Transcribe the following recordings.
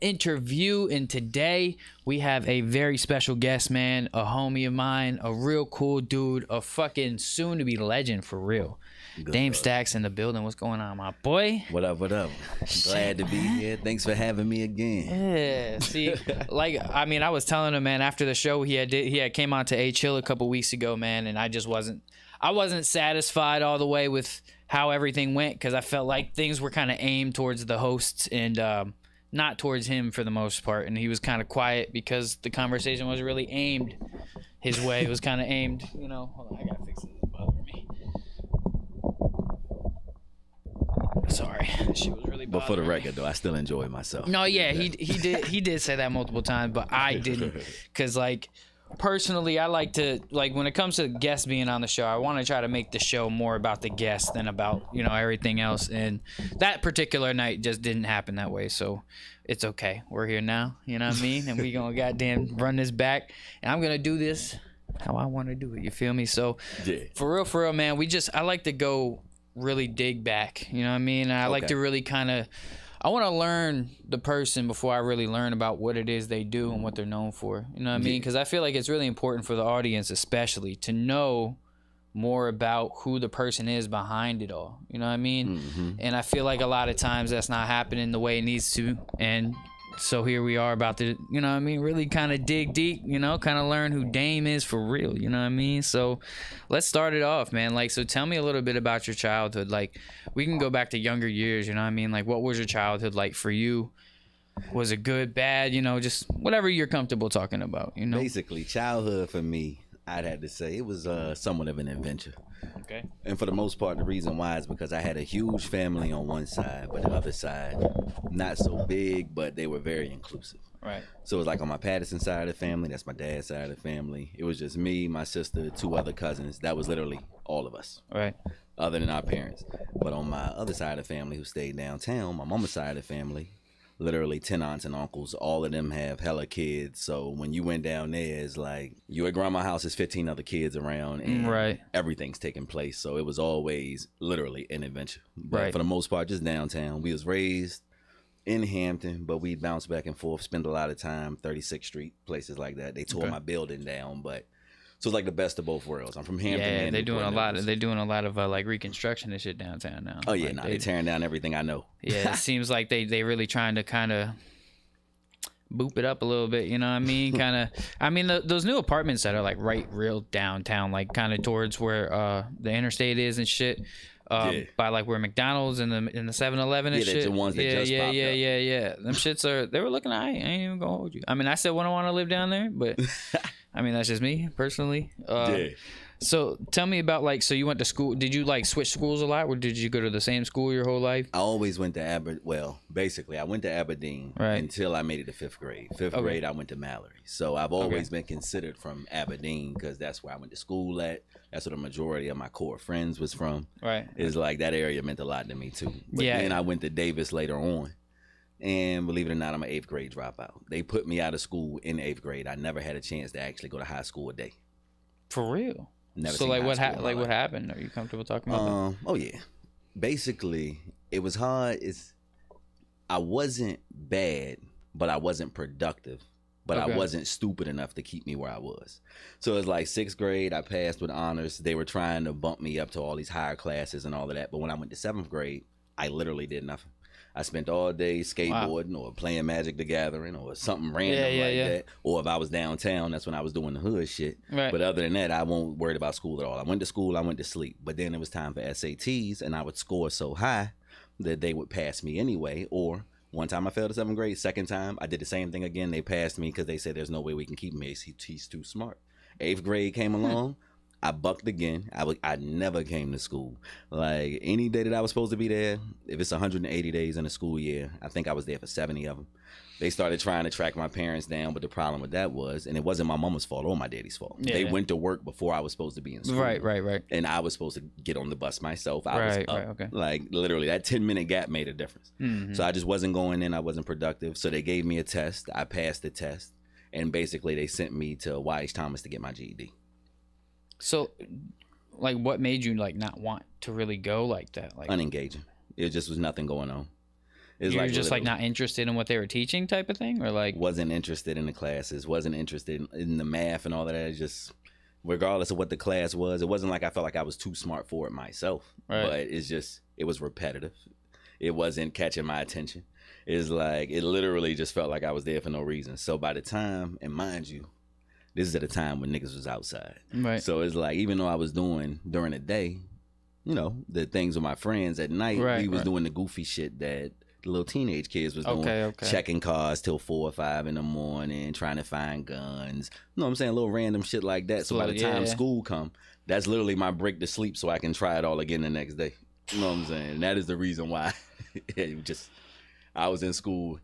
interview. And today we have a very special guest, man, a homie of mine, a real cool dude, a fucking soon to be legend for real. Good Dame luck. Stacks in the building. What's going on, my boy? What up, what up? Glad to be here. Thanks for having me again. Yeah, see, like, I mean, I was telling him, man, after the show, he had came on to A Chill a couple weeks ago, man, and I wasn't satisfied all the way with how everything went, because I felt like things were kind of aimed towards the hosts and not towards him for the most part, and he was kind of quiet because the conversation was really aimed his way. It was kind of aimed, you know. Hold on, I gotta fix this. It's bothering me. Sorry, that shit was really bothering But for the me. record, though, I still enjoy myself. No, yeah, he did say that multiple times, but I didn't, because like personally, I like to, like, when it comes to guests being on the show, I want to try to make the show more about the guests than about, you know, everything else. And that particular night just didn't happen that way, so it's okay. We're here now, you know what I mean? And we gonna goddamn run this back, and I'm gonna do this how I want to do it. You feel me? So Yeah. for real, man, I like to go really dig back, you know what I mean? And I like Okay. to really kind of, I want to learn the person before I really learn about what it is they do and what they're known for, you know what I mean? Because I feel like it's really important for the audience especially to know more about who the person is behind it all, you know what I mean? Mm-hmm. And I feel like a lot of times that's not happening the way it needs to, and so here we are about to, you know what I mean, really kind of dig deep, you know, kind of learn who Dame is for real, you know what I mean? So let's start it off, man. Like, so tell me a little bit about your childhood. Like, we can go back to younger years, you know what I mean? Like, what was your childhood like for you? Was it good, bad, you know, just whatever you're comfortable talking about, you know? Basically, childhood for me, I'd have to say it was somewhat of an adventure. Okay. And for the most part, the reason why is because I had a huge family on one side, but the other side, not so big, but they were very inclusive. Right. So it was like on my Patterson side of the family, that's my dad's side of the family. It was just me, my sister, two other cousins. That was literally all of us, Right. other than our parents. But on my other side of the family, who stayed downtown, my mama's side of the family, literally 10 aunts and uncles. All of them have hella kids. So when you went down there, it's like you at grandma's house, there's 15 other kids around, and Right. everything's taking place. So it was always literally an adventure. But Right. for the most part, just downtown. We was raised in Hampton, but we bounced back and forth, spend a lot of time 36th Street, places like that. They tore Okay. my building down, but so it's like the best of both worlds. I'm from Hampton. Yeah, and they're doing a Newport lot. News. They're doing a lot of like reconstruction and shit downtown now. Oh yeah, Like, nah, they tearing down everything I know. Yeah, it seems like they really trying to kind of boop it up a little bit, you know what I mean? Kind of, I mean, those new apartments that are like right real downtown, like kind of towards where the interstate is and shit. Yeah. By like where McDonald's and the 7-Eleven and Yeah, shit. the ones that yeah, just yeah, popped yeah, up. yeah. Them shits they were looking I ain't even gonna hold you. I mean, I said when I want to live down there, but I mean that's just me personally. Yeah. So tell me about, like, so you went to school. Did you like switch schools a lot, or did you go to the same school your whole life? I always went to basically I went to Aberdeen Right. until I made it to fifth grade. Fifth Okay. grade, I went to Mallory. So I've always been considered from Aberdeen because that's where I went to school at. That's where the majority of my core friends was from. Right. It's like that area meant a lot to me too. But Yeah. then I went to Davis later on. And believe it or not, I'm an 8th grade dropout. They put me out of school in 8th grade. I never had a chance to actually go to high school a day. For real. Never So seen like high what school in my what life. happened? Are you comfortable talking about that? Oh yeah. Basically, it was hard. I wasn't bad, but I wasn't productive. But Okay. I wasn't stupid enough to keep me where I was. So it was like 6th grade, I passed with honors. They were trying to bump me up to all these higher classes and all of that. But when I went to 7th grade, I literally did nothing. I spent all day skateboarding or playing Magic the Gathering or something random that. Or if I was downtown, that's when I was doing the hood shit. Right. But other than that, I won't worry about school at all. I went to school, I went to sleep. But then it was time for SATs, and I would score so high that they would pass me anyway. Or one time I failed the 7th grade. Second time, I did the same thing again. They passed me because they said there's no way we can keep him. He's too smart. 8th grade came along. I bucked again. I never came to school. Like any day that I was supposed to be there, if it's 180 days in a school year, I think I was there for 70 of them. They started trying to track my parents down, but the problem with that was, and it wasn't my mama's fault or my daddy's fault. Yeah, they yeah. went to work before I was supposed to be in school. Right. And I was supposed to get on the bus myself. I was Right, up. right, okay. Like literally that 10-minute gap made a difference. Mhm. So I just wasn't going in. I wasn't productive. So they gave me a test. I passed the test. And basically they sent me to Y.H. Thomas to get my GED. So, like, what made you like not want to really go like that? Like, Unengaging. It just was nothing going on. It's You're just like literally- not interested in what they were teaching, type of thing, or like wasn't interested in the classes, wasn't interested in the math and all of that. It's just regardless of what the class was, it wasn't like I felt like I was too smart for it myself. Right. But it's just it was repetitive. It wasn't catching my attention. It's like it literally just felt like I was there for no reason. So by the time, and mind you, this is at a time when niggas was outside. right. So it's like even though I was doing during the day, you know, the things with my friends at night, Right, we was right. doing the goofy shit that the little teenage kids was doing. Okay. Checking cars till 4 or 5 in the morning, trying to find guns. You know what I'm saying? Little random shit like that. So by the time Yeah. school come, that's literally my break to sleep so I can try it all again the next day. You know what I'm saying? And that is the reason why I was in school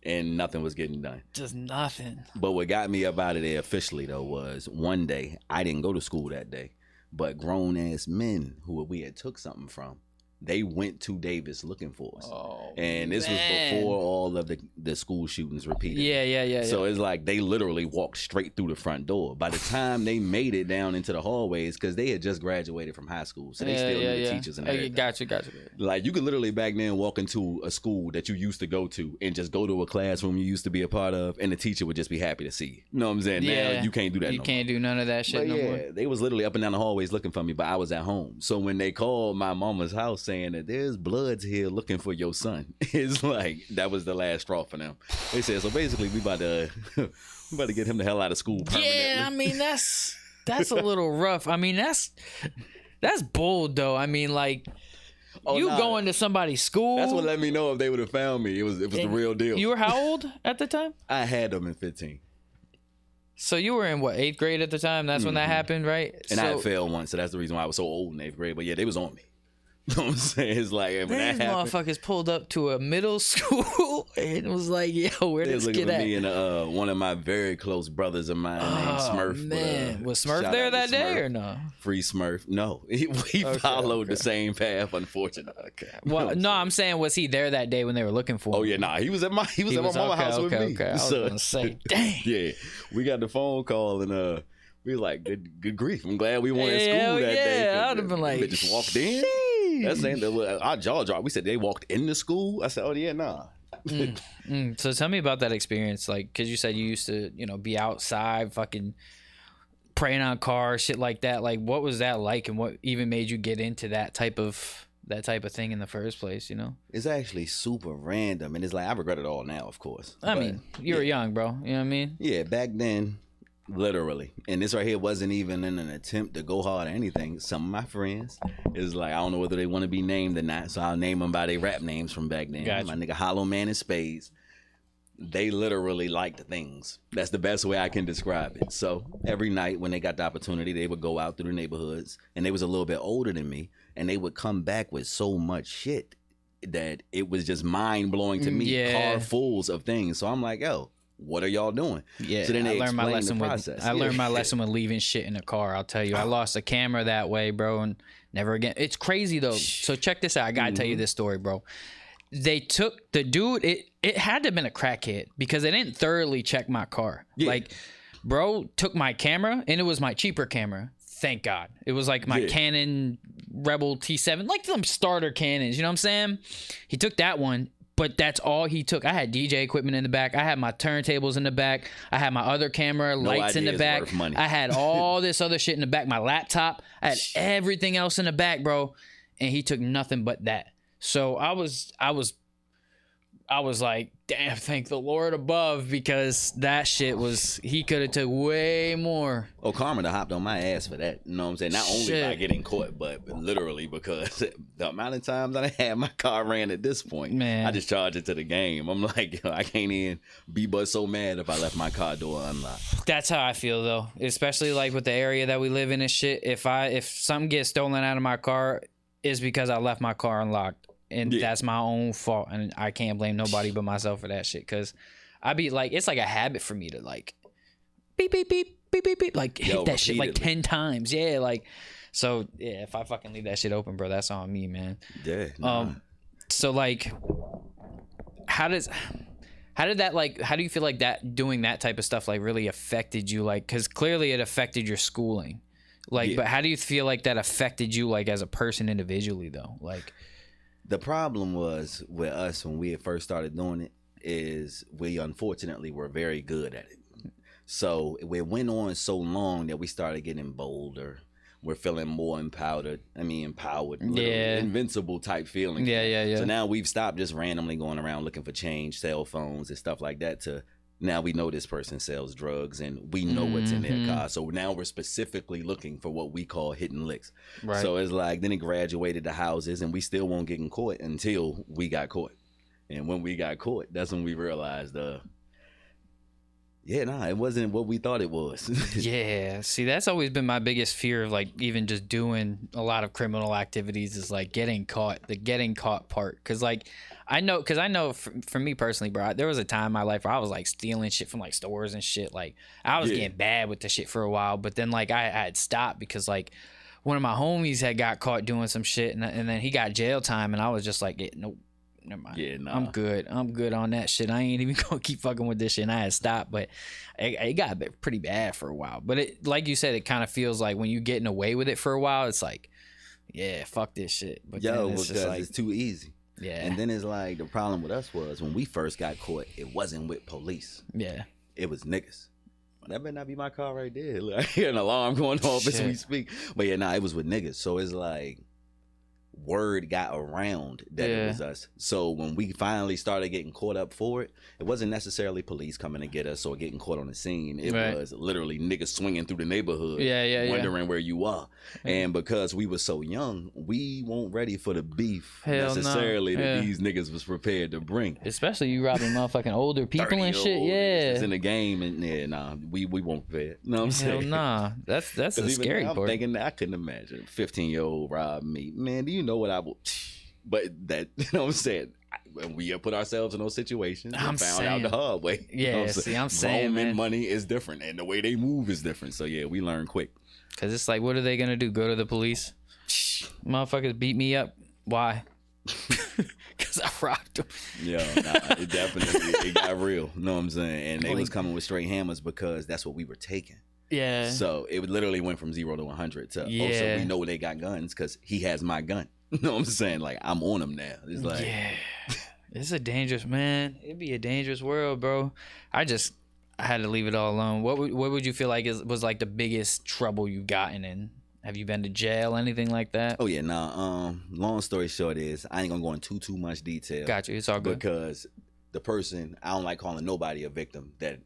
and nothing was getting done. Just nothing. But what got me up out of there officially though was one day I didn't go to school that day, but grown ass men who we had took something from, they went to Davis looking for us. Oh, And this was before all of the school shootings repeated. Yeah. So it's like they literally walked straight through the front door. By the time they made it down into the hallways, because they had just graduated from high school, so they still knew the teachers and everything. Gotcha. Like you could literally back then walk into a school that you used to go to and just go to a classroom you used to be a part of, and the teacher would just be happy to see you. You know what I'm saying? Yeah. Now you can't do that. You no can't do none of that shit but no yeah, more. they was literally up and down the hallways looking for me, but I was at home. So when they called my mama's house saying that there's bloods here looking for your son, it's like that was the last straw for them. They said, so basically we about to get him the hell out of school permanently. Yeah, I mean that's a little rough. I mean that's bold though. I mean like you nah. going to somebody's school. That's what let me know if they would have found me. It was the real deal. You were how old at the time? I had them in 15. So you were in what, 8th grade at the time? That's when that happened, right? And I so, had failed once, so that's the reason why I was so old in 8th grade. But yeah, they was on me. You know what I'm saying? It's like when that these happened, motherfuckers pulled up to a middle school and was like, "Yo, where they this was looking kid for at?" me and one of my very close brothers of mine named Smurf. Man, was Smurf shout there out to that day Smurf. or no? Free Smurf. No, we followed the same path, unfortunately. Okay. Well, no, I'm saying, was he there that day when they were looking for him? Oh yeah, nah. He was at my mama's house with me. Okay. I was gonna say, dang. Yeah, we got the phone call and we was like, good grief. I'm glad we weren't in Hell school that day. yeah, 'cause I'd have been like, they just walked in. That's saying that our jaw dropped. We said they walked into school. I said, oh yeah, nah. So tell me about that experience, like, because you said you used to, be outside, fucking praying on cars, shit like that. Like, what was that like, and what even made you get into that type of thing in the first place? It's actually super random, and it's like I regret it all now, of course. I But, mean, you were young, bro. You know what I mean? yeah, back then, literally, and this right here wasn't even in an attempt to go hard or anything. Some of my friends is like, I don't know whether they want to be named or not, so I'll name them by their rap names from back then. Gotcha. My nigga Hollow Man and Spades. They literally liked things. That's the best way I can describe it. So every night when they got the opportunity, they would go out through the neighborhoods, and they was a little bit older than me, and they would come back with so much shit that it was just mind blowing to me. Yeah. Car fulls of things. So I'm like, yo, what are y'all doing? Yeah, So then they I learned my explain lesson the with process. I learned Yeah. my lesson with leaving shit in the car. I'll tell you, I lost a camera that way, bro, and never again. It's crazy though. So check this out. I gotta tell you this story, bro. They took the dude. It had to have been a crackhead because they didn't thoroughly check my car. Yeah. Like, bro took my camera, and it was my cheaper camera. Thank God. It was like my Yeah. Canon Rebel T7, like them starter Canons. You know what I'm saying? He took that one. But that's all he took. I had DJ equipment in the back. I had my turntables in the back. I had my other camera, lights in the idea is back. worth money. I had all this other shit in the back. My laptop. I had everything else in the back, bro. And he took nothing but that. So I was like, damn, thank the Lord above, because that shit was, he could have took way more. Oh, Carmen done hopped on my ass for that. You know what I'm saying? Not only by Shit. getting caught, but literally because the amount of times that I had my car ran at this point, Man. I just charged it to the game. I'm like, yo, I can't even be but so mad if I left my car door unlocked. That's how I feel though, especially like with the area that we live in and shit. If something gets stolen out of my car, it's because I left my car unlocked, and Yeah. that's my own fault, and I can't blame nobody but myself for that shit. Cause I be like, it's like a habit for me to like beep beep beep beep beep beep, like hit that shit like repeatedly. 10 times. Yeah, like, so yeah, if I fucking leave that shit open, bro, that's on me, man. Yeah. Nah. So like, how do you feel like that doing that type of stuff like really affected you? Like, because clearly it affected your schooling. Like, Yeah. but how do you feel like that affected you like as a person individually though? Like, The problem was with us when we had first started doing it is we unfortunately were very good at it. So it went on so long that we started getting bolder. We're feeling more empowered. Yeah. Invincible type feeling. Yeah. So now we've stopped just randomly going around looking for change, cell phones and stuff like that. To now we know this person sells drugs and we know what's in their car. So now we're specifically looking for what we call hidden licks. Right. So it's like then it graduated to houses, and we still won't get caught until we got caught. And when we got caught, that's when we realized, it wasn't what we thought it was. Yeah, see, that's always been my biggest fear of like even just doing a lot of criminal activities is like getting caught, the getting caught part. Cause like I know for me personally, bro, there was a time in my life where I was like stealing shit from like stores and shit. Like I was getting bad with the shit for a while, but then like I had stopped because like one of my homies had got caught doing some shit, and then he got jail time, and I was just like, nope. Never mind. Yeah, nah. I'm good on that shit. I ain't even gonna keep fucking with this shit. And I had stopped, but it got pretty bad for a while. But it, like you said, it kind of feels like when you getting away with it for a while, it's like, yeah, fuck this shit. But then it's because just like, it's too easy. Yeah. And then it's like the problem with us was when we first got caught, it wasn't with police. Yeah. It was niggas. That better not be my car right there. Like, I hear an alarm going off as we speak. But yeah, it was with niggas. So it's like word got around that it was us. So when we finally started getting caught up for it, it wasn't necessarily police coming to get us or getting caught on the scene. It was literally niggas swinging through the neighborhood, wondering where you are. And because we were so young, we weren't ready for the beef necessarily that these niggas was prepared to bring. Especially you robbing motherfucking older people and shit. Yeah, it's in the game, and we weren't prepared. You know what I'm saying? Hell nah, that's a scary part. I'm thinking I couldn't imagine 15-year-old rob me. Man, do you know what I would? But that, you know what I'm saying? When we put ourselves in those situations, we found out the hard way. Yeah, I'm saying, man. Money is different, and the way they move is different. So yeah, we learn quick. Cause it's like, what are they gonna do? Go to the police? Motherfuckers beat me up. Why? Cause I robbed them. Yeah, it definitely it got real. You know what I'm saying? And they was coming with straight hammers because that's what we were taking. Yeah. So it literally went from 0 to 100 to also we know they got guns because he has my gun. You know what I'm saying? Like I'm on him now. It's like it's a dangerous, man. It'd be a dangerous world, bro. I had to leave it all alone. What would you feel like was like the biggest trouble you gotten in? Have you been to jail, anything like that? Oh yeah, nah. Long story short is I ain't gonna go into too much detail. Got you. It's all good. Because the person, I don't like calling nobody a victim that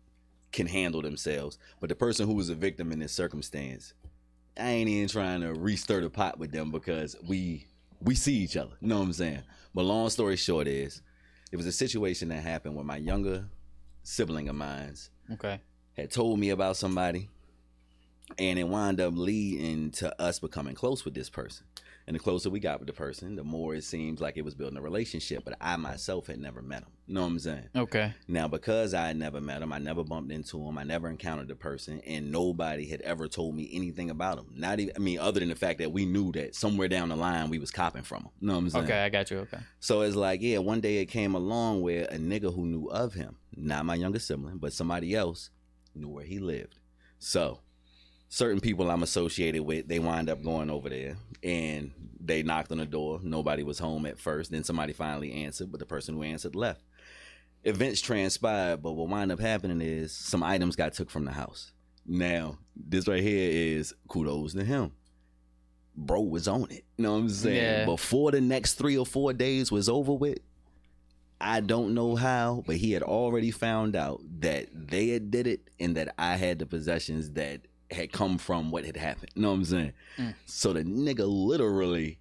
can handle themselves, but the person who was a victim in this circumstance, I ain't even trying to re-stir the pot with them because we see each other. You know what I'm saying? But long story short is, it was a situation that happened where my younger sibling of mine had told me about somebody, and it wound up leading to us becoming close with this person. And the closer we got with the person, the more it seems like it was building a relationship. But I myself had never met him. You know what I'm saying? Okay. Now, because I had never met him, I never bumped into him, I never encountered the person, and nobody had ever told me anything about him. Not even, other than the fact that we knew that somewhere down the line we was copping from him. You know what I'm saying? Okay, I got you. Okay. So it's like, one day it came along where a nigga who knew of him, not my younger sibling, but somebody else, knew where he lived. So certain people I'm associated with, they wind up going over there, and they knocked on the door. Nobody was home at first. Then somebody finally answered, but the person who answered left. Events transpired, but what wound up happening is some items got took from the house. Now, this right here is kudos to him. Bro was on it. You know what I'm saying? Yeah. Before the next 3 or 4 days was over with, I don't know how, but he had already found out that they had did it and that I had the possessions that had come from what had happened. You know what I'm saying? So the nigga literally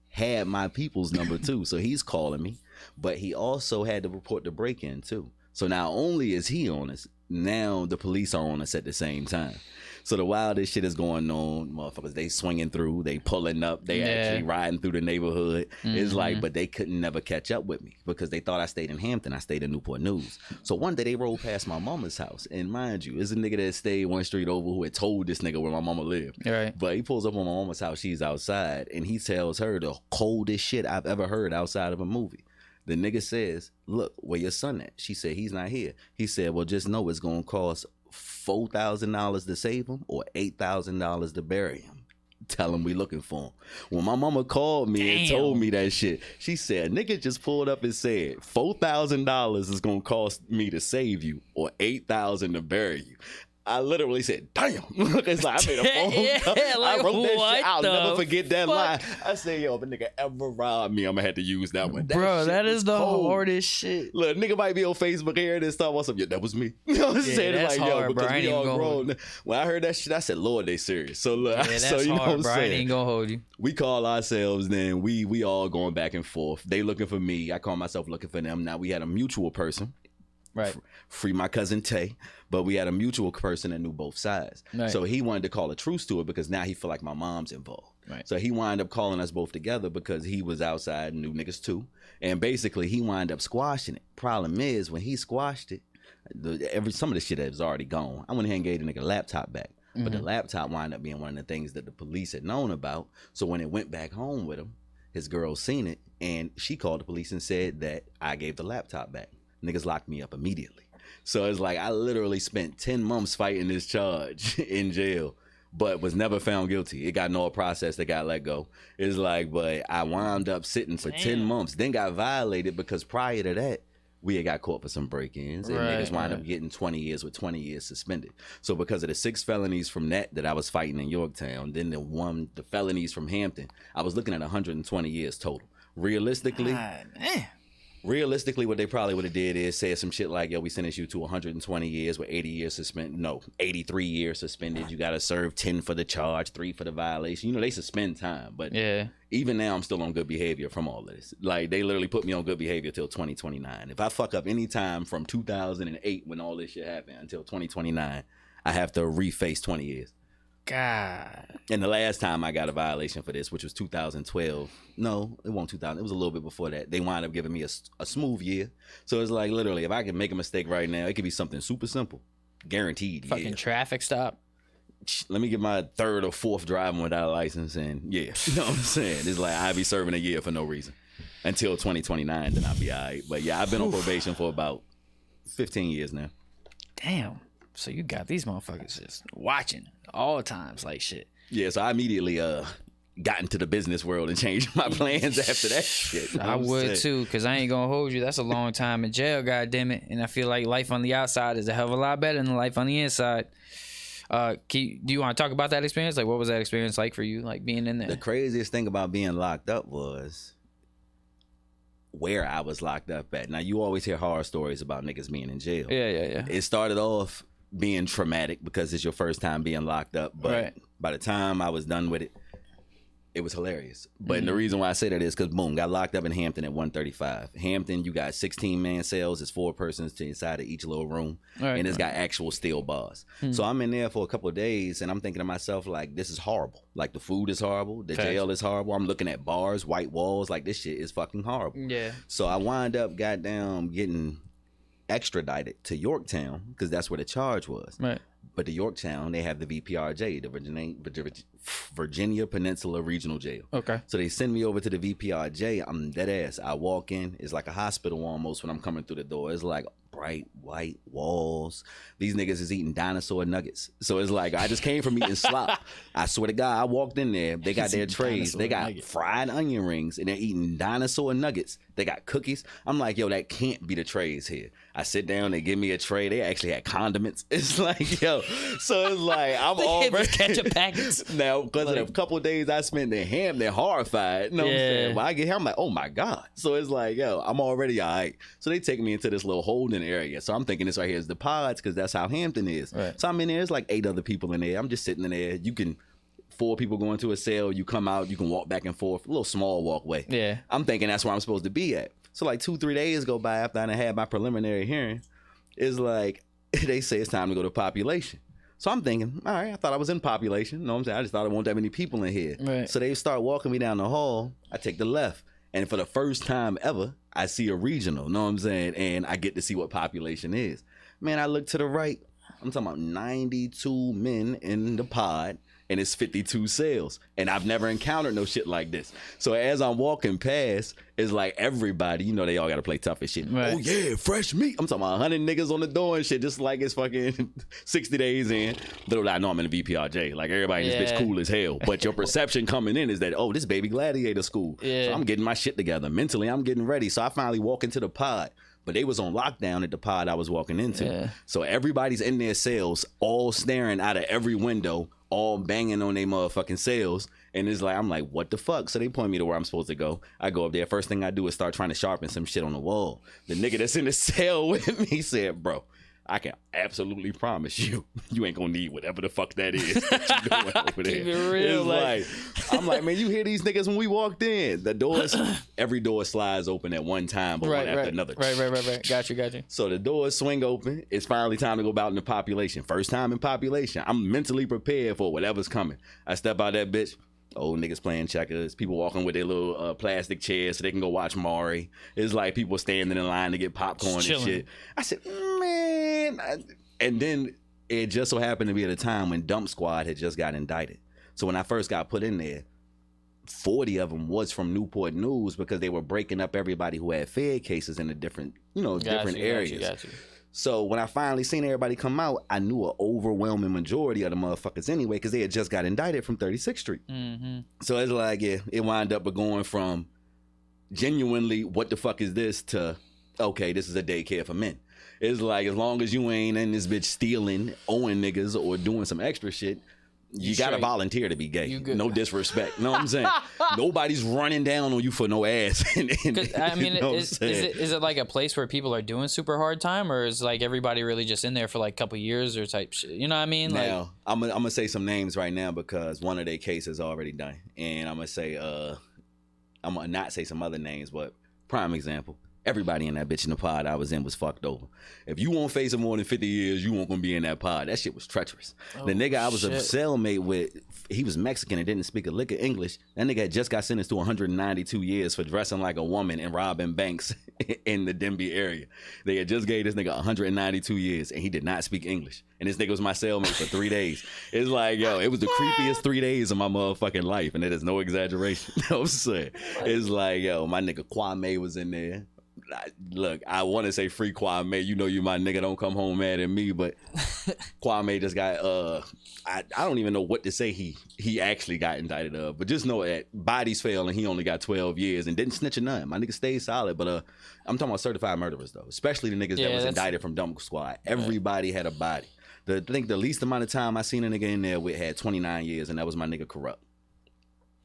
had my people's number too. So he's calling me, but he also had to report the break-in too. So not only is he on us, now the police are on us at the same time. So the wildest shit is going on. Motherfuckers, they swinging through, they pulling up, they actually riding through the neighborhood. It's like, but they couldn't never catch up with me because they thought I stayed in Hampton. I stayed in Newport News. So one day they rolled past my mama's house. And mind you, it's a nigga that stayed one street over who had told this nigga where my mama lived. Right. But he pulls up on my mama's house. She's outside. And he tells her the coldest shit I've ever heard outside of a movie. The nigga says, look, where your son at? She said, he's not here. He said, well, just know it's going to cost $4,000 to save him or $8,000 to bury him. Tell him we looking for him. When my mama called me and told me that shit, she said, nigga just pulled up and said, $4,000 is going to cost me to save you or $8,000 to bury you. I literally said, damn. It's like, I made a phone call. Like, I wrote that shit. I'll never the forget that fuck? line. I said, yo, if a nigga ever robbed me, I'm going to have to use that one. Bro, shit that was is the cold. hardest shit. Look, nigga might be on Facebook here and start what's up. Yeah, that was me. You know what I'm saying? that's It's like, hard, yo, bro. because I ain't we all even gonna grown. When I heard that shit, I said, Lord, they serious. So look, Yeah, that's so you know hard, what I'm bro. I saying? ain't gonna hold you. We call ourselves then. We all going back and forth. They looking for me. I call myself looking for them. Now we had a mutual person. Right. Free my cousin Tay, but we had a mutual person that knew both sides. Right. So he wanted to call a truce to it because now he feel like my mom's involved. Right. So he wound up calling us both together because he was outside and knew niggas too. And basically he wound up squashing it. Problem is when he squashed it, some of the shit that was already gone. I went ahead and gave the nigga a laptop back. But the laptop wound up being one of the things that the police had known about. So when it went back home with him, his girl seen it and she called the police and said that I gave the laptop back. Niggas locked me up immediately. So it's like I literally spent 10 months fighting this charge in jail, but was never found guilty. It got no process that got let go. It's like, but I wound up sitting for 10 months, then got violated because prior to that, we had got caught for some break-ins and niggas wound up getting 20 years with 20 years suspended. So because of the 6 felonies from that I was fighting in Yorktown, then the felonies from Hampton, I was looking at 120 years total. Realistically, Realistically, what they probably would have did is say some shit like, yo, we sentence you to 120 years with 80 years suspended. No, 83 years suspended. You got to serve 10 for the charge, 3 for the violation. You know, they suspend time. But even now, I'm still on good behavior from all of this. Like, they literally put me on good behavior till 2029. If I fuck up any time from 2008 when all this shit happened until 2029, I have to reface 20 years. God. And the last time I got a violation for this, which was 2012. No, it wasn't 2000. It was a little bit before that. They wound up giving me a smooth year. So it's like, literally, if I can make a mistake right now, it could be something super simple. Guaranteed. Fucking traffic stop. Let me get my 3rd or 4th driving without a license, and you know what I'm saying? It's like I'd be serving a year for no reason. Until 2029, then I'll be all right. But yeah, I've been on probation for about 15 years now. Damn. So you got these motherfuckers just watching all times like shit. Yeah, so I immediately got into the business world and changed my plans after that shit. You know I would saying? too, because I ain't gonna hold you. That's a long time in jail, goddammit. And I feel like life on the outside is a hell of a lot better than life on the inside. Do you want to talk about that experience? Like, what was that experience like for you, like being in there? The craziest thing about being locked up was where I was locked up at. Now, you always hear horror stories about niggas being in jail. Yeah. It started off being traumatic because it's your first time being locked up. But by the time I was done with it, it was hilarious. But the reason why I say that is because, boom, got locked up in Hampton at 135. Hampton, you got 16-man cells. It's 4 persons to inside of each little room. And it's got actual steel bars. So I'm in there for a couple of days, and I'm thinking to myself, like, this is horrible. Like, the food is horrible. The jail is horrible. I'm looking at bars, white walls. Like, this shit is fucking horrible. Yeah. So I wind up, goddamn, getting extradited to Yorktown because that's where the charge was. Right. But the Yorktown, they have the VPRJ, the Virginia Peninsula Regional Jail. Okay. So they send me over to the VPRJ. I'm dead ass. I walk in. It's like a hospital almost when I'm coming through the door. It's like bright white walls. These niggas is eating dinosaur nuggets. So it's like I just came from eating slop. I swear to God, I walked in there. They got their trays. They got fried onion rings and they're eating dinosaur nuggets. They got cookies. I'm like, yo, that can't be the trays here. I sit down. They give me a tray. They actually had condiments. It's like, yo. So it's like I'm already ketchup packets. Now, because of the couple of days I spent in Ham, they're horrified. You know what I'm saying? When I get here, I'm like, oh my God. So it's like, yo, I'm already all right. So they take me into this little holding area. So I'm thinking this right here is the pods because that's how Hampton is. Right. So I'm in there. There's like 8 other people in there. I'm just sitting in there. You can 4 people go into a cell. You come out. You can walk back and forth. A little small walkway. Yeah. I'm thinking that's where I'm supposed to be at. So like 2-3 days go by after I had my preliminary hearing. It's like they say it's time to go to population. So I'm thinking, all right, I thought I was in population. You know what I'm saying? I just thought there weren't that many people in here. Right. So they start walking me down the hall. I take the left. And for the first time ever, I see a regional. You know what I'm saying? And I get to see what population is. Man, I look to the right. I'm talking about 92 men in the pod. and it's 52 cells. And I've never encountered no shit like this. So as I'm walking past, it's like everybody, you know, they all got to play tough and shit. Right. Oh, yeah, fresh meat. I'm talking about 100 niggas on the door and shit, just like it's fucking 60 days in. Little I know I'm in the VPRJ. Like, everybody in this bitch cool as hell. But your perception coming in is that, oh, this baby gladiator school. Yeah. So I'm getting my shit together. Mentally, I'm getting ready. So I finally walk into the pod. But they was on lockdown at the pod I was walking into. Yeah. So everybody's in their cells, all staring out of every window, all banging on their motherfucking cells. And it's like, I'm like, what the fuck? So they point me to where I'm supposed to go. I go up there. First thing I do is start trying to sharpen some shit on the wall. The nigga that's in the cell with me said, bro, I can absolutely promise you ain't gonna need whatever the fuck that is that you doing over there. Keep it real, It's like, I'm like, man, you hear these niggas when we walked in. The doors, every door slides open at one time, but one after another. Right. Got you. So the doors swing open. It's finally time to go out in the population. First time in population. I'm mentally prepared for whatever's coming. I step out that bitch. Old niggas playing checkers. People walking with their little plastic chairs so they can go watch Maury. It's like people standing in line to get popcorn and shit. I said, man. And then it just so happened to be at a time when Dump Squad had just got indicted. So when I first got put in there, 40 of them was from Newport News because they were breaking up everybody who had Fed cases in the different, different areas. Got you. So when I finally seen everybody come out, I knew an overwhelming majority of the motherfuckers anyway because they had just got indicted from 36th Street. Mm-hmm. So it's like, yeah, it wound up going from genuinely, what the fuck is this, to, okay, this is a daycare for men. It's like, as long as you ain't in this bitch stealing, owing niggas, or doing some extra shit, you gotta volunteer to be gay. No disrespect. You know what I'm saying? Nobody's running down on you for no ass. I mean, is it like a place where people are doing super hard time, or is like everybody really just in there for like a couple years or type shit? You know what I mean? Now, like, I'm gonna say some names right now because one of their cases already done, and I'm gonna say I'm gonna not say some other names, but prime example. Everybody in that bitch in the pod I was in was fucked over. If you won't face it more than 50 years, you won't gonna be in that pod. That shit was treacherous. The nigga I was a cellmate with, he was Mexican and didn't speak a lick of English. That nigga had just got sentenced to 192 years for dressing like a woman and robbing banks in the Denby area. They had just gave this nigga 192 years and he did not speak English. And this nigga was my cellmate for 3 days. It's like, yo, it was the creepiest 3 days of my motherfucking life, and it is no exaggeration. You know what I'm saying? It's like, yo, my nigga Kwame was in there. Look, I want to say free Kwame. You know you my nigga. Don't come home mad at me. But Kwame just got I don't even know what to say. He actually got indicted of. But just know that bodies fell and he only got 12 years and didn't snitch a none. My nigga stayed solid. But I'm talking about certified murderers though, especially the niggas that was indicted from Dump Squad. Everybody had a body. I think the least amount of time I seen a nigga in there with had 29 years, and that was my nigga Corrupt.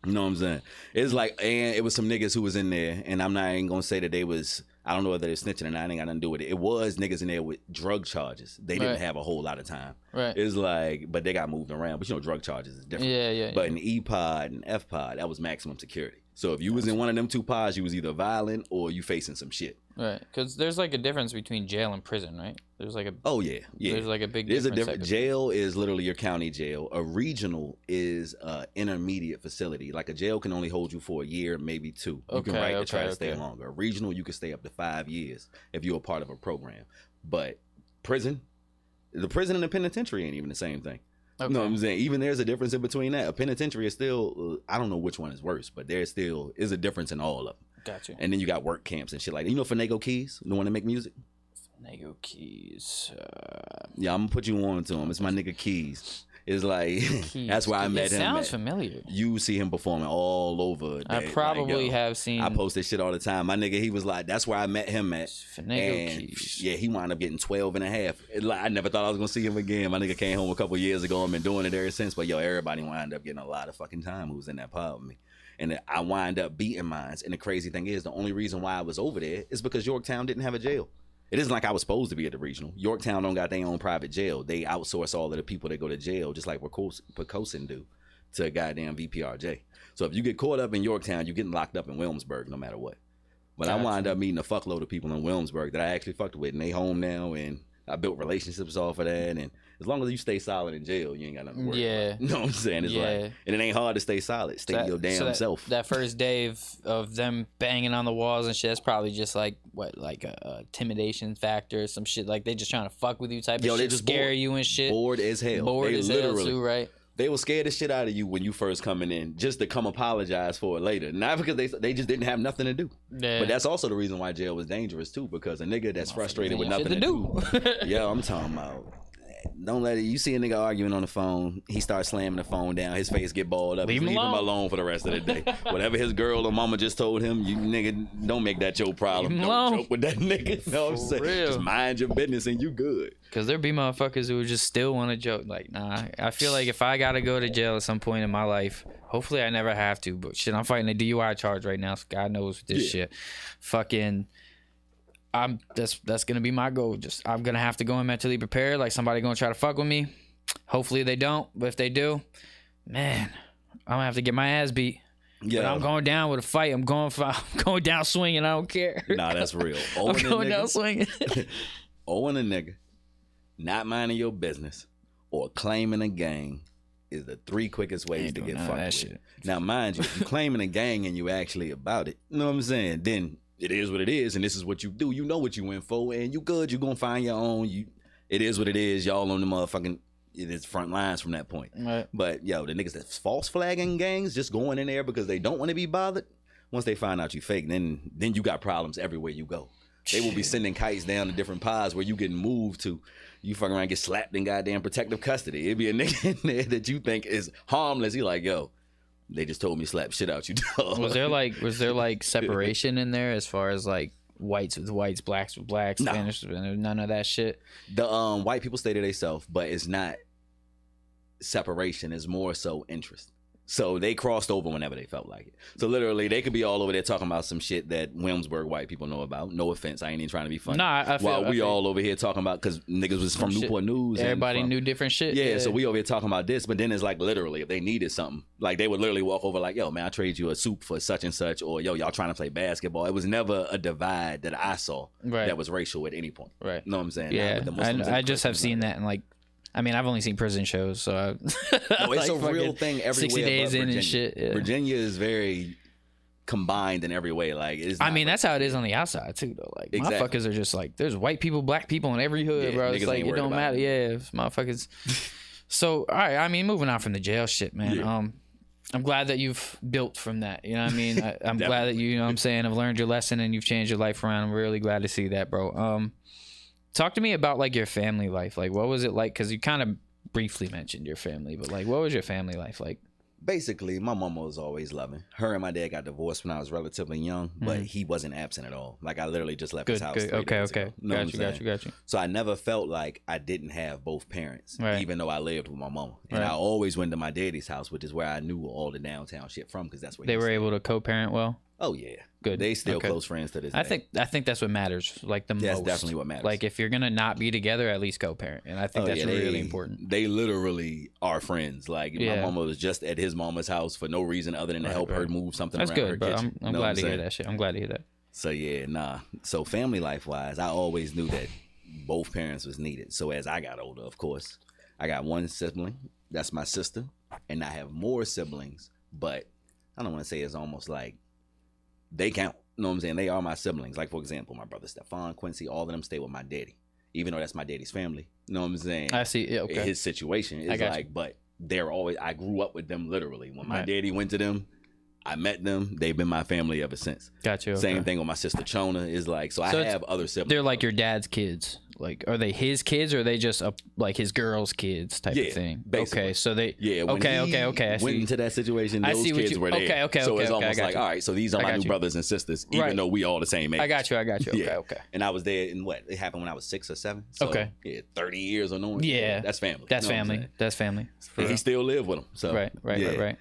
You know what I'm saying? It's like, and it was some niggas who was in there, and I'm not even gonna say that they was, I don't know whether they're snitching or not, I ain't got nothing to do with it. It was niggas in there with drug charges. They didn't have a whole lot of time. Right. It's like, but they got moved around. But drug charges is different. Yeah. But in E-Pod and F-Pod, that was maximum security. So if you was in one of them two pods, you was either violent or you facing some shit. Right, because there's like a difference between jail and prison, right? There's like a There's like a big. There's a different. Jail is literally your county jail. A regional is intermediate facility. Like a jail can only hold you for a year, maybe 2. You can write to try to stay longer. A regional, you can stay up to 5 years if you're a part of a program. But the prison and the penitentiary ain't even the same thing. Okay. You know what I'm saying? Even there's a difference in between that. A penitentiary is still, I don't know which one is worse, but there still is a difference in all of them. Gotcha. And then you got work camps and shit like that. You know Finago Keys, the one that make music? Finago Keys. Yeah, I'm going to put you on to him. It's my nigga Keys. It's like, that's where I met him. Sounds familiar. You see him performing all over. I probably have seen. I post this shit all the time. My nigga, he was like, that's where I met him at. Finago Keys. Yeah, he wound up getting 12 and a half. I never thought I was going to see him again. My nigga came home a couple years ago and been doing it ever since. But everybody wound up getting a lot of fucking time who was in that pod with me. And I wind up beating mines. And the crazy thing is, the only reason why I was over there is because Yorktown didn't have a jail. It isn't like I was supposed to be at the regional. Yorktown don't got their own private jail. They outsource all of the people that go to jail, just like what Pocosin do, to goddamn VPRJ. So if you get caught up in Yorktown, you're getting locked up in Williamsburg no matter what. But I wind up meeting a fuckload of people in Williamsburg that I actually fucked with, and they home now, and I built relationships off of that. And as long as you stay solid in jail, you ain't got nothing to worry about. You know what I'm saying? It's like, and it ain't hard to stay solid. Stay your damn self. That first day of them banging on the walls and shit, that's probably just like a intimidation factor, some shit like they just trying to fuck with you type of shit, they just scare you and shit. Bored as hell. Bored as hell too, right? They will scare the shit out of you when you first coming in, just to come apologize for it later. Not because they just didn't have nothing to do. Yeah. But that's also the reason why jail was dangerous too, because a nigga that's frustrated with nothing to do. Yeah, I'm talking about. Don't let it. You see a nigga arguing on the phone, he starts slamming the phone down, his face get balled up. Leave him alone for the rest of the day. Whatever his girl or mama just told him, you nigga, don't make that your problem. Don't joke with that nigga. You know what I'm saying? Real. Just mind your business and you good. Because there be motherfuckers who would just still want to joke. Like, nah, I feel like if I got to go to jail at some point in my life, hopefully I never have to, but shit, I'm fighting a DUI charge right now, so God knows this shit. Fucking... that's gonna be my goal. Just I'm gonna have to go in mentally prepared. Like somebody gonna try to fuck with me. Hopefully they don't, but if they do, man, I'm gonna have to get my ass beat. Yeah, but I'm going down with a fight. I'm going down swinging. I don't care. Nah, that's real. I'm going down swinging. Owing a nigga, not minding your business, or claiming a gang is the 3 quickest ways to get fucked with. Shit. Now, mind you, if you claiming a gang and you actually about it, you know what I'm saying? Then it is what it is, and this is what you do. You know what you went for, and you good. You gonna find your own. It is what it is. Y'all on the motherfucking it is front lines from that point. Right. But yo, the niggas that's false flagging gangs, just going in there because they don't want to be bothered. Once they find out you fake, then you got problems everywhere you go. They will be sending kites down to different pods where you getting moved to. You fucking around, get slapped in goddamn protective custody. It'd be a nigga in there that you think is harmless. He like, yo, they just told me slap shit out you, dog. Was there like separation in there as far as like whites with whites, blacks with blacks, Spanish with none of that shit? The white people stay to themselves, but it's not separation. It's more so interest. So they crossed over whenever they felt like it. So literally, they could be all over there talking about some shit that Williamsburg white people know about. No offense, I ain't even trying to be funny. Nah, While we all over here talking about, because niggas was from Newport News. Everybody knew different shit. Yeah, so we over here talking about this, but then it's like literally, if they needed something, like they would literally walk over like, yo, man, I trade you a soup for such and such, or yo, y'all trying to play basketball. It was never a divide that I saw that was racial at any point. Right. You know what I'm saying? Yeah, I just have seen that in like, I mean, I've only seen prison shows, so no, it's like a real thing everywhere. 60 days in Virginia. and shit. Yeah. Virginia is very combined in every way. Like, it's I mean, that's how it is on the outside too, though. Like, motherfuckers are just like, there's white people, black people in every hood, bro. It's like it don't matter. Yeah, motherfuckers. So, all right. I mean, moving on from the jail shit, man. Yeah. I'm glad that you've built from that. You know what I mean? I'm glad that you know what I'm saying, have learned your lesson and you've changed your life around. I'm really glad to see that, bro. Talk to me about like your family life. Like, what was it like? Because you kind of briefly mentioned your family, but like, what was your family life like? Basically, my mama was always loving. Her and my dad got divorced when I was relatively young, but he wasn't absent at all. Like, I literally just left his house. Okay. Got you. So I never felt like I didn't have both parents, even though I lived with my mama. And I always went to my daddy's house, which is where I knew all the downtown shit from, because that's where they were able to co-parent well. Oh yeah, good. They still close friends to this day. I think that's what matters. Like the most. That's definitely what matters. Like if you're gonna not be together, at least co-parent, and I think that's really important. They literally are friends. Like my mama was just at his mama's house for no reason other than to help her move something around her kitchen. That's good, bro. I'm glad to hear that shit. I'm glad to hear that. So yeah, So family life wise, I always knew that both parents was needed. So as I got older, of course, I got one sibling. That's my sister, and I have more siblings, but I don't want to say it's almost like they count. You know what I'm saying? They are my siblings. Like, for example, my brother Stefan, Quincy, all of them stay with my daddy. Even though that's my daddy's family. You know what I'm saying? I see. Yeah, okay. His situation is like, but they're always, I grew up with them literally. When my daddy went to them, I met them. They've been my family ever since. Got you. Okay. Same thing with my sister Chona is like, so I have other siblings. They're like your dad's kids. Like, are they his kids or are they just like his girl's kids type of thing? Basically. Okay, so they. Yeah. Okay. I see. Went into that situation. Those kids were there. Okay. So it's almost like, all right, so these are my new brothers and sisters, even though we all the same age. I got you. Okay. And I was there in it happened when I was 6 or 7. So, yeah, 30 years or no. Yeah, that's family. That's family. That's family. And he still lived with them. So right.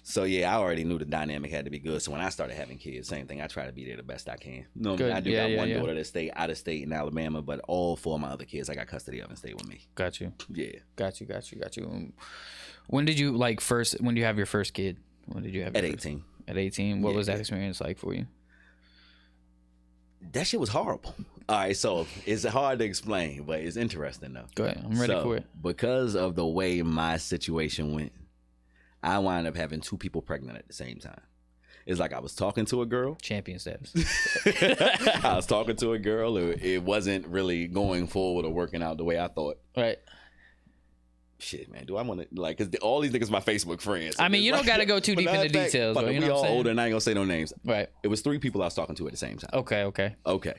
So yeah, I already knew the dynamic had to be good. So when I started having kids, same thing. I try to be there the best I can. No, I do got one daughter that stay out of state in Alabama, but all 4 of my other kids I got custody of and stay with me. Got you. Yeah. Got you. When did you when do you have your first kid? When did you have at 18? At 18. What was that experience like for you? That shit was horrible. All right, so it's hard to explain, but it's interesting though. Go ahead. I'm ready for it. Because of the way my situation went, I wound up having 2 people pregnant at the same time. It's like I was talking to a girl. Champion status. I was talking to a girl. It wasn't really going forward or working out the way I thought. Right. Shit, man. Do I want to like? Cause all these niggas my Facebook friends. I mean, you don't got to go too deep into details. But we all older, and I ain't gonna say no names. Right. It was 3 people I was talking to at the same time. Okay.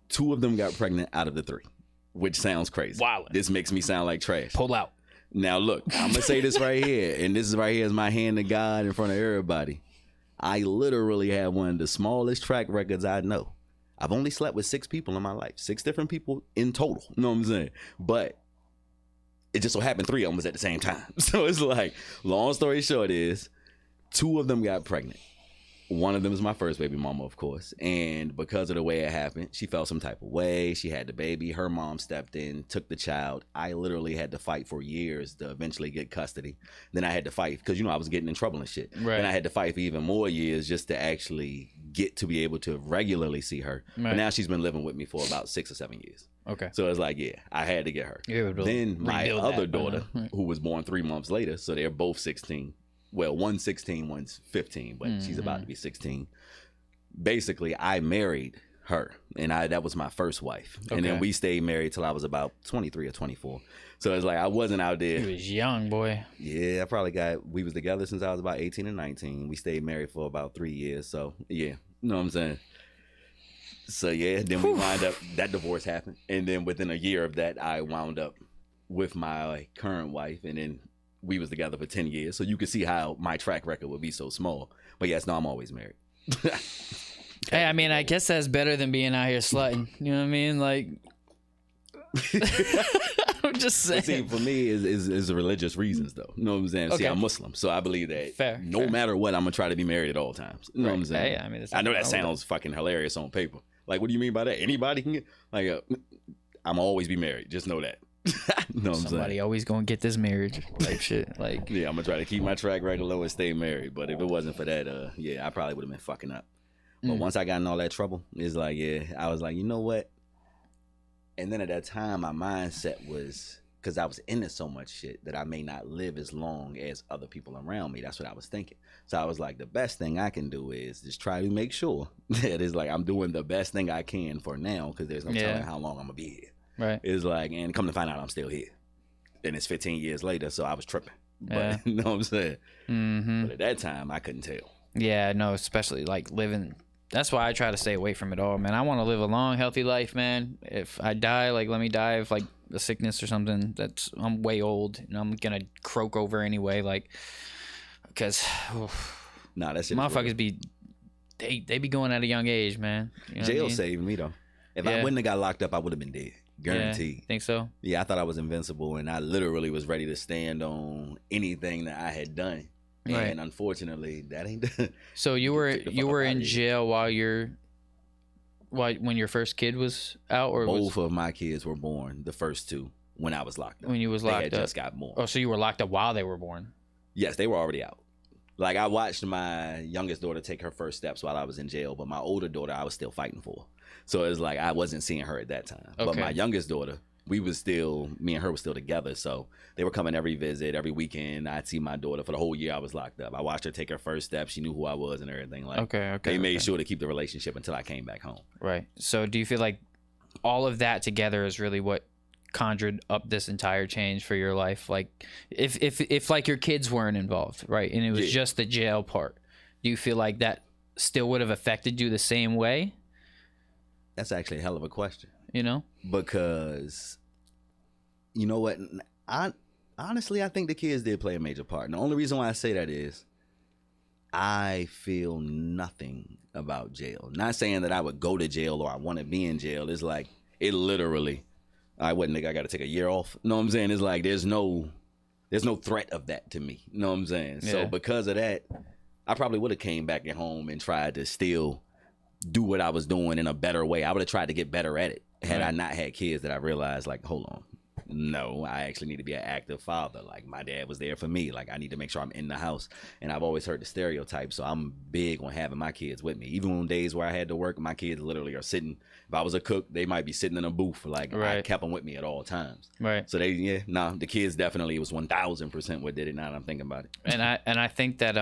2 of them got pregnant out of the 3, which sounds crazy. Wow. This makes me sound like trash. Pull out. Now look, I'm gonna say this right here, and this is right here is my hand to God in front of everybody. I literally have one of the smallest track records I know. I've only slept with 6 people in my life, 6 different people in total. You know what I'm saying? But it just so happened 3 of them was at the same time. So it's like, long story short is, 2 of them got pregnant. One of them is my first baby mama, of course. And because of the way it happened, she felt some type of way. She had the baby. Her mom stepped in, took the child. I literally had to fight for years to eventually get custody. Then I had to fight because, I was getting in trouble and shit. Right. Then I had to fight for even more years just to actually get to be able to regularly see her. Right. But now she's been living with me for about 6 or 7 years. Okay. So it's like, yeah, I had to get her. Then my other daughter, who was born 3 months later, so they're both 16. Well, one's 16, one's 15, but she's about to be 16. Basically, I married her, and that was my first wife. Okay. And then we stayed married till I was about 23 or 24. So it's like I wasn't out there. You was young, boy. Yeah, we was together since I was about 18 and 19. We stayed married for about 3 years. So, yeah, you know what I'm saying? So, yeah, then we wound up, that divorce happened. And then within a year of that, I wound up with my current wife, and then we was together for 10 years. So you can see how my track record would be so small. But yes, no, I'm always married. Hey, I mean, I guess that's better than being out here slutting. You know what I mean? Like, I'm just saying. But see, for me, is religious reasons, though. You know what I'm saying? See, I'm Muslim, so I believe that no matter what, I'm going to try to be married at all times. You know what I'm saying? I mean, I know that sounds fucking hilarious on paper. Like, what do you mean by that? Anybody can get, like, I'm always be married. Just know that. No, somebody always gonna get this marriage like shit. Like, yeah, I'm gonna try to keep my track record low and stay married. But if it wasn't for that, yeah, I probably would have been fucking up. But once I got in all that trouble, it's like, yeah, I was like, you know what? And then at that time, my mindset was, because I was into so much shit, that I may not live as long as other people around me. That's what I was thinking. So I was like, the best thing I can do is just try to make sure that it's like I'm doing the best thing I can for now, because there's no telling how long I'm gonna be here. Right. It's like, and come to find out I'm still here. And it's 15 years later, so I was tripping. But you know what I'm saying? Mm-hmm. But at that time, I couldn't tell. Yeah, no, especially like living. That's why I try to stay away from it all, man. I want to live a long, healthy life, man. If I die, like, let me die of like a sickness or something. I'm way old and I'm gonna croak over anyway, like, because that's it. Motherfuckers they be going at a young age, man. You know Jail saved me though. If I wouldn't have got locked up, I would have been dead. Guaranteed. Yeah, think so? Yeah, I thought I was invincible, and I literally was ready to stand on anything that I had done. Right. And unfortunately, that ain't done. So you were in jail when your first kid was out, or both of my kids were born, the first 2, when I was locked up. When you was locked up, they had just got born. Oh, so you were locked up while they were born? Yes, they were already out. Like, I watched my youngest daughter take her first steps while I was in jail, but my older daughter, I was still fighting for. So it was like I wasn't seeing her at that time. Okay. But my youngest daughter, me and her were still together. So they were coming every visit, every weekend. I'd see my daughter for the whole year I was locked up. I watched her take her first steps. She knew who I was and everything. Like, they made sure to keep the relationship until I came back home. Right. So do you feel like all of that together is really what conjured up this entire change for your life? Like, if like your kids weren't involved, right, and it was just the jail part, do you feel like that still would have affected you the same way? That's actually a hell of a question. You know? Because, you know what? Honestly, I think the kids did play a major part. And the only reason why I say that is I feel nothing about jail. Not saying that I would go to jail or I want to be in jail. It's like, it literally, I got to take a year off. You know what I'm saying? It's like, there's no threat of that to me. You know what I'm saying? Yeah. So because of that, I probably would have came back at home and tried to still do what I was doing in a better way. I would have tried to get better at it had I not had kids that I realized, like, hold on, no, I actually need to be an active father. Like, my dad was there for me. Like, I need to make sure I'm in the house. And I've always heard the stereotype, so I'm big on having my kids with me. Even on days where I had to work, my kids literally are sitting. If I was a cook, they might be sitting in a booth. Like, I kept them with me at all times. Right. So the kids definitely, it was 1,000% what did it. Now that I'm thinking about it. And I think that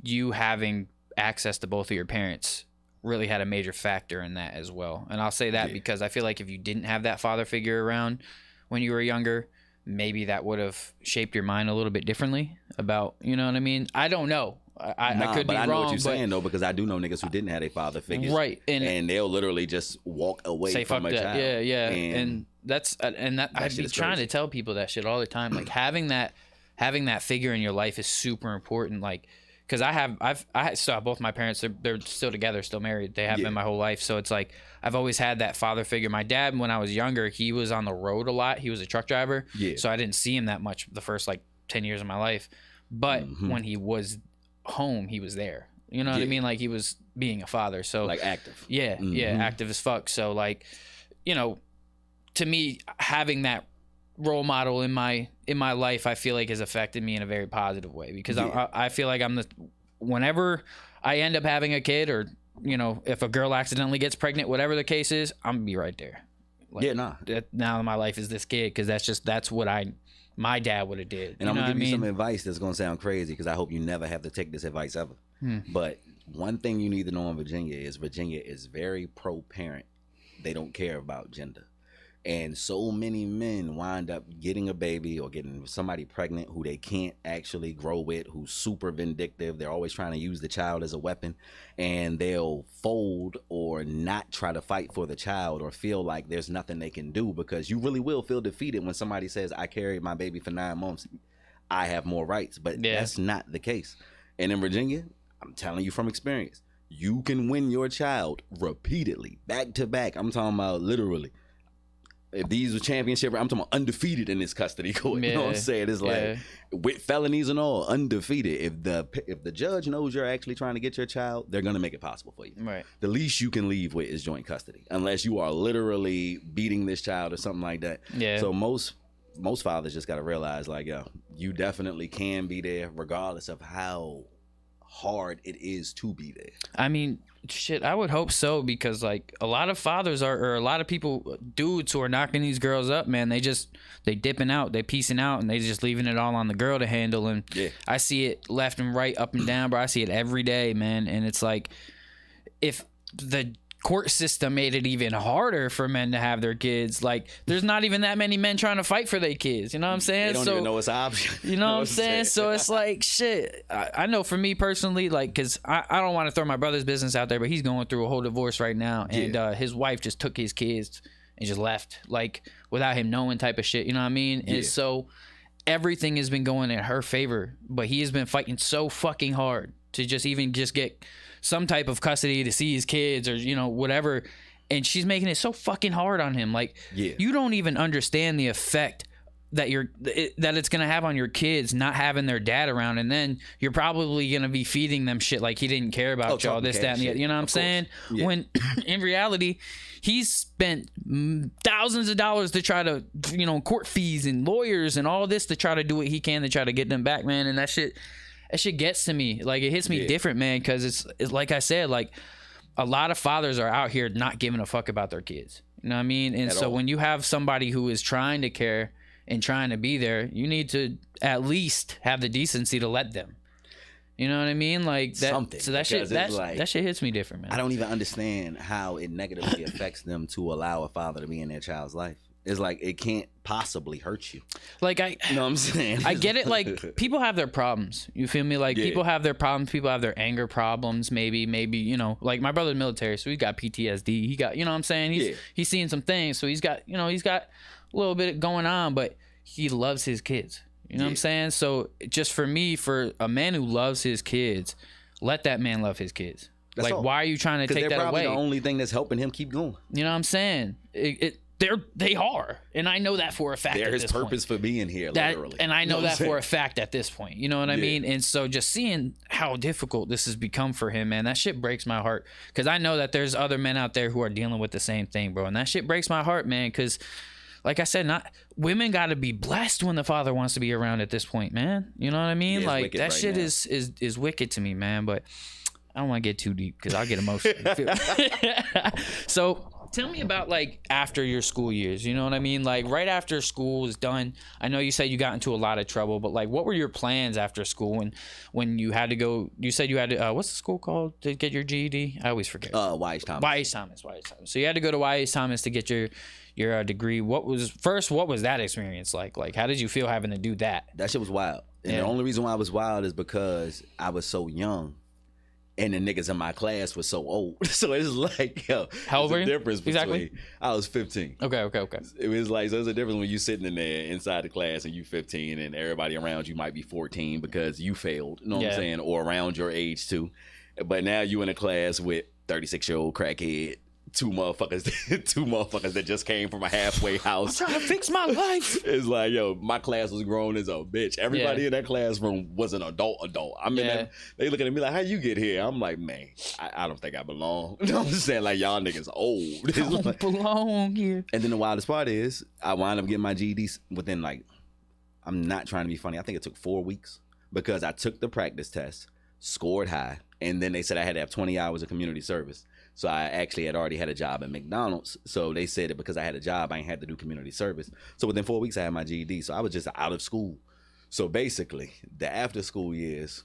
you having access to both of your parents really had a major factor in that as well. And I'll say that because I feel like if you didn't have that father figure around when you were younger, maybe that would have shaped your mind a little bit differently about, you know what I mean? I don't know. I could be wrong. I know what you're saying though, because I do know niggas who didn't have a father figure, right? And they'll literally just walk away from a child. Yeah. And that's I'd be trying to tell people that shit all the time. Like having that figure in your life is super important. Like, because I still have both my parents. They're still together, still married. They have been my whole life. So it's like I've always had that father figure. My dad, when I was younger, he was on the road a lot. He was a truck driver. Yeah. So I didn't see him that much the first like 10 years of my life. But when he was home, he was there. You know what I mean? Like he was being a father. So like active. Yeah, active as fuck. So like, you know, to me, having that role model in my life, I feel like has affected me in a very positive way, because I feel like whenever I end up having a kid, or you know, if a girl accidentally gets pregnant, whatever the case is, I'm gonna be right there. Like, now my life is this kid, because that's what my dad would have did. And I'm gonna give you some advice that's gonna sound crazy, because I hope you never have to take this advice ever. But one thing you need to know in Virginia is very pro-parent. They don't care about gender. And so many men wind up getting a baby or getting somebody pregnant who they can't actually grow with, who's super vindictive. They're always trying to use the child as a weapon, and they'll fold or not try to fight for the child, or feel like there's nothing they can do, because you really will feel defeated when somebody says, I carried my baby for 9 months. I have more rights. But that's not the case. And in Virginia, I'm telling you from experience, you can win your child repeatedly, back to back. I'm talking about literally. If these were championship, I'm talking about undefeated in this custody court. You know what I'm saying? It's like with felonies and all, undefeated. If the judge knows you're actually trying to get your child, they're gonna make it possible for you. Right. The least you can leave with is joint custody, unless you are literally beating this child or something like that. Yeah. So most fathers just gotta realize, like, yo, you definitely can be there, regardless of how hard it is to be there. I mean, shit, I would hope so, because like a lot of fathers or a lot of people, dudes who are knocking these girls up, man, they dipping out, they piecing out, and they just leaving it all on the girl to handle. And I see it left and right, up and down, bro. I see it every day, man. And it's like, if the court system made it even harder for men to have their kids, like there's not even that many men trying to fight for their kids, you know what I'm saying? They don't even know it's an option. You know what I'm saying? So it's like, shit, I know for me personally, like, because I don't want to throw my brother's business out there, but he's going through a whole divorce right now, and his wife just took his kids and just left, like, without him knowing, type of shit, you know what I mean? And so everything has been going in her favor, but he has been fighting so fucking hard to just get some type of custody, to see his kids, or, you know, whatever. And she's making it so fucking hard on him. Like, you don't even understand the effect that it's gonna have on your kids not having their dad around, and then you're probably gonna be feeding them shit like he didn't care about y'all, this, that, and the other. You know what I'm saying? When in reality, he's spent thousands of dollars to try to, you know, court fees and lawyers and all this to try to do what he can to try to get them back, man. And that shit gets to me. Like, it hits me different, man, because it's like I said, like, a lot of fathers are out here not giving a fuck about their kids. You know what I mean? And so when you have somebody who is trying to care and trying to be there, you need to at least have the decency to let them. You know what I mean? Like that. Something. So that shit hits me different, man. I don't even understand how it negatively affects them to allow a father to be in their child's life. It's like, it can't possibly hurt you. Like, you know what I'm saying? I get it. Like, people have their problems. You feel me? Like, people have their problems. People have their anger problems. Maybe, you know, like my brother's military, so he's got PTSD. He got, you know what I'm saying? He's seeing some things, so he's got a little bit going on, but he loves his kids. You know what I'm saying? So just for me, for a man who loves his kids, let that man love his kids. That's like, why are you trying to take that away? Because they're probably the only thing that's helping him keep going. You know what I'm saying? They are, and I know that for a fact. They're his purpose for being here, literally. And I know that for a fact at this point. You know what I mean? And so just seeing how difficult this has become for him, man, that shit breaks my heart. Because I know that there's other men out there who are dealing with the same thing, bro. And that shit breaks my heart, man. Because, like I said, women got to be blessed when the father wants to be around at this point, man. You know what I mean? Like, that shit is wicked to me, man. But I don't want to get too deep because I'll get emotional. So tell me about like after your school years, you know what I mean? Like right after school was done, I know you said you got into a lot of trouble, but like what were your plans after school and when you had to go, you said you had to, what's the school called to get your GED? I always forget. YH Thomas. YH Thomas. So you had to go to YH Thomas to get your degree. What was that experience like? Like how did you feel having to do that? That shit was wild. And the only reason why I was wild is because I was so young. And the niggas in my class were so old. So it's like, yo, how old were you? Difference between, exactly? I was 15. Okay. It was like, so there's a difference when you sitting in there inside the class and you 15 and everybody around you might be 14 because you failed, you know what I'm saying? Or around your age too. But now you in a class with 36-year-old crackhead, two motherfuckers that just came from a halfway house. I'm trying to fix my life. It's like, yo, my class was grown as a bitch. Everybody in that classroom was an adult. I mean, they looking at me like, how you get here? I'm like, man, I don't think I belong. You know what I'm saying? Like, y'all niggas old. I don't belong here. And then the wildest part is, I wound up getting my GED within like, I'm not trying to be funny, I think it took 4 weeks because I took the practice test, scored high, and then they said I had to have 20 hours of community service. So I actually had already had a job at McDonald's. So they said that because I had a job, I ain't had to do community service. So within 4 weeks, I had my GED. So I was just out of school. So basically, the after school years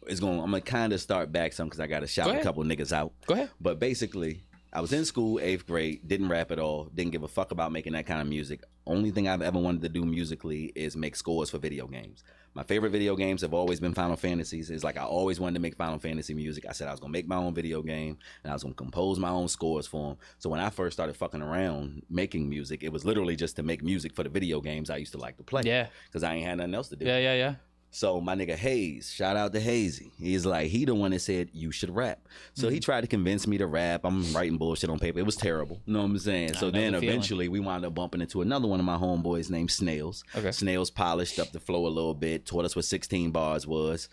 I'm going to kind of start back some because I got to shout a couple niggas out. Go ahead. But basically, I was in school, 8th grade, didn't rap at all, didn't give a fuck about making that kind of music. Only thing I've ever wanted to do musically is make scores for video games. My favorite video games have always been Final Fantasies. It's like I always wanted to make Final Fantasy music. I said I was going to make my own video game and I was going to compose my own scores for them. So when I first started fucking around making music, it was literally just to make music for the video games I used to like to play. Yeah. Because I ain't had nothing else to do. Yeah. So my nigga Hayes, shout out to Hazy. He's like, he the one that said you should rap. So he tried to convince me to rap. I'm writing bullshit on paper. It was terrible. You know what I'm saying? So then eventually we wound up bumping into another one of my homeboys named Snails. Okay. Snails polished up the flow a little bit, taught us what 16 bars was,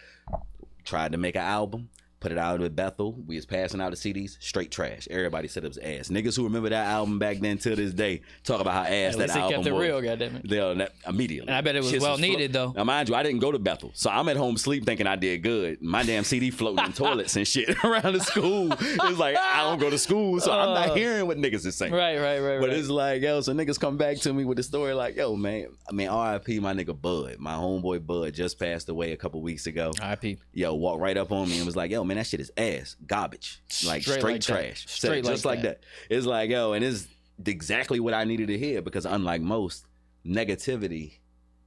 tried to make an album. Put it out with Bethel. We was passing out the CDs. Straight trash. Everybody said it was ass. Niggas who remember that album back then to this day talk about how ass that album was. At least they kept it real, goddammit. Immediately. And I bet it was well needed though. Now mind you, I didn't go to Bethel. So I'm at home sleep thinking I did good. My damn CD floating in toilets and shit around the school. It's like, I don't go to school, so I'm not hearing what niggas is saying. Right. But it's like, yo, so niggas come back to me with the story like, yo, man, I mean, RIP my nigga Bud. My homeboy Bud just passed away a couple weeks ago. RIP. Yo, walked right up on me and was like, yo, man, that shit is ass. Garbage, like straight like trash, just like that. It's like, yo, and it's exactly what I needed to hear because unlike most negativity,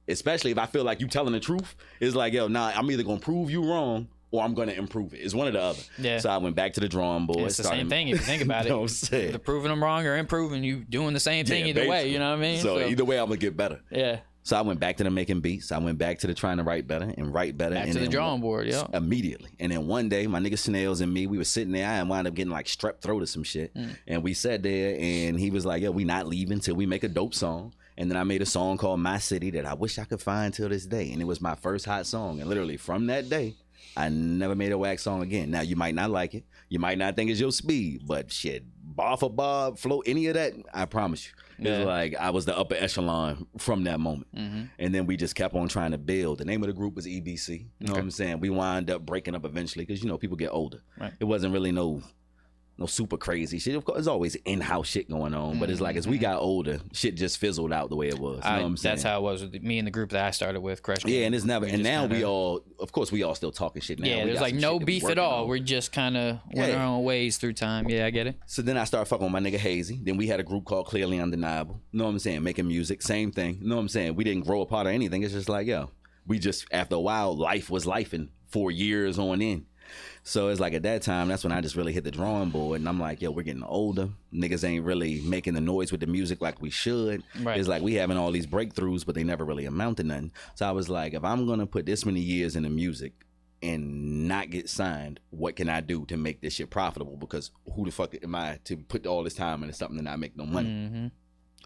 especially if I feel like you telling the truth, it's like, yo, nah, I'm either gonna prove you wrong or I'm gonna improve it. It's one or the other. Yeah. So I went back to the drawing board. It's the same thing if you think about it. Either proving them wrong or improving, you doing the same thing either way. You know what I mean? So either way, I'm gonna get better. Yeah. So I went back to the making beats. I went back to the trying to write better and write better. Back to the drawing board, yeah. Immediately. And then one day, my nigga Snails and me, we were sitting there. I wound up getting like strep throat or some shit. And we sat there and he was like, yo, we not leaving till we make a dope song. And then I made a song called My City that I wish I could find till this day. And it was my first hot song. And literally from that day, I never made a whack song again. Now, you might not like it. You might not think it's your speed. But shit, bar for bar, flow, any of that, I promise you. It's like I was the upper echelon from that moment. And then we just kept on trying to build. The name of the group was EBC. You know what I'm saying? We wind up breaking up eventually because, you know, people get older. Right. It wasn't really no super crazy shit. Of course, there's always in-house shit going on. But it's like as we got older, shit just fizzled out the way it was. You know what I'm saying? That's how it was with me and the group that I started with, Crush. Yeah, and it's never. And now we all, of course, we all still talking shit now. Yeah, there's like no beef at all. We're just kind of went our own ways through time. Yeah, I get it. So then I started fucking with my nigga Hazy. Then we had a group called Clearly Undeniable. You know what I'm saying? Making music, same thing. You know what I'm saying? We didn't grow apart or anything. It's just like, yo, we just, after a while, life was lifing for years on end. So it's like at that time, that's when I just really hit the drawing board. And I'm like, yo, we're getting older. Niggas ain't really making the noise with the music like we should. Right. It's like we having all these breakthroughs, but they never really amount to nothing. So I was like, if I'm going to put this many years into music and not get signed, what can I do to make this shit profitable? Because who the fuck am I to put all this time into something and not make no money?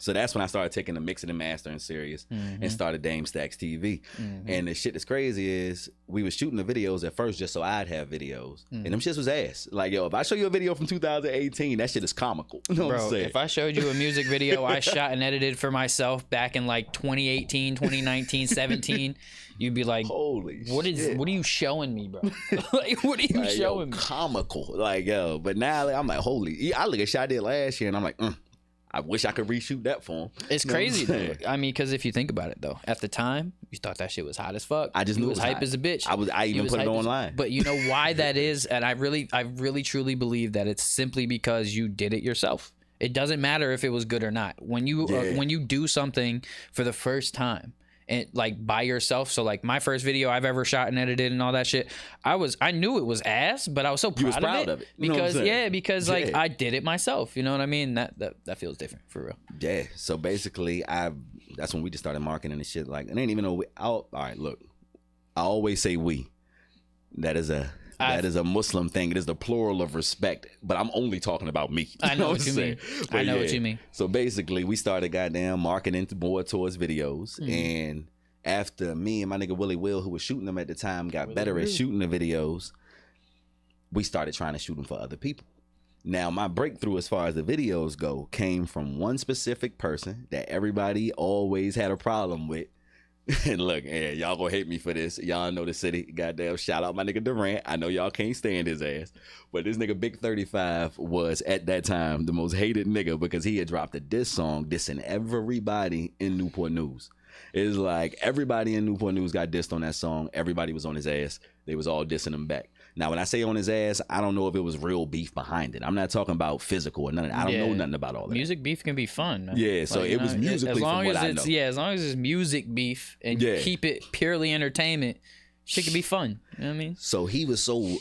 So that's when I started taking the mixing and mastering serious and started Dame Stacks TV. And the shit that's crazy is we was shooting the videos at first just so I'd have videos. And them shits was ass. Like, yo, if I show you a video from 2018, that shit is comical. You know what I'm saying? If I showed you a music video I shot and edited for myself back in like 2018, 2019, 17, you'd be like, holy what are you showing me, bro? Like, what are you like, showing me? Comical. Like, yo, but now like, I'm like, holy. I look at shit I did last year and I'm like, I wish I could reshoot that for him. It's crazy though. I mean, because if you think about it though, at the time you thought that shit was hot as fuck. I just knew it was hype as a bitch. I even put it online. But you know why that is, and I really truly believe that it's simply because you did it yourself. It doesn't matter if it was good or not. When you do something for the first time, and like by yourself. So like my first video I've ever shot and edited and all that shit, I knew it was ass, but I was so proud of it. You know because like I did it myself. You know what I mean? That feels different for real. Yeah. So basically that's when we just started marketing and shit. Like, I didn't even know. All right, look, I always say we. That is a Muslim thing. It is the plural of respect, but I'm only talking about me. I know what you mean. I know what you mean. So basically, we started goddamn marketing more towards videos. And after me and my nigga Willie Will, who was shooting them at the time, got better at shooting the videos, we started trying to shoot them for other people. Now, my breakthrough as far as the videos go came from one specific person that everybody always had a problem with. And look, y'all gonna hate me for this. Y'all know the city. Goddamn, shout out my nigga Durant. I know y'all can't stand his ass. But this nigga Big 35 was, at that time, the most hated nigga because he had dropped a diss song dissing everybody in Newport News. It's like everybody in Newport News got dissed on that song. Everybody was on his ass. They was all dissing him back. Now, when I say on his ass, I don't know if it was real beef behind it. I'm not talking about physical or nothing. I don't know nothing about all that. Music beef can be fun, man. Yeah, so like, it was musically from what I know. Yeah, as long as it's music beef and you keep it purely entertainment, shit can be fun. You know what I mean? So he was so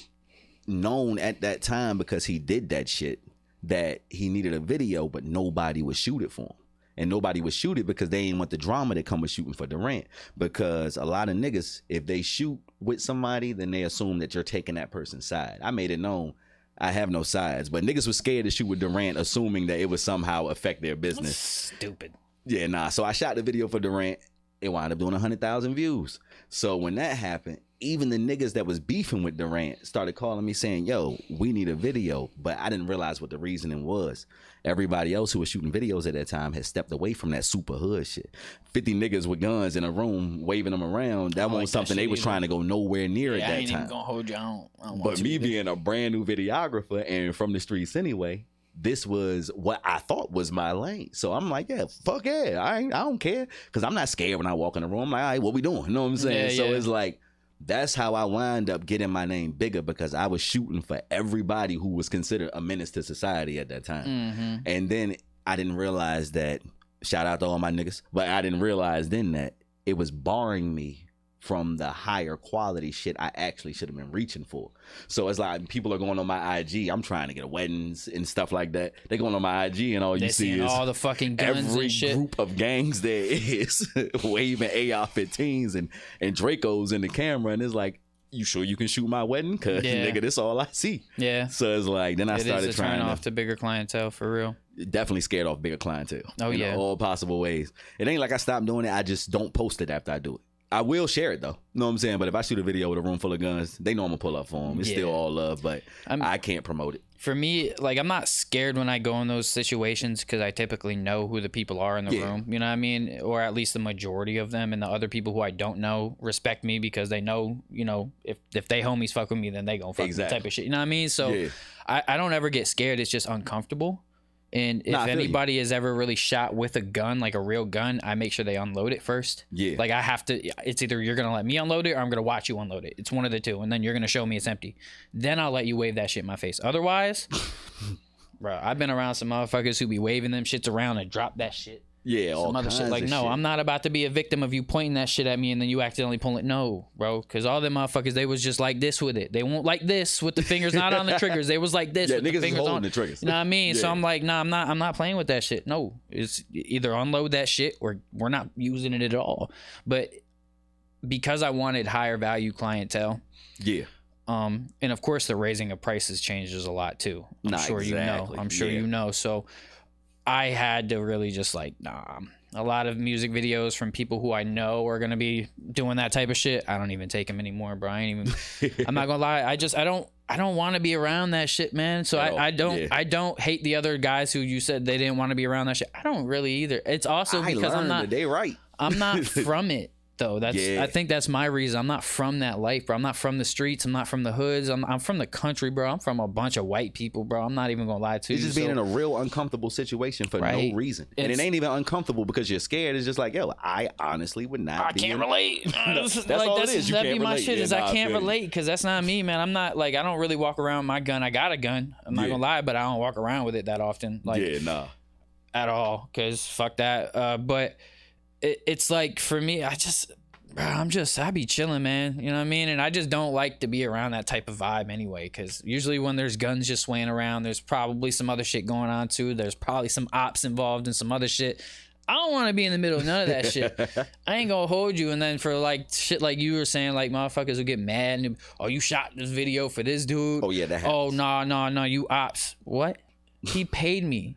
known at that time because he did that shit that he needed a video, but nobody would shoot it for him. And nobody would shoot it because they didn't want the drama that come with shooting for Durant. Because a lot of niggas, if they shoot with somebody, then they assume that you're taking that person's side. I made it known I have no sides. But niggas was scared to shoot with Durant, assuming that it would somehow affect their business. Stupid. Yeah, nah. So I shot the video for Durant. It wound up doing 100,000 views. So when that happened, even the niggas that was beefing with Durant started calling me saying, yo, we need a video. But I didn't realize what the reasoning was. Everybody else who was shooting videos at that time had stepped away from that super hood shit. 50 niggas with guns in a room waving them around. That wasn't something they was trying to go nowhere near at that time. I ain't even gonna hold you. I don't but me being a brand new videographer and from the streets anyway, this was what I thought was my lane. So I'm like, yeah, fuck yeah. I don't care. Because I'm not scared when I walk in the room. I'm like, all right, what we doing? You know what I'm saying? So it's like, that's how I wind up getting my name bigger because I was shooting for everybody who was considered a menace to society at that time. And then I didn't realize that, shout out to all my niggas, but I didn't realize then that it was barring me from the higher quality shit I actually should have been reaching for. So it's like people are going on my IG. I'm trying to get weddings and stuff like that. They going on my IG and all you see is all the fucking guns every and shit. Group of gangs there is waving AR-15s and Dracos in the camera, and it's like, you sure you can shoot my wedding? Cause nigga, this all I see. Yeah. So it's like, then I started trying off to bigger clientele for real. Definitely scared off bigger clientele. Oh in all possible ways. It ain't like I stopped doing it. I just don't post it after I do it. I will share it though. You know what I'm saying? But if I shoot a video with a room full of guns, they know I'm gonna pull up for them. It's still all love, but I can't promote it. For me, like, I'm not scared when I go in those situations because I typically know who the people are in the room. You know what I mean? Or at least the majority of them. And the other people who I don't know respect me because they know, you know, if they homies fuck with me, then they gonna fuck with me type of shit. You know what I mean? So I don't ever get scared. It's just uncomfortable. And if anybody has ever really shot with a gun, like a real gun, I make sure they unload it first. Yeah. Like I have to, it's either you're going to let me unload it or I'm going to watch you unload it. It's one of the two. And then you're going to show me it's empty. Then I'll let you wave that shit in my face. Otherwise, bro, I've been around some motherfuckers who be waving them shits around and drop that shit. Yeah, all other shit. Like, no, I'm not about to be a victim of you pointing that shit at me and then you accidentally pull it. No, bro, because all them motherfuckers, they was just like this with it. They won't like this with the fingers not on the triggers. They was like this with the fingers on the triggers. You know what I mean? So I'm like, nah, I'm not playing with that shit. No, it's either unload that shit or we're not using it at all. But because I wanted higher value clientele, and of course the raising of prices changes a lot too. I'm sure you know. So I had to really just like, nah. A lot of music videos from people who I know are gonna be doing that type of shit. I don't even take them anymore, bro. I'm not gonna lie. I don't want to be around that shit, man. So I don't hate the other guys who you said they didn't want to be around that shit. I don't really either. It's also because I'm not. They right. I'm not from it. Though I think that's my reason. I'm not from that life, bro. I'm not from the streets. I'm not from the hoods. I'm from the country, bro. I'm from a bunch of white people, bro. I'm not even gonna lie to you. It's just being in a real uncomfortable situation for no reason, and it ain't even uncomfortable because you're scared. It's just like, yo, I honestly would not. I can't relate. That's all it is. That'd be my shit. Is I can't relate because that's not me, man. I'm not like I don't really walk around with my gun. I got a gun. I'm not gonna lie, but I don't walk around with it that often. Like at all. Because fuck that. But it's like for me, I be chilling, man. You know what I mean? And I just don't like to be around that type of vibe anyway. Because usually when there's guns just swaying around, there's probably some other shit going on too. There's probably some ops involved in some other shit. I don't want to be in the middle of none of that shit. I ain't gonna hold you. And then for like shit like you were saying, like motherfuckers will get mad and you shot this video for this dude. Oh yeah, that happens. Oh no, you ops. What? He paid me.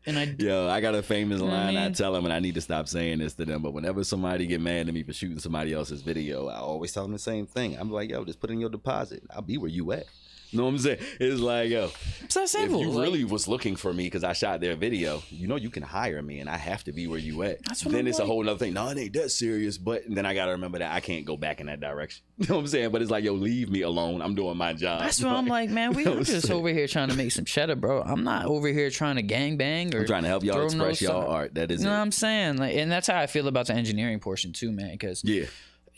And I got a famous line. I tell them, and I need to stop saying this to them, but whenever somebody get mad at me for shooting somebody else's video, I always tell them the same thing. I'm like, yo, just put in your deposit. I'll be where you at. You know what I'm saying? It's like, yo, it's that simple. If you really was looking for me because I shot their video, you can hire me and I have to be where you at. Then it's a whole nother thing. No, it ain't that serious. But then I got to remember that I can't go back in that direction. You know what I'm saying? But it's like, yo, leave me alone. I'm doing my job. That's what I'm like, man. We're just over here trying to make some cheddar, bro. I'm not over here trying to gang bang or I'm trying to help y'all express y'all art. That is you know what I'm saying? Like, and that's how I feel about the engineering portion too, man. Because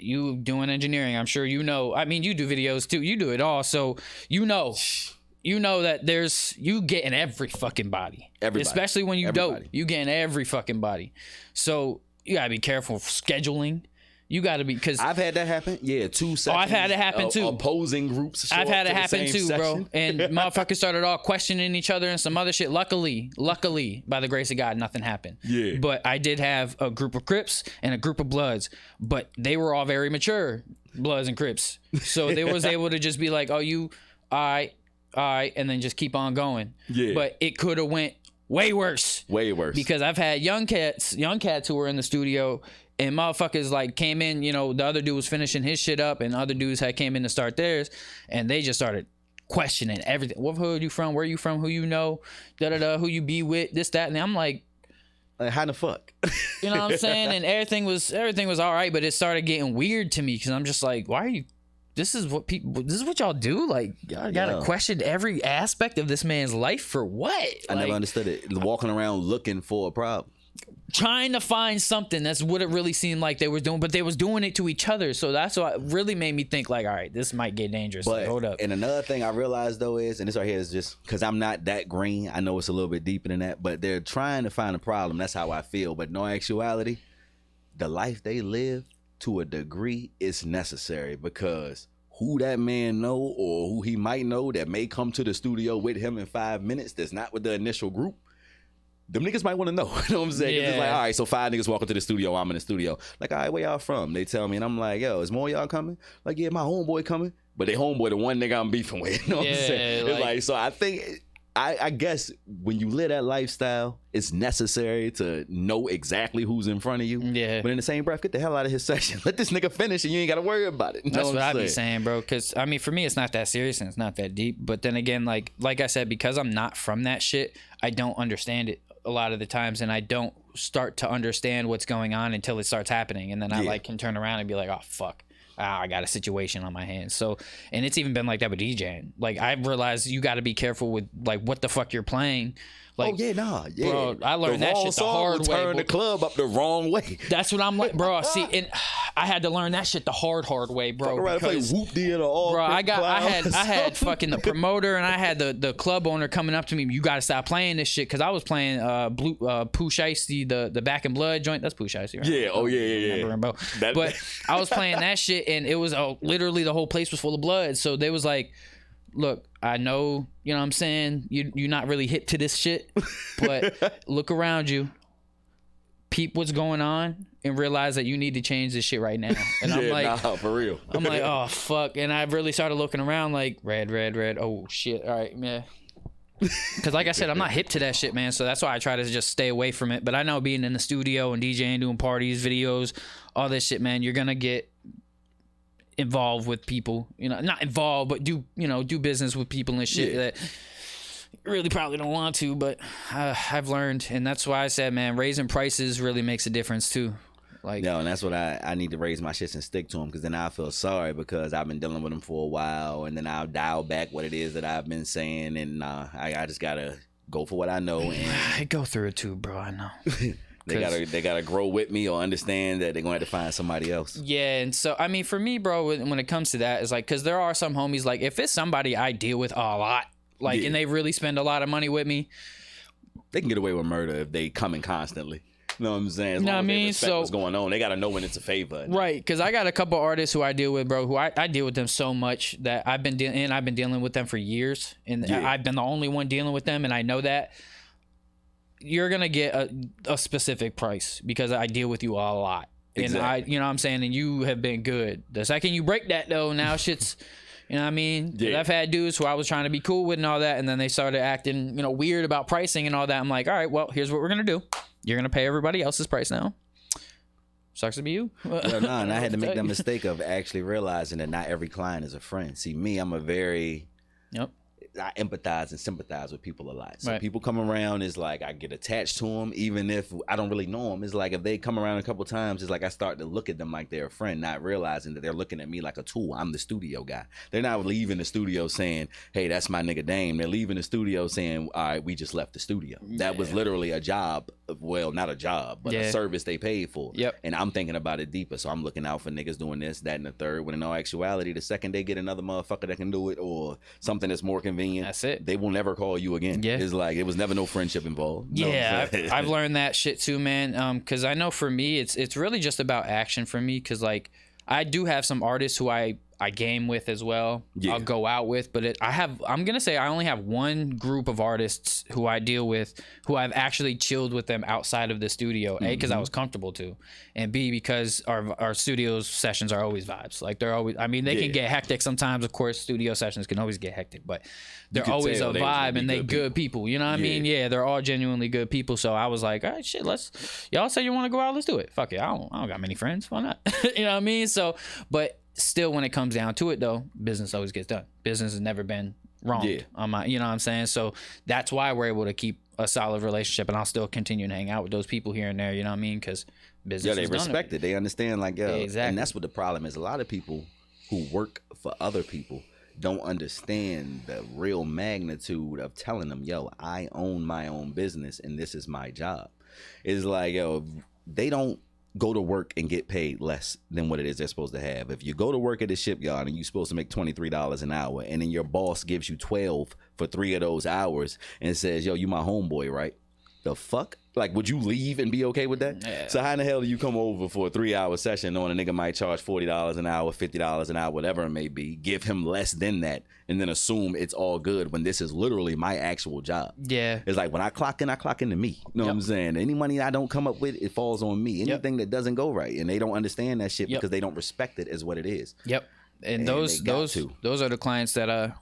you doing engineering, I'm sure you know. I mean, you do videos too. You do it all. So you know that you get in every fucking body. Everybody. Especially when you dope. You get in every fucking body. So you gotta be careful of scheduling. You gotta be, because I've had that happen. Yeah, 2 seconds. Oh, I've had it happen too. Opposing groups. I've had it happen too, bro. And motherfuckers started all questioning each other and some other shit. Luckily, by the grace of God, nothing happened. Yeah. But I did have a group of Crips and a group of Bloods, but they were all very mature, Bloods and Crips. So they was able to just be like, oh, you, all right, and then just keep on going. Yeah. But it could have went way worse. Way worse. Because I've had young cats who were in the studio and motherfuckers like came in, the other dude was finishing his shit up and other dudes had came in to start theirs and they just started questioning everything. What hood you from? Where you from? Who you know? Who you be with? This, that, and I'm like how the fuck? You know what I'm saying? And everything was all right, but it started getting weird to me because I'm just like, why are you? This is what y'all do? Like, y'all gotta question every aspect of this man's life for what? I never understood it. Walking around looking for a problem. Trying to find something. That's what it really seemed like they were doing, but they was doing it to each other. So that's what really made me think like, all right, this might get dangerous. But, hold up. And another thing I realized though is, and this right here is just because I'm not that green. I know it's a little bit deeper than that, but they're trying to find a problem. That's how I feel. But no actuality, the life they live to a degree is necessary because who that man know or who he might know that may come to the studio with him in 5 minutes that's not with the initial group, them niggas might want to know. You know what I'm saying? Yeah. It's like, all right, so 5 niggas walk into the studio, I'm in the studio. Like, all right, where y'all from? They tell me, and I'm like, yo, is more y'all coming? Like, yeah, my homeboy coming. But they homeboy the one nigga I'm beefing with. You know what I'm saying? It's like, so I think, I guess when you live that lifestyle, it's necessary to know exactly who's in front of you. Yeah. But in the same breath, get the hell out of his session. Let this nigga finish and you ain't got to worry about it. That's what I be saying, bro. Because, I mean, for me, it's not that serious and it's not that deep. But then again, like I said, because I'm not from that shit, I don't understand it a lot of the times, and I don't start to understand what's going on until it starts happening, and then I can turn around and be like, oh fuck, I got a situation on my hands. So, and it's even been like that with DJing. Like, I've realized you got to be careful with like what the fuck you're playing. Like, bro, I learned that shit the hard way. Turn the club up the wrong way. That's what I'm like, bro. See, and I had to learn that shit the hard way, bro. Because, bro, I had fucking the promoter and I had the club owner coming up to me. You got to stop playing this shit because I was playing Pooh Shiesty, the Back in Blood joint. That's Pooh Shiesty, right? Yeah. Oh yeah. But I was playing that shit and it was literally the whole place was full of blood. So they was like, look, I know, you know what I'm saying, you're not really hip to this shit, but look around you, peep what's going on, and realize that you need to change this shit right now. And I'm like, for real. I'm like, oh, fuck. And I really started looking around like, red. Oh, shit. All right, man. Because like I said, I'm not hip to that shit, man. So that's why I try to just stay away from it. But I know being in the studio and DJing, doing parties, videos, all this shit, man, you're gonna get involved with people. You know, not involved, but do business with people and shit that you really probably don't want to. But I've learned, and that's why I said, man, raising prices really makes a difference too. Like, and that's what I need to raise my shits and stick to them, because then I feel sorry because I've been dealing with them for a while, and then I'll dial back what it is that I've been saying, and I just gotta go for what I know. And I go through it too, bro. I know. they gotta grow with me or understand that they're gonna have to find somebody else. Yeah, and so I mean, for me, bro, when it comes to that, it's like, because there are some homies, like if it's somebody I deal with a lot, like, and they really spend a lot of money with me, they can get away with murder if they coming constantly. You know what I'm saying? As long as they respect what's going on, they gotta know when it's a favor. Right? Because I got a couple artists who I deal with, bro. Who I deal with them so much that I've been dealing with them for years, and I've been the only one dealing with them, and I know that you're gonna get a specific price because I deal with you a lot, and you know what I'm saying, and you have been good. The second you break that though, now shit's. You know what I mean? Yeah. I've had dudes who I was trying to be cool with and all that, and then they started acting, weird about pricing and all that. I'm like, all right, well, here's what we're gonna do. You're gonna pay everybody else's price now. Sucks to be you. Well, no, and I had to make that mistake of actually realizing that not every client is a friend. See, me, I'm a very I empathize and sympathize with people a lot. So people come around, is like I get attached to them, even if I don't really know them. It's like if they come around a couple times, it's like I start to look at them like they're a friend, not realizing that they're looking at me like a tool. I'm the studio guy. They're not leaving the studio saying, hey, that's my nigga Dame. They're leaving the studio saying, all right, we just left the studio. That was literally a job. Well, not a job, but a service they paid for. And I'm thinking about it deeper. So I'm looking out for niggas doing this, that, and the third, when in all actuality, the second they get another motherfucker that can do it or something that's more convenient, that's it. They will never call you again. It's like it was never no friendship involved. I've learned that shit too, man. Because I know for me, it's really just about action for me. Because like I do have some artists who I game with as well. I'll go out with, but I'm gonna say I only have one group of artists who I deal with who I've actually chilled with them outside of the studio. A, because I was comfortable to, and B, because our studio sessions are always vibes. Like they're always. I mean, they can get hectic sometimes. Of course, studio sessions can always get hectic, but they're always a vibe, and they good people. You know what I mean? Yeah, they're all genuinely good people. So I was like, all right, shit, y'all say you want to go out, let's do it. Fuck it, I don't got many friends. Why not? You know what I mean? So, but still, when it comes down to it, though, business always gets done. Business has never been wronged on my, you know what I'm saying? So that's why we're able to keep a solid relationship, and I'll still continue to hang out with those people here and there. You know what I mean? Because business, they respect it. They understand, like, exactly. And that's what the problem is. A lot of people who work for other people don't understand the real magnitude of telling them, yo, I own my own business and this is my job. It's like, yo, they don't go to work and get paid less than what it is they're supposed to have. If you go to work at a shipyard and you're supposed to make $23 an hour, and then your boss gives you 12 for 3 of those hours and says, yo, you my homeboy, right? The fuck? Like, would you leave and be okay with that? Yeah. So how in the hell do you come over for a 3-hour session knowing a nigga might charge $40 an hour, $50 an hour, whatever it may be, give him less than that, and then assume it's all good when this is literally my actual job? Yeah. It's like when I clock into me. You know what I'm saying? Any money I don't come up with, it falls on me. Anything that doesn't go right. And they don't understand that shit because they don't respect it as what it is. And those are the clients that I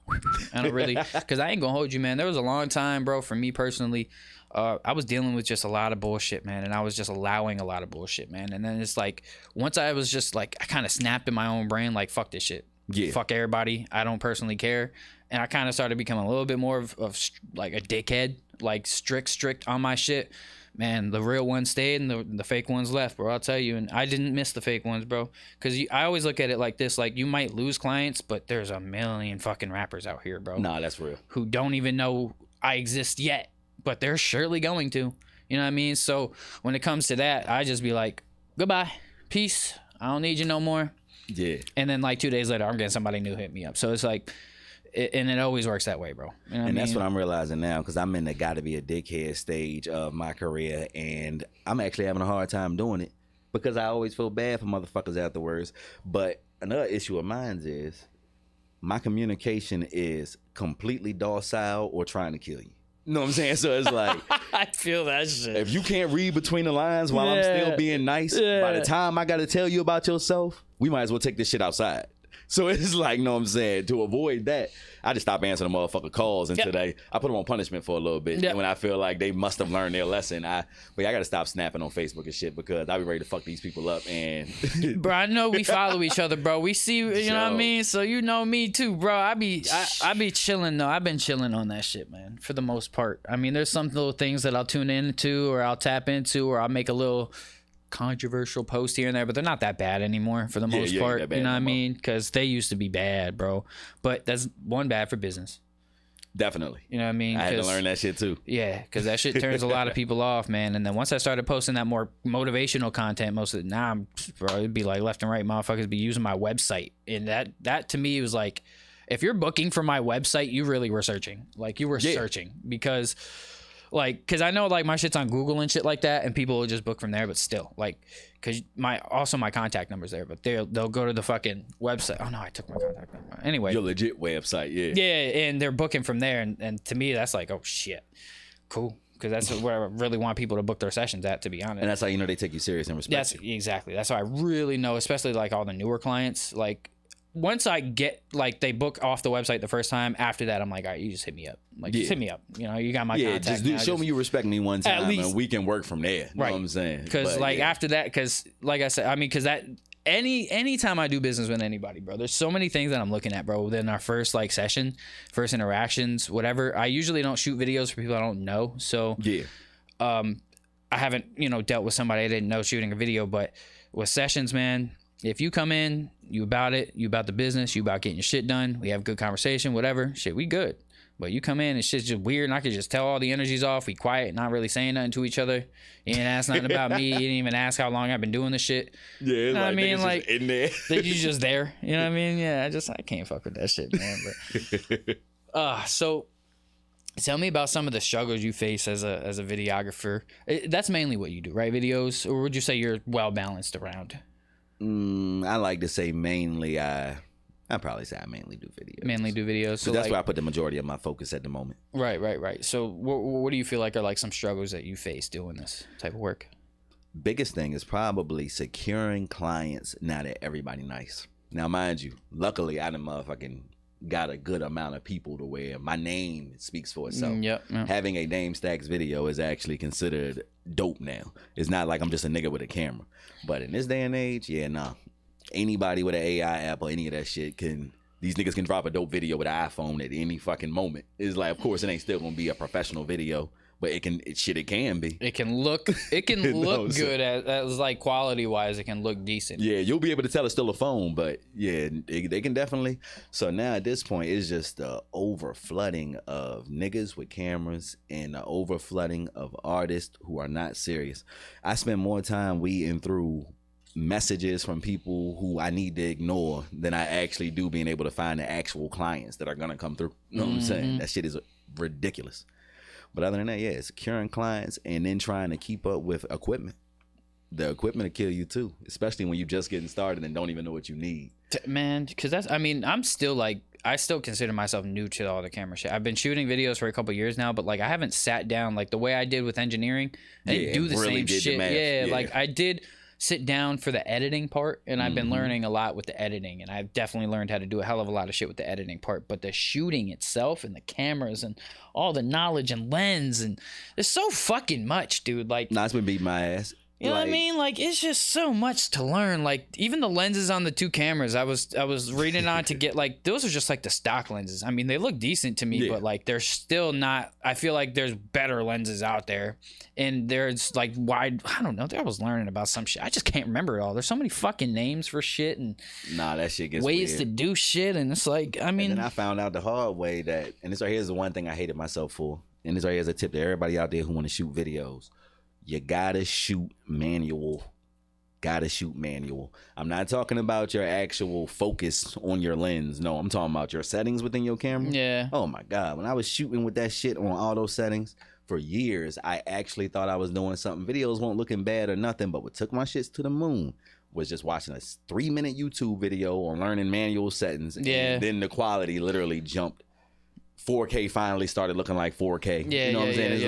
don't really, because I ain't gonna hold you, man. There was a long time, bro, for me personally, I was dealing with just a lot of bullshit, man, and I was just allowing a lot of bullshit, man. And then it's like, once I was just like, I kind of snapped in my own brain, like, fuck this shit. Fuck everybody. I don't personally care. And I kind of started becoming a little bit more of like a dickhead, like strict on my shit. Man, the real ones stayed and the fake ones left, bro. I'll tell you. And I didn't miss the fake ones, bro. Because I always look at it like this. Like, you might lose clients, but there's a million fucking rappers out here, bro. Nah, that's real. Who don't even know I exist yet, but they're surely going to. You know what I mean? So when it comes to that, I just be like, goodbye. Peace. I don't need you no more. Yeah. And then like 2 days later, I'm getting somebody new hit me up. So it's like... and it always works that way, bro. You know what that's what I'm realizing now, because I'm in the gotta be a dickhead stage of my career, and I'm actually having a hard time doing it because I always feel bad for motherfuckers afterwards. But another issue of mine is my communication is completely docile or trying to kill you. You know what I'm saying? So it's like... I feel that shit. If you can't read between the lines while I'm still being nice, by the time I got to tell you about yourself, we might as well take this shit outside. So it's like, know what I'm saying? To avoid that, I just stopped answering the motherfucker calls until I put them on punishment for a little bit. And when I feel like they must have learned their lesson, I got to stop snapping on Facebook and shit because I be ready to fuck these people up. And bro, I know we follow each other, bro. We see, you know what I mean? So you know me too, bro. I be chilling though. I've been chilling on that shit, man, for the most part. I mean, there's some little things that I'll tune into or I'll tap into or I'll make a little controversial post here and there, but they're not that bad anymore for the most part. You know what I mean? Because they used to be bad, bro. But that's one bad for business. Definitely. You know what I mean? I had to learn that shit too. Yeah, because that shit turns a lot of people off, man. And then once I started posting that more motivational content, most of the time, bro, it'd be like left and right motherfuckers be using my website. And that to me was like, if you're booking for my website, you really were searching. Like you were searching because I know like my shit's on Google and shit like that, and people will just book from there. But still, like, cause my contact number's there, but they'll go to the fucking website. Oh no, I took my contact number. Anyway, your legit website, yeah, and they're booking from there, and to me that's like, oh shit, cool, because that's where I really want people to book their sessions at, to be honest. And that's how you know they take you serious and respect you. Exactly. That's how I really know, especially like all the newer clients, like. Once I get like they book off the website the first time, after that I'm like, all right, you just hit me up. Like just hit me up. You know, you got my contact. Show me you respect me one time, and we can work from there. Know what I'm saying? Because like after that, because like I said, I mean, because that anytime I do business with anybody, bro, there's so many things that I'm looking at, bro. Within our first like session, first interactions, whatever. I usually don't shoot videos for people I don't know. So I haven't dealt with somebody I didn't know shooting a video, but with sessions, man. If you come in, you about the business, you about getting your shit done, we have good conversation, whatever, shit, we good. But you come in and shit's just weird, and I could just tell all the energy's off, we quiet, not really saying nothing to each other. You didn't ask nothing about me, you didn't even ask how long I've been doing this shit. Yeah, it's like, I mean, like in there. you just there. You know what I mean? Yeah, I can't fuck with that shit, man. But so tell me about some of the struggles you face as a videographer. That's mainly what you do, right? Videos, or would you say you're well balanced around? I like to say mainly. I probably say I mainly do videos. Mainly do videos. So that's where I put the majority of my focus at the moment. Right. So what do you feel like are like some struggles that you face doing this type of work? Biggest thing is probably securing clients now that everybody nice. Now, mind you, luckily I done motherfucking got a good amount of people to where my name speaks for itself. Yep. Having a Dame Stacks video is actually considered dope now. It's not like I'm just a nigga with a camera. But in this day and age, anybody with an AI app or any of that shit these niggas can drop a dope video with an iPhone at any fucking moment. It's like, of course, it ain't still gonna be a professional video, but it can be. It can look good as like quality wise. It can look decent. Yeah, you'll be able to tell it's still a phone, but yeah, they can definitely. So now at this point, it's just the overflooding of niggas with cameras and the overflooding of artists who are not serious. I spend more time weeding through messages from people who I need to ignore than I actually do being able to find the actual clients that are gonna come through. You know what I'm saying? That shit is ridiculous. But other than that, securing clients and then trying to keep up with equipment. The equipment will kill you too, especially when you're just getting started and don't even know what you need. Man, because I still consider myself new to all the camera shit. I've been shooting videos for a couple years now, but like I haven't sat down like the way I did with engineering. I didn't do the same shit. Like I did sit down for the editing part, and I've been learning a lot with the editing, and I've definitely learned how to do a hell of a lot of shit with the editing part. But the shooting itself and the cameras and all the knowledge and lens, and there's so fucking much, dude. Like, it's been beating my ass. You know what I mean? Like, it's just so much to learn. Like, even the lenses on the two cameras, I was reading on to get, like, those are just, like, the stock lenses. I mean, they look decent to me, but, like, they're still not, I feel like there's better lenses out there. And there's, like, wide, I don't know, I was learning about some shit. I just can't remember it all. There's so many fucking names for shit and that shit gets ways weird to do shit. And it's like, I mean. And then I found out the hard way that, and this right here is the one thing I hated myself for. And this right here is a tip to everybody out there who want to shoot videos. You gotta shoot manual. I'm not talking about your actual focus on your lens. No, I'm talking about your settings within your camera. Yeah. Oh my God. When I was shooting with that shit on auto settings for years, I actually thought I was doing something. Videos weren't looking bad or nothing, but what took my shits to the moon was just watching a 3-minute YouTube video on learning manual settings. Yeah. And then the quality literally jumped. 4K finally started looking like 4K. Yeah, you know what I'm saying? It's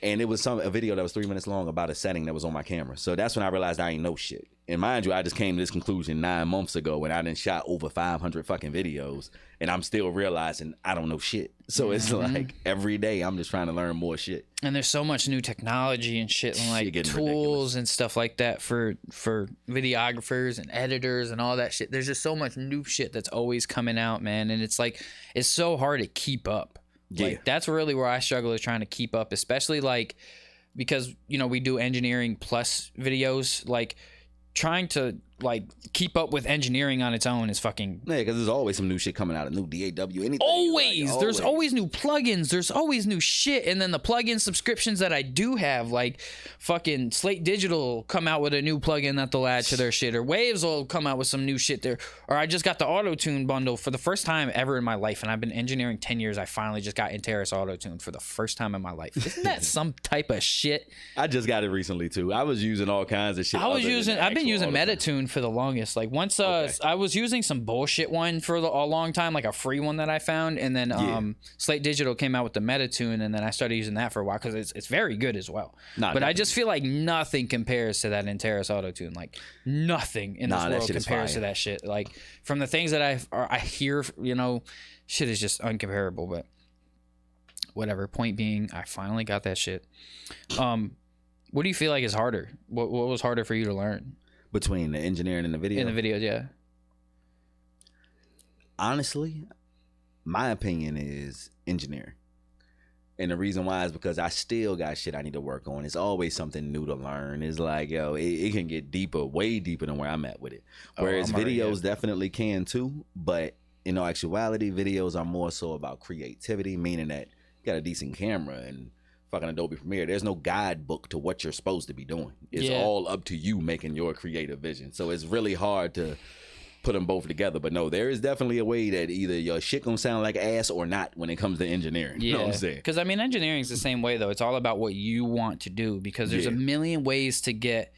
And it was a video that was 3 minutes long about a setting that was on my camera. So that's when I realized I ain't know shit. And mind you, I just came to this conclusion 9 months ago when I done shot over 500 fucking videos, and I'm still realizing I don't know shit. So it's like every day I'm just trying to learn more shit. And there's so much new technology and shit, and like tools ridiculous. and stuff like that for videographers and editors and all that shit. There's just so much new shit that's always coming out, man. And it's like, it's so hard to keep up. Yeah. Like, that's really where I struggle, is trying to keep up, especially like, because, you know, we do engineering plus videos, like trying to like keep up with engineering on its own is fucking because there's always some new shit coming out, a new DAW, anything. always. There's always new plugins, there's always new shit. And then the plugin subscriptions that I do have, like fucking Slate Digital come out with a new plugin that they'll add to their shit, or Waves will come out with some new shit there, or I just got the Auto-Tune bundle for the first time ever in my life, and I've been engineering 10 years. I finally just got Interis Auto-Tune for the first time in my life. Isn't that some type of shit? I just got it recently too. I was using all kinds of shit. I've been using Metatune for the longest. Like once I was using some bullshit one for a long time, like a free one that I found, and then Slate Digital came out with the Metatune, and then I started using that for a while because it's very good as well. But I just feel like nothing compares to that Interis Auto-Tune. Like nothing in this world compares to that shit. Like from the things that I hear, you know, shit is just uncomparable. But whatever. Point being, I finally got that shit. What do you feel like is harder? What was harder for you to learn? Between the engineering and the video? In the videos, yeah. Honestly, my opinion is engineering. And the reason why is because I still got shit I need to work on. It's always something new to learn. It's like, yo, it can get deeper, way deeper than where I'm at with it. Whereas videos definitely can too. But in actuality, videos are more so about creativity, meaning that you got a decent camera and fucking Adobe Premiere. There's no guidebook to what you're supposed to be doing. It's all up to you making your creative vision. So it's really hard to put them both together. But no, there is definitely a way that either your shit gonna sound like ass or not when it comes to engineering. Yeah. You know what I'm saying? Because I mean, engineering is the same way though. It's all about what you want to do, because there's a million ways to get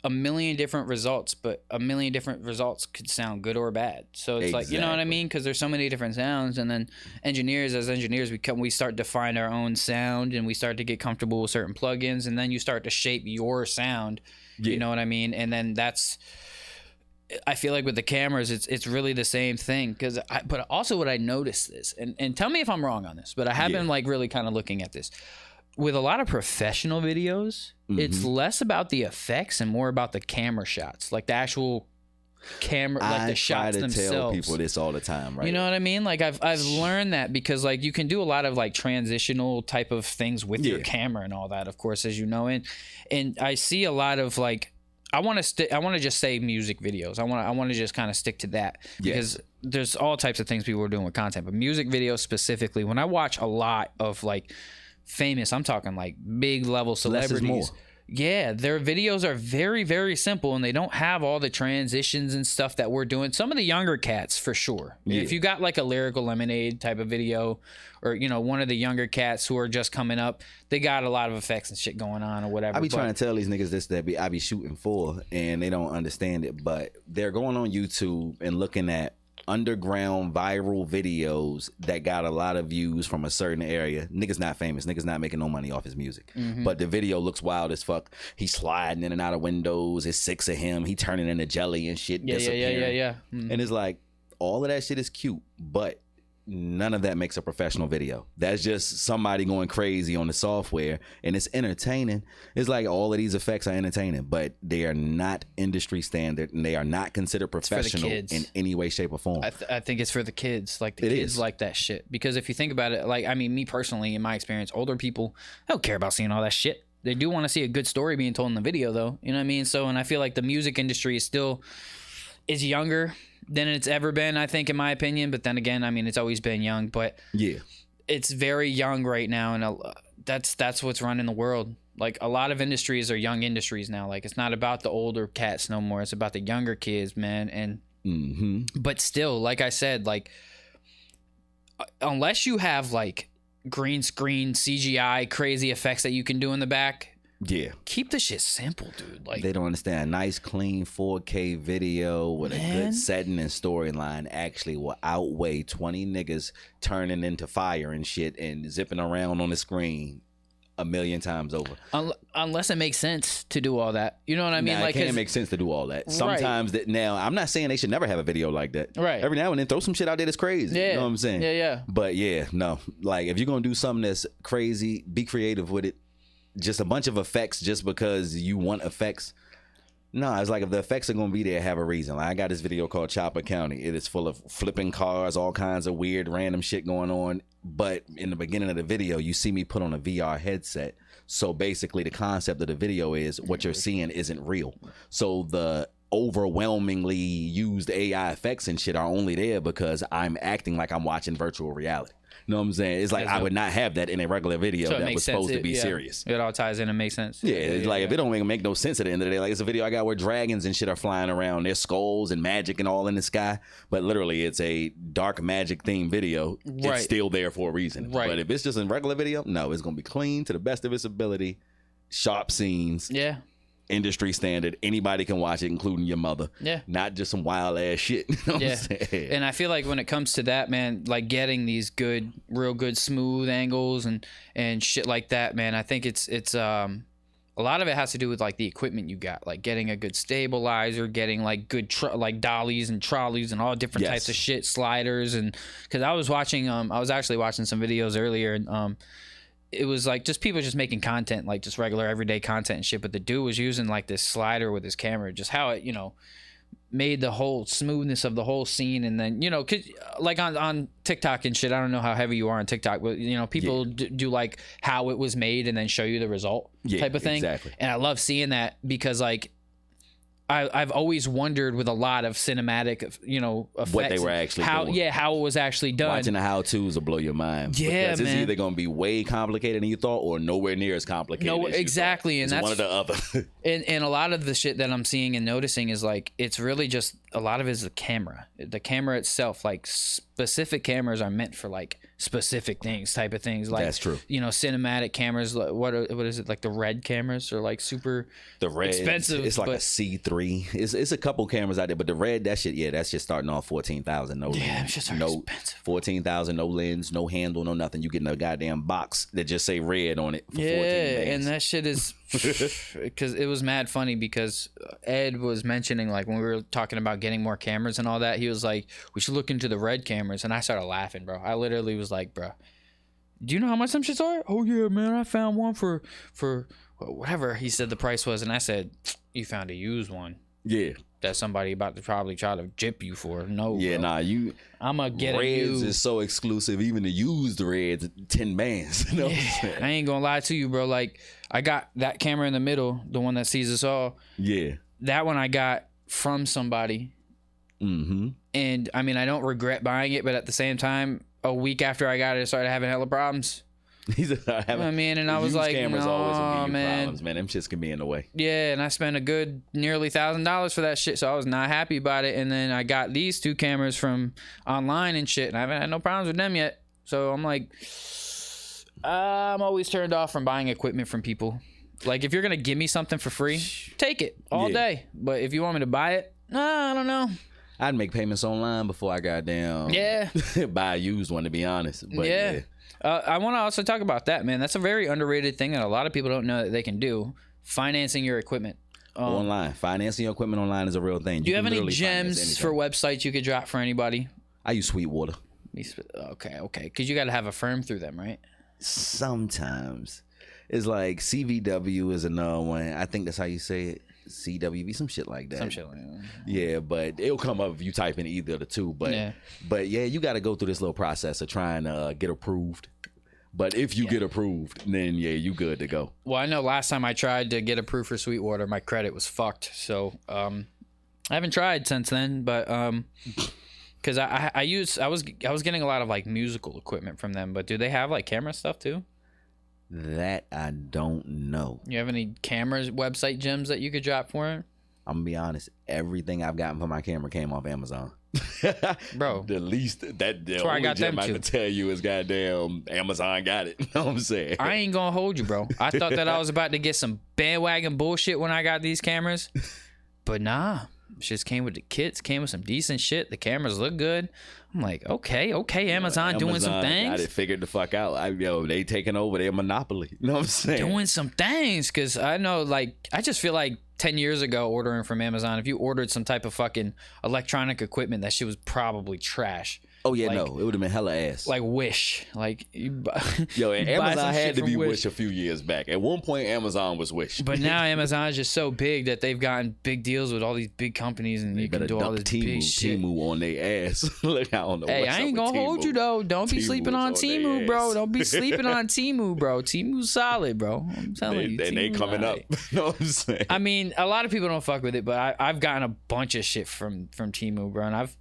a million different results, but a million different results could sound good or bad. So it's like, you know what I mean? Because there's so many different sounds, and then as engineers, we start to find our own sound, and we start to get comfortable with certain plugins, and then you start to shape your sound. You know what I mean? And then I feel like with the cameras, it's really the same thing. But also what I noticed is, and tell me if I'm wrong on this, but I have been like really kind of looking at this. With a lot of professional videos, it's less about the effects and more about the camera shots, like the actual camera, like the shots themselves. I try to tell people this all the time, right? You know what I mean? Like I've learned that, because like you can do a lot of like transitional type of things with your camera and all that, of course, as you know, and I see a lot of like, I want to just say music videos. I want to just kind of stick to that, because there's all types of things people are doing with content, but music videos specifically, when I watch a lot of like famous, I'm talking like big level celebrities, their videos are very, very simple, and they don't have all the transitions and stuff that we're doing. Some of the younger cats, for sure. If you got like a Lyrical Lemonade type of video, or you know, one of the younger cats who are just coming up, they got a lot of effects and shit going on or whatever. I be trying to tell these niggas this that I be shooting for, and they don't understand it, but they're going on YouTube and looking at underground viral videos that got a lot of views from a certain area. Niggas not famous, niggas not making no money off his music, but the video looks wild as fuck. He's sliding in and out of windows, it's 6 of him, he turning into jelly and shit, disappearing. And it's like, all of that shit is cute, but none of that makes a professional video. That's just somebody going crazy on the software, and it's entertaining. It's like all of these effects are entertaining, but they are not industry standard, and they are not considered professional in any way, shape, or form. I think it's for the kids. Like the kids like that shit, because if you think about it, like I mean, me personally, in my experience, older people don't care about seeing all that shit. They do want to see a good story being told in the video, though. You know what I mean? So, and I feel like the music industry is younger than it's ever been, I think, in my opinion. But then again, I mean, it's always been young, but it's very young right now, and that's what's running the world. Like a lot of industries are young industries now. Like it's not about the older cats no more. It's about the younger kids, man. And but still, like I said, like unless you have like green screen CGI crazy effects that you can do in the back, keep the shit simple, dude. Like they don't understand. A nice clean 4K video with a good setting and storyline actually will outweigh 20 niggas turning into fire and shit and zipping around on the screen a million times over. Unless it makes sense to do all that. You know what I mean? Nah, Like, it can't make sense to do all that. Sometimes that now, I'm not saying they should never have a video like that. Right. Every now and then, throw some shit out there that's crazy. Yeah. You know what I'm saying? Yeah. But yeah, no. Like, if you're going to do something that's crazy, be creative with it. Just a bunch of effects just because you want effects. No, it's like if the effects are going to be there, have a reason. Like, I got this video called Chopper County. It is full of flipping cars, all kinds of weird, random shit going on. But in the beginning of the video, you see me put on a VR headset. So basically, the concept of the video is what you're seeing isn't real. So the overwhelmingly used AI effects and shit are only there because I'm acting like I'm watching virtual reality. You know what I'm saying? It's like I would not have that in a regular video So it that makes was sense. supposed to be serious. It all ties in and makes sense. Yeah, it's like if it don't make no sense at the end of the day, like it's a video I got where dragons and shit are flying around, there's skulls and magic and all in the sky, but literally it's a dark magic themed video. Right. It's still there for a reason. Right. But if it's just a regular video, no, it's gonna be clean to the best of its ability, sharp scenes, Yeah. industry standard. Anybody can watch it, including your mother. Yeah. Not just some wild ass shit. You know what I'm saying? And I feel like when it comes to that, man, like getting these good, real good, smooth angles and shit like that, man, I think it's a lot of it has to do with like the equipment you got, like getting a good stabilizer, getting like good like dollies and trolleys and all different types of shit, sliders, and because I was actually watching some videos earlier, and it was like just people just making content, like just regular everyday content and shit. But the dude was using like this slider with his camera, just how it, made the whole smoothness of the whole scene. And then, like on TikTok and shit, I don't know how heavy you are on TikTok, but people do like how it was made and then show you the result type of thing. Exactly. And I love seeing that because like, I've always wondered with a lot of cinematic, effects, What they were actually doing. how it was actually done. Watching the how-tos will blow your mind. Yeah, because it's man. either going to be way complicated than you thought or nowhere near as complicated as you exactly. thought. And It's that's one or the other. and a lot of the shit that I'm seeing and noticing is like, it's really just, a lot of it is the camera itself. Like specific cameras are meant for like specific things, type of things. Like, That's true. Cinematic cameras, like what is it? Like the red cameras are like super The red, expensive. it's like a C3. It's a couple cameras out there, but the red, that shit, that's just starting off 14,000, no lens. them shits are no expensive. 14,000, no lens, no handle, no nothing. You getting a goddamn box that just say red on it for 14 bands. And that shit is because it was mad funny because Ed was mentioning, like, when we were talking about getting more cameras and all that, he was like, we should look into the red cameras, and I started laughing, bro. I literally was like, bro, do you know how much them shits are? Oh yeah, man, I found one for whatever he said the price was, and I said, you found a used one. Yeah. That somebody about to probably try to jip you for. No, Yeah, bro. nah, I'm gonna get reds a is so exclusive. Even the used reds, 10 bands. You know what I'm saying? I ain't gonna lie to you, bro. Like, I got that camera in the middle, the one that sees us all. Yeah. That one I got from somebody. Mm-hmm. And I mean, I don't regret buying it, but at the same time, a week after I got it, I started having hella problems. I mean, and I was like, cameras always will give you man. problems, man. Them shits can be in the way. Yeah, and I spent a good nearly $1,000 for that shit, so I was not happy about it. And then I got these two cameras from online and shit, and I haven't had no problems with them yet. So I'm like, I'm always turned off from buying equipment from people. Like, if you're gonna give me something for free, take it all day. But if you want me to buy it, I don't know. I'd make payments online before I got down. Buy a used one, to be honest. But yeah. I want to also talk about that, man. That's a very underrated thing that a lot of people don't know that they can do. Financing your equipment. Online. Financing your equipment online is a real thing. Do you have any gems for websites you could drop for anybody? I use Sweetwater. Okay. Because you got to have a firm through them, right? Sometimes. It's like CVW is another one. I think that's how you say it. CWV, some shit like that. Some shit like that. Yeah, but it'll come up if you type in either of the two. But yeah, you got to go through this little process of trying to get approved. But if you get approved, then yeah, you good to go. Well, I know last time I tried to get approved for Sweetwater, my credit was fucked. So I haven't tried since then. But because I was getting a lot of like musical equipment from them. But do they have like camera stuff too? That I don't know. You have any cameras, website gems that you could drop for it? I'm gonna be honest. Everything I've gotten for my camera came off Amazon. Bro, the least that the where I only got gem them I to. can tell you is goddamn Amazon got it. You know what I'm saying? I ain't gonna hold you, bro. I thought that I was about to get some bandwagon bullshit when I got these cameras, but nah. Shit came with the kits, came with some decent shit. The cameras look good. I'm like, okay, Amazon doing some Got things. it figured the fuck out. They taking over their monopoly. You know what I'm saying? Doing some things, because I know, like, I just feel like 10 years ago ordering from Amazon, if you ordered some type of fucking electronic equipment, that shit was probably trash. Oh yeah, like, no, it would have been hella ass. Like Wish, like you buy, Yo, and you buy Amazon some had shit to from be Wish a few years back. At one point, Amazon was Wish. But now Amazon is just so big that they've gotten big deals with all these big companies, and you can do all this big shit. Timu on their ass. Look, I don't know. Hey, I ain't gonna hold you though. Don't be sleeping on Timu, bro. Don't be sleeping on Timu, bro. Timu's solid, bro. I'm telling you. And they coming up. You know what I'm saying? I mean, a lot of people don't fuck with it, but I've gotten a bunch of shit from Timu, bro, and I've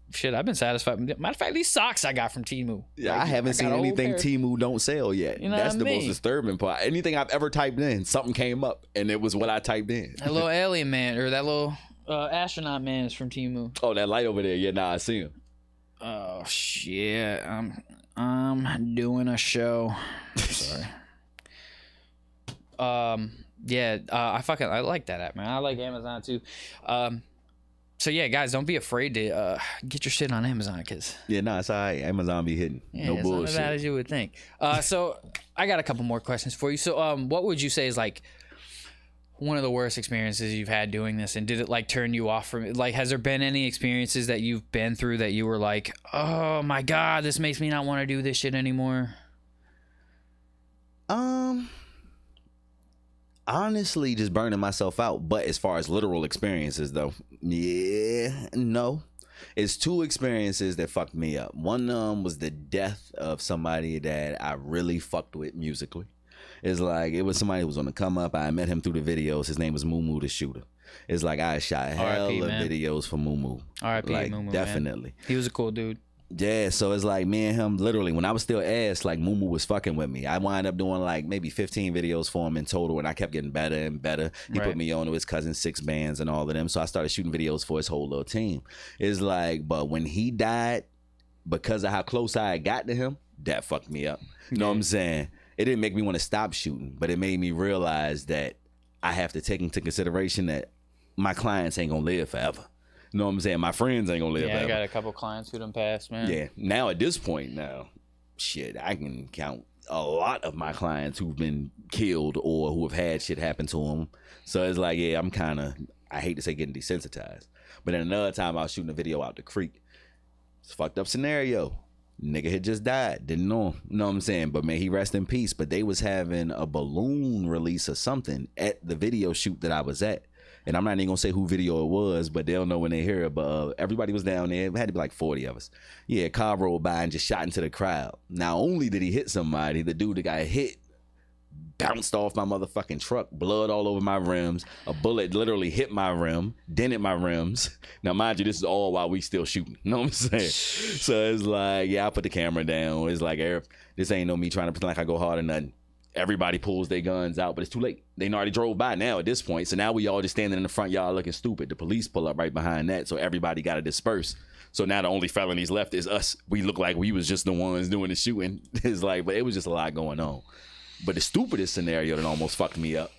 been satisfied. Matter of fact, these socks I got from Timu. Yeah, I haven't seen anything Timu don't sell yet. You know That's the what I mean? most disturbing part. Anything I've ever typed in, something came up, and it was what I typed in. That little alien man or that little astronaut man is from Timu. Oh, that light over there. Yeah, nah, I see him. Oh shit! I'm doing a show. Sorry. Yeah. I like that app, man. I like Amazon too. So yeah, guys, don't be afraid to get your shit on Amazon, cause Yeah, nah, it's all right. Amazon be hitting. No it's bullshit. not as bad as you would think. So I got a couple more questions for you. So what would you say is like one of the worst experiences you've had doing this, and did it like turn you off from it? Like, has there been any experiences that you've been through that you were like, oh my god, this makes me not want to do this shit anymore? Honestly, just burning myself out. But as far as literal experiences, though, yeah, no. It's two experiences that fucked me up. One was the death of somebody that I really fucked with musically. It's like, it was somebody who was on the come up. I met him through the videos. His name was Moo Moo the Shooter. It's like I shot hell of videos for Moo Moo. R.I.P. Like, Moo Moo, definitely. Man. He was a cool dude. Yeah, so it's like me and him, literally, when I was still ass, like Moo Moo was fucking with me. I wound up doing like maybe 15 videos for him in total, and I kept getting better and better. He put me on to his cousin's 6 bands and all of them, so I started shooting videos for his whole little team. It's like, but when he died, because of how close I had got to him, that fucked me up. You know what I'm saying? It didn't make me want to stop shooting, but it made me realize that I have to take into consideration that my clients ain't gonna live forever. You know what I'm saying? My friends ain't gonna live forever. I got a couple clients who done passed, man. Yeah. Now at this point shit, I can count a lot of my clients who've been killed or who have had shit happen to them. So it's like, yeah, I'm kind of, I hate to say getting desensitized. But then another time I was shooting a video out the creek. It's a fucked up scenario. Nigga had just died. Didn't know him. You know what I'm saying? But man, he rest in peace. But they was having a balloon release or something at the video shoot that I was at. And I'm not even gonna say who video it was, but they'll know when they hear it. But everybody was down there. It had to be like 40 of us. Yeah, car rolled by and just shot into the crowd. Not only did he hit somebody, the dude that got hit bounced off my motherfucking truck, blood all over my rims. A bullet literally hit my rim, dented my rims. Now, mind you, this is all while we still shooting. You know what I'm saying? So it's like, yeah, I put the camera down. It's like, this ain't no me trying to pretend like I go hard or nothing. Everybody pulls their guns out, but it's too late. They already drove by now at this point. So now we all just standing in the front yard looking stupid. The police pull up right behind that, so everybody got to disperse. So now the only felonies left is us. We look like we was just the ones doing the shooting. It's like, but it was just a lot going on. But the stupidest scenario that almost fucked me up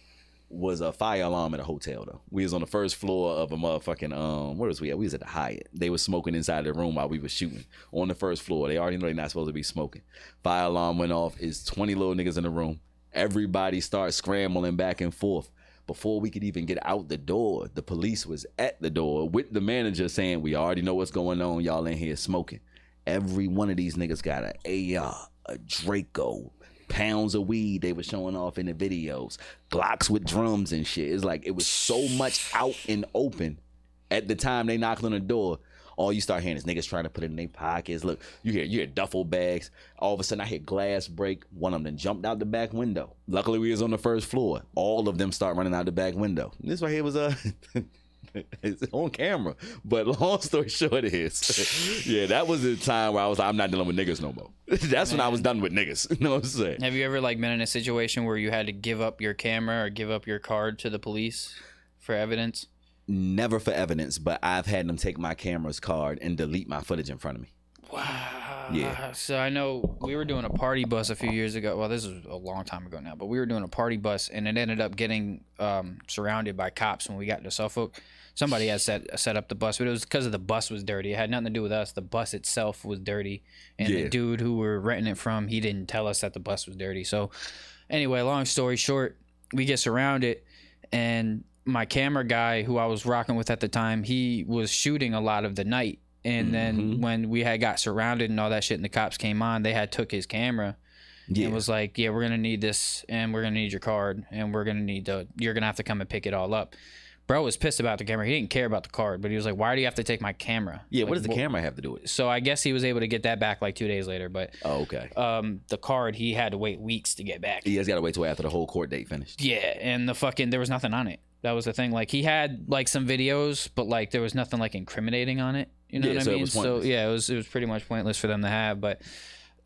was a fire alarm at a hotel, though. We was on the first floor of a motherfucking, where was we at? We was at the Hyatt. They was smoking inside the room while we was shooting. On the first floor. They already know they're not supposed to be smoking. Fire alarm went off. It's 20 little niggas in the room. Everybody starts scrambling back and forth. Before we could even get out the door, the police was at the door with the manager saying, we already know what's going on. Y'all in here smoking. Every one of these niggas got an AR, a Draco, pounds of weed they were showing off in the videos, Glocks with drums and shit. It's like, it was so much out and open. At the time they knocked on the door, all you start hearing is niggas trying to put it in their pockets. Look, you hear duffel bags. All of a sudden I hear glass break. One of them jumped out the back window. Luckily we was on the first floor. All of them start running out the back window. This right here was it's on camera. But long story short is, yeah, that was the time where I was like, I'm not dealing with niggas no more. That's when I was done with niggas. You know what I'm saying? Have you ever like been in a situation where you had to give up your camera or give up your card to the police for evidence? Never for evidence, but I've had them take my camera's card and delete my footage in front of me. Wow. Yeah. So I know we were doing a party bus a few years ago. Well, this is a long time ago now, but we were doing a party bus, and it ended up getting surrounded by cops when we got to Suffolk. Somebody had set up the bus, but it was because of the bus was dirty. It had nothing to do with us. The bus itself was dirty, and Yeah. the dude who we're renting it from, he didn't tell us that the bus was dirty. So anyway, long story short, we get surrounded, and my camera guy who I was rocking with at the time, he was shooting a lot of the night. And then when we had got surrounded and all that shit and the cops came on, they had took his camera Yeah. and was like, yeah, we're going to need this, and we're going to need your card, and we're going to need you're going to have to come and pick it all up. Bro was pissed about the camera. He didn't care about the card, but he was like, why do you have to take my camera? Yeah, Like, what does the camera have to do with it? So I guess he was able to get that back like 2 days later, but Oh, okay. the card, he had to wait weeks to get back. He has got to wait till after the whole court date finished. Yeah, and there was nothing on it. That was the thing. Like, he had like some videos, but like there was nothing like incriminating on it. You know Yeah, what so I it mean? was So pointless. yeah, it was pretty much pointless for them to have. But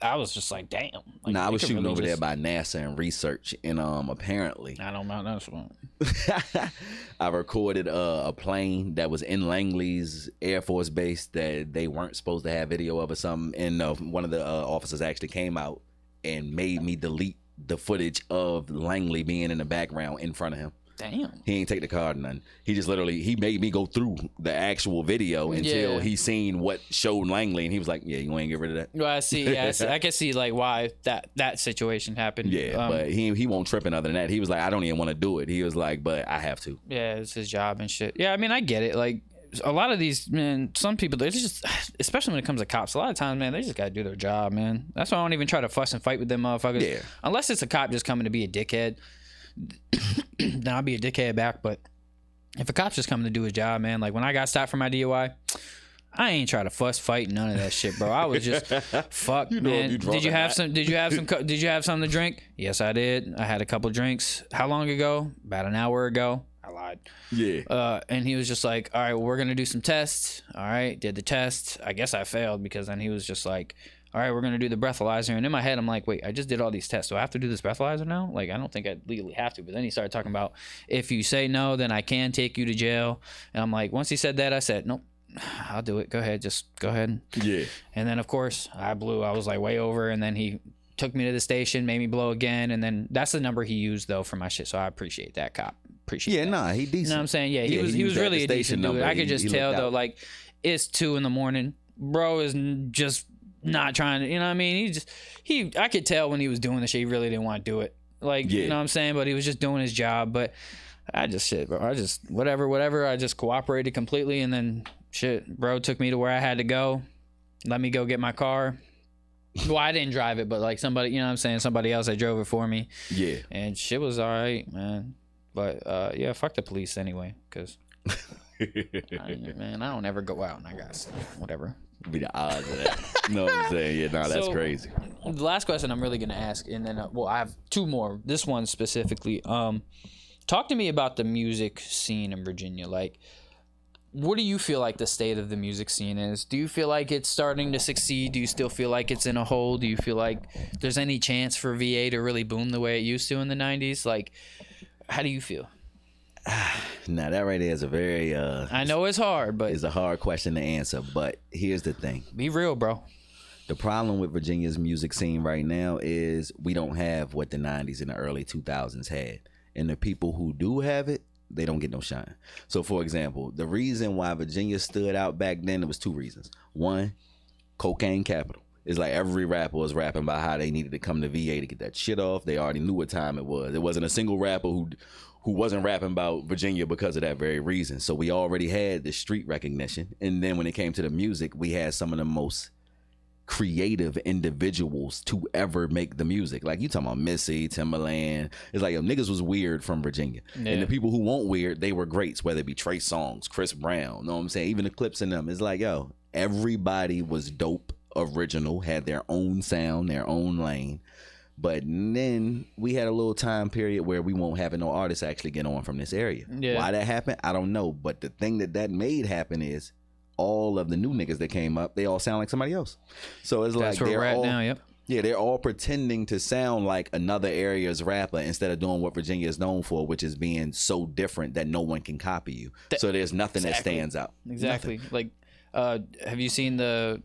I was just like, damn. Like, Nah, I they was could shooting really over there just- by NASA and research, and apparently I don't know. That's one. I recorded a plane that was in Langley's Air Force Base that they weren't supposed to have video of or something, and one of the officers actually came out and made me delete the footage of Langley being in the background in front of him. Damn. He ain't take the card or nothing. He just literally, he made me go through the actual video until Yeah. he seen what showed Langley, and he was like, yeah, you ain't get rid of that. Well, I see. Yeah, I can see like why that situation happened. Yeah, but he won't tripping other than that. He was like, I don't even want to do it. He was like, but I have to. yeah, it's his job and shit. Yeah, I mean, I get it. Like, a lot of these, man, some people, they just, especially when it comes to cops, a lot of times, man, they just gotta do their job, man. That's why I don't even try to fuss and fight with them motherfuckers. Yeah. Unless it's a cop just coming to be a dickhead, then I'll be a dickhead back. But if a cop's just coming to do his job, man, like when I got stopped for my DUI, I ain't try to fuss, fight, none of that shit, bro. I was just, fuck, You know if man. you drunk Did you or have not. some? Did you have some? Did you have something to drink? Yes, I did. I had a couple drinks. How long ago? About an hour ago. I lied. Yeah. And he was just like, all right, well, we're going to do some tests. All right. Did the test. I guess I failed because then he was just like, all right, we're going to do the breathalyzer. And in my head, I'm like, wait, I just did all these tests. Do I have to do this breathalyzer now? Like, I don't think I legally have to. But then he started talking about, if you say no, then I can take you to jail. And I'm like, once he said that, I said, nope, I'll do it. Go ahead. Just go ahead. Yeah. And then, of course, I blew. I was like way over. And then he took me to the station, made me blow again. And then that's the number he used, though, for my shit. So I appreciate that, cop. Appreciate Yeah, that. nah, he You decent. know what I'm saying? Yeah, he was used that really a station decent dude. number. I could He- just he tell looked though, out. like it's 2 a.m. Bro is just not trying to, you know what I mean? I could tell when he was doing the shit, he really didn't want to do it. Like, Yeah. you know what I'm saying? But he was just doing his job. But I just shit, bro. I just whatever. I just cooperated completely, and then shit, bro took me to where I had to go. Let me go get my car. Well, I didn't drive it, but like somebody, you know what I'm saying? Somebody else that drove it for me. Yeah. And shit was all right, man. But yeah, fuck the police anyway, because man, I don't ever go out and I got whatever. Be the odds of that. You know what I'm saying? Yeah, nah, that's So, crazy. The last question I'm really gonna ask, and then well, I have 2 more. This one specifically. Talk to me about the music scene in Virginia. Like, what do you feel like the state of the music scene is? Do you feel like it's starting to succeed? Do you still feel like it's in a hole? Do you feel like there's any chance for VA to really boom the way it used to in the 90s? Like, how do you feel? Now that right there is a very I know it's hard, but is a hard question to answer. But here's the thing: be real, bro. the problem with Virginia's music scene right now is we don't have what the '90s and the early 2000s had, and the people who do have it, they don't get no shine. So, for example, the reason why Virginia stood out back then, there was 2 reasons. One, cocaine capital. It's like every rapper was rapping about how they needed to come to VA to get that shit off. They already knew what time it was. There wasn't a single rapper who wasn't rapping about Virginia because of that very reason. So we already had the street recognition. And then when it came to the music, we had some of the most creative individuals to ever make the music. Like you talking about Missy, Timbaland. It's like, yo, niggas was weird from Virginia. Yeah. And the people who weren't weird, they were greats, whether it be Trey Songz, Chris Brown, know what I'm saying? Even the Clips in them. It's like, yo, everybody was dope, original, had their own sound, their own lane. But then we had a little time period where we won't have no artists actually get on from this area. Yeah. Why that happened, I don't know. But the thing that made happen is all of the new niggas that came up, they all sound like somebody else. So it's That's like where they're we're at all, now. Yep. yeah, they're all pretending to sound like another area's rapper instead of doing what Virginia is known for, which is being so different that no one can copy you. So there's nothing that Exactly. stands out. Exactly. Like, have you seen the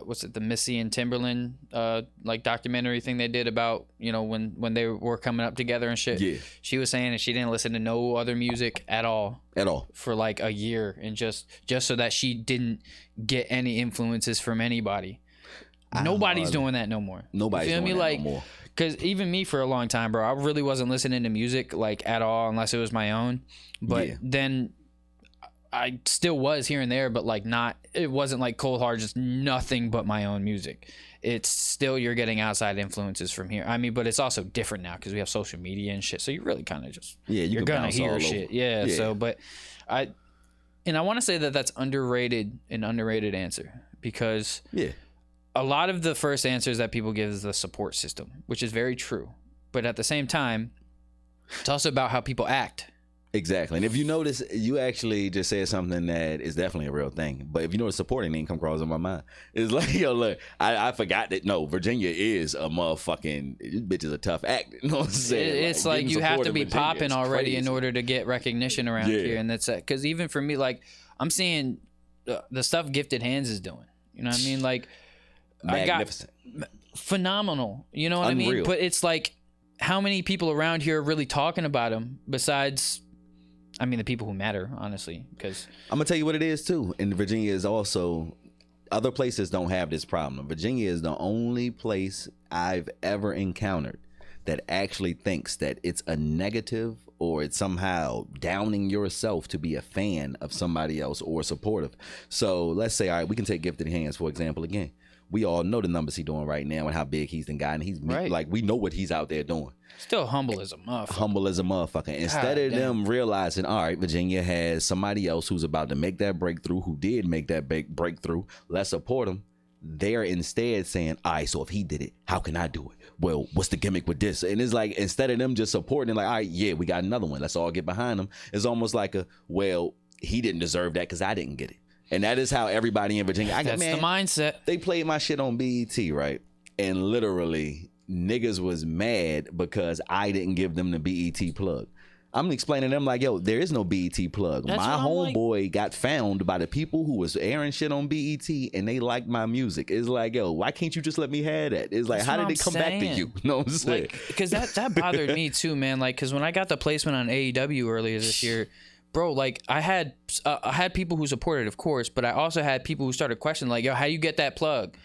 what's it, the Missy and Timberland like documentary thing they did about, you know, when they were coming up together and shit. Yeah. She was saying that she didn't listen to no other music at all for like a year, and just so that she didn't get any influences from anybody. Nobody's doing that no more. Nobody's doing that no more. Because even me for a long time, bro, I really wasn't listening to music like at all unless it was my own. But then I still was here and there, but like not, it wasn't like cold hard, just nothing but my own music. It's still, you're getting outside influences from here. I mean, but it's also different now because we have social media and shit. So you really kind of just, you're going to hear shit. Yeah. So, but I want to say that that's an underrated answer, because a lot of the first answers that people give is the support system, which is very true. But at the same time, it's also about how people act. Exactly. And if you notice, you actually just said something that is definitely a real thing. But if you notice, supporting didn't come across in my mind. It's like, yo, look, I forgot that, no, Virginia is a motherfucking, this bitch is a tough act. You know what I'm saying? It's like you have to be popping already in order to get recognition around here. And that's because even for me, like, I'm seeing the stuff Gifted Hands is doing. You know what I mean? Like, magnificent. I got phenomenal. You know what Unreal. I mean? But it's like, how many people around here are really talking about him besides, I mean, the people who matter, honestly? Because I'm gonna tell you what it is too. And Virginia is also, other places don't have this problem. Virginia is the only place I've ever encountered that actually thinks that it's a negative or it's somehow downing yourself to be a fan of somebody else or supportive. So let's say, all right, we can take Gifted Hands for example again. We all know the numbers he's doing right now and how big he's done gotten. He's like, we know what he's out there doing. Still humble as a motherfucker. Humble as a motherfucker. Instead of them realizing, all right, Virginia has somebody else who's about to make that breakthrough, who did make that big breakthrough, let's support him. They're instead saying, all right, so if he did it, how can I do it? Well, what's the gimmick with this? And it's like, instead of them just supporting, like, all right, yeah, we got another one. Let's all get behind him. It's almost like well, he didn't deserve that because I didn't get it. And that is how everybody in Virginia, that's the mindset. They played my shit on BET, right? And literally, niggas was mad because I didn't give them the BET plug. I'm explaining to them like, yo, there is no BET plug. That's my homeboy got found by the people who was airing shit on BET and they liked my music. It's like, yo, why can't you just let me have that? It's like, how did it come back to you? You know what I'm saying? Because that bothered me too, man. Like, because when I got the placement on AEW earlier this year, bro, like I had people who supported, of course, but I also had people who started questioning, like, yo, how you get that plug?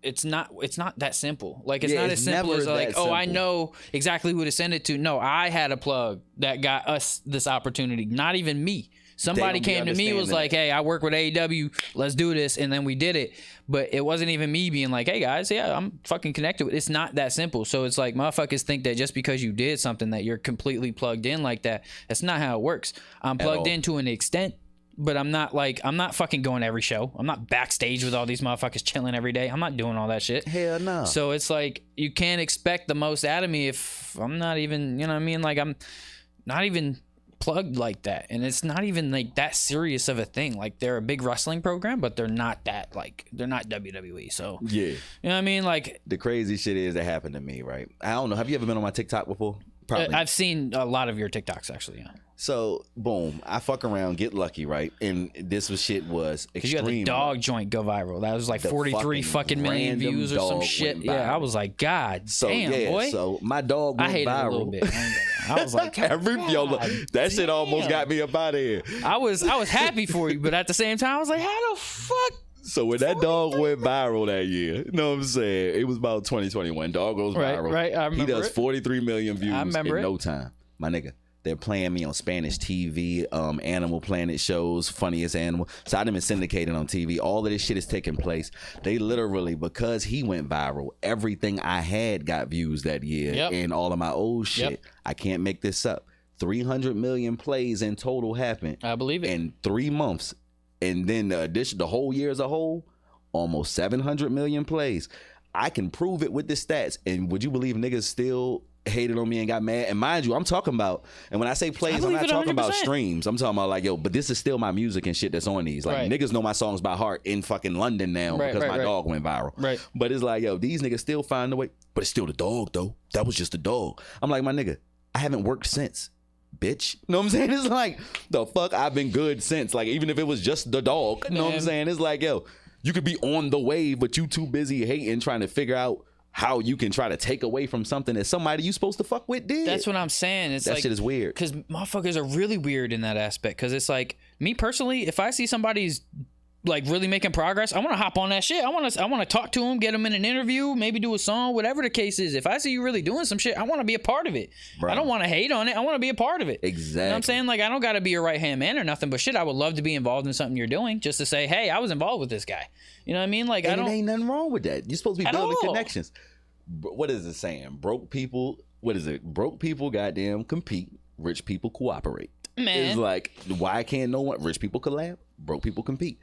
It's not that simple. Like, it's not as simple as like, oh, I know exactly who to send it to. No, I had a plug that got us this opportunity. Not even me. Somebody came to me, was like, hey, I work with AEW, let's do this, and then we did it. But it wasn't even me being like, hey guys, yeah, I'm fucking connected with. It's not that simple. So it's like, motherfuckers think that just because you did something that you're completely plugged in like that. That's not how it works. I'm plugged in to an extent, but I'm not fucking going to every show. I'm not backstage with all these motherfuckers chilling every day. I'm not doing all that shit. Hell no. So it's like, you can't expect the most out of me if I'm not even, you know what I mean? Like, I'm not even plugged like that, and it's not even like that serious of a thing. Like, they're a big wrestling program, but they're not that, like, they're not WWE. So yeah, you know what I mean? Like, the crazy shit is that happened to me, right? I don't know, have you ever been on my TikTok before? Probably. I've seen a lot of your TikToks, actually. Yeah. So boom, I fuck around, get lucky, right? And this shit was extreme. You had the dog joint go viral. That was like 43 fucking million views or some shit. Yeah, I was like, God damn, boy. So my dog went viral. It a little bit. I was like, that shit almost got me up out of here. I was happy for you, but at the same time, I was like, how the fuck? So when that dog went viral that year, you know what I'm saying? It was about 2021. Dog goes viral. Right, I remember. He does 43 million views in it. no time. My nigga. They're playing me on Spanish TV, Animal Planet shows, Funniest Animal. So I've been syndicated on TV. All of this shit is taking place. They literally, because he went viral, everything I had got views that year. Yep. And all of my old shit. Yep. I can't make this up. 300 million plays in total happened. I believe it. In 3 months. And then the whole year as a whole, almost 700 million plays. I can prove it with the stats. And would you believe niggas still hated on me and got mad? And mind you, I'm talking about, and when I say plays, I'm not talking about streams. I'm talking about like, yo, but this is still my music and shit that's on these. Like, niggas know my songs by heart in fucking London now because my dog went viral. Right. But it's like, yo, these niggas still find a way. But it's still the dog, though. That was just the dog. I'm like, my nigga, I haven't worked since. Bitch. You know what I'm saying? It's like, the fuck, I've been good since. Like, even if it was just the dog. You know what I'm saying? It's like, yo, You could be on the wave, but you too busy hating, trying to figure out how you can try to take away from something that somebody you supposed to fuck with did. That's what I'm saying. It's that like, shit is weird. because motherfuckers are really weird in that aspect. Because it's like, me personally, if I see somebody's like really making progress, I want to hop on that shit. I want to talk to them, get them in an interview, maybe do a song, whatever the case is. If I see you really doing some shit, I want to be a part of it. Bro. I don't want to hate on it. I want to be a part of it. Exactly. You know what I'm saying? Like, I don't got to be your right hand man or nothing, but shit, I would love to be involved in something you're doing, just to say, hey, I was involved with this guy. You know what I mean? Like, And it ain't nothing wrong with that. You're supposed to be At building all. connections. What is it saying? Broke people, what is it? Broke people goddamn compete. Rich people cooperate. Man. It's like, why can't no one? Rich people collab. Broke people compete.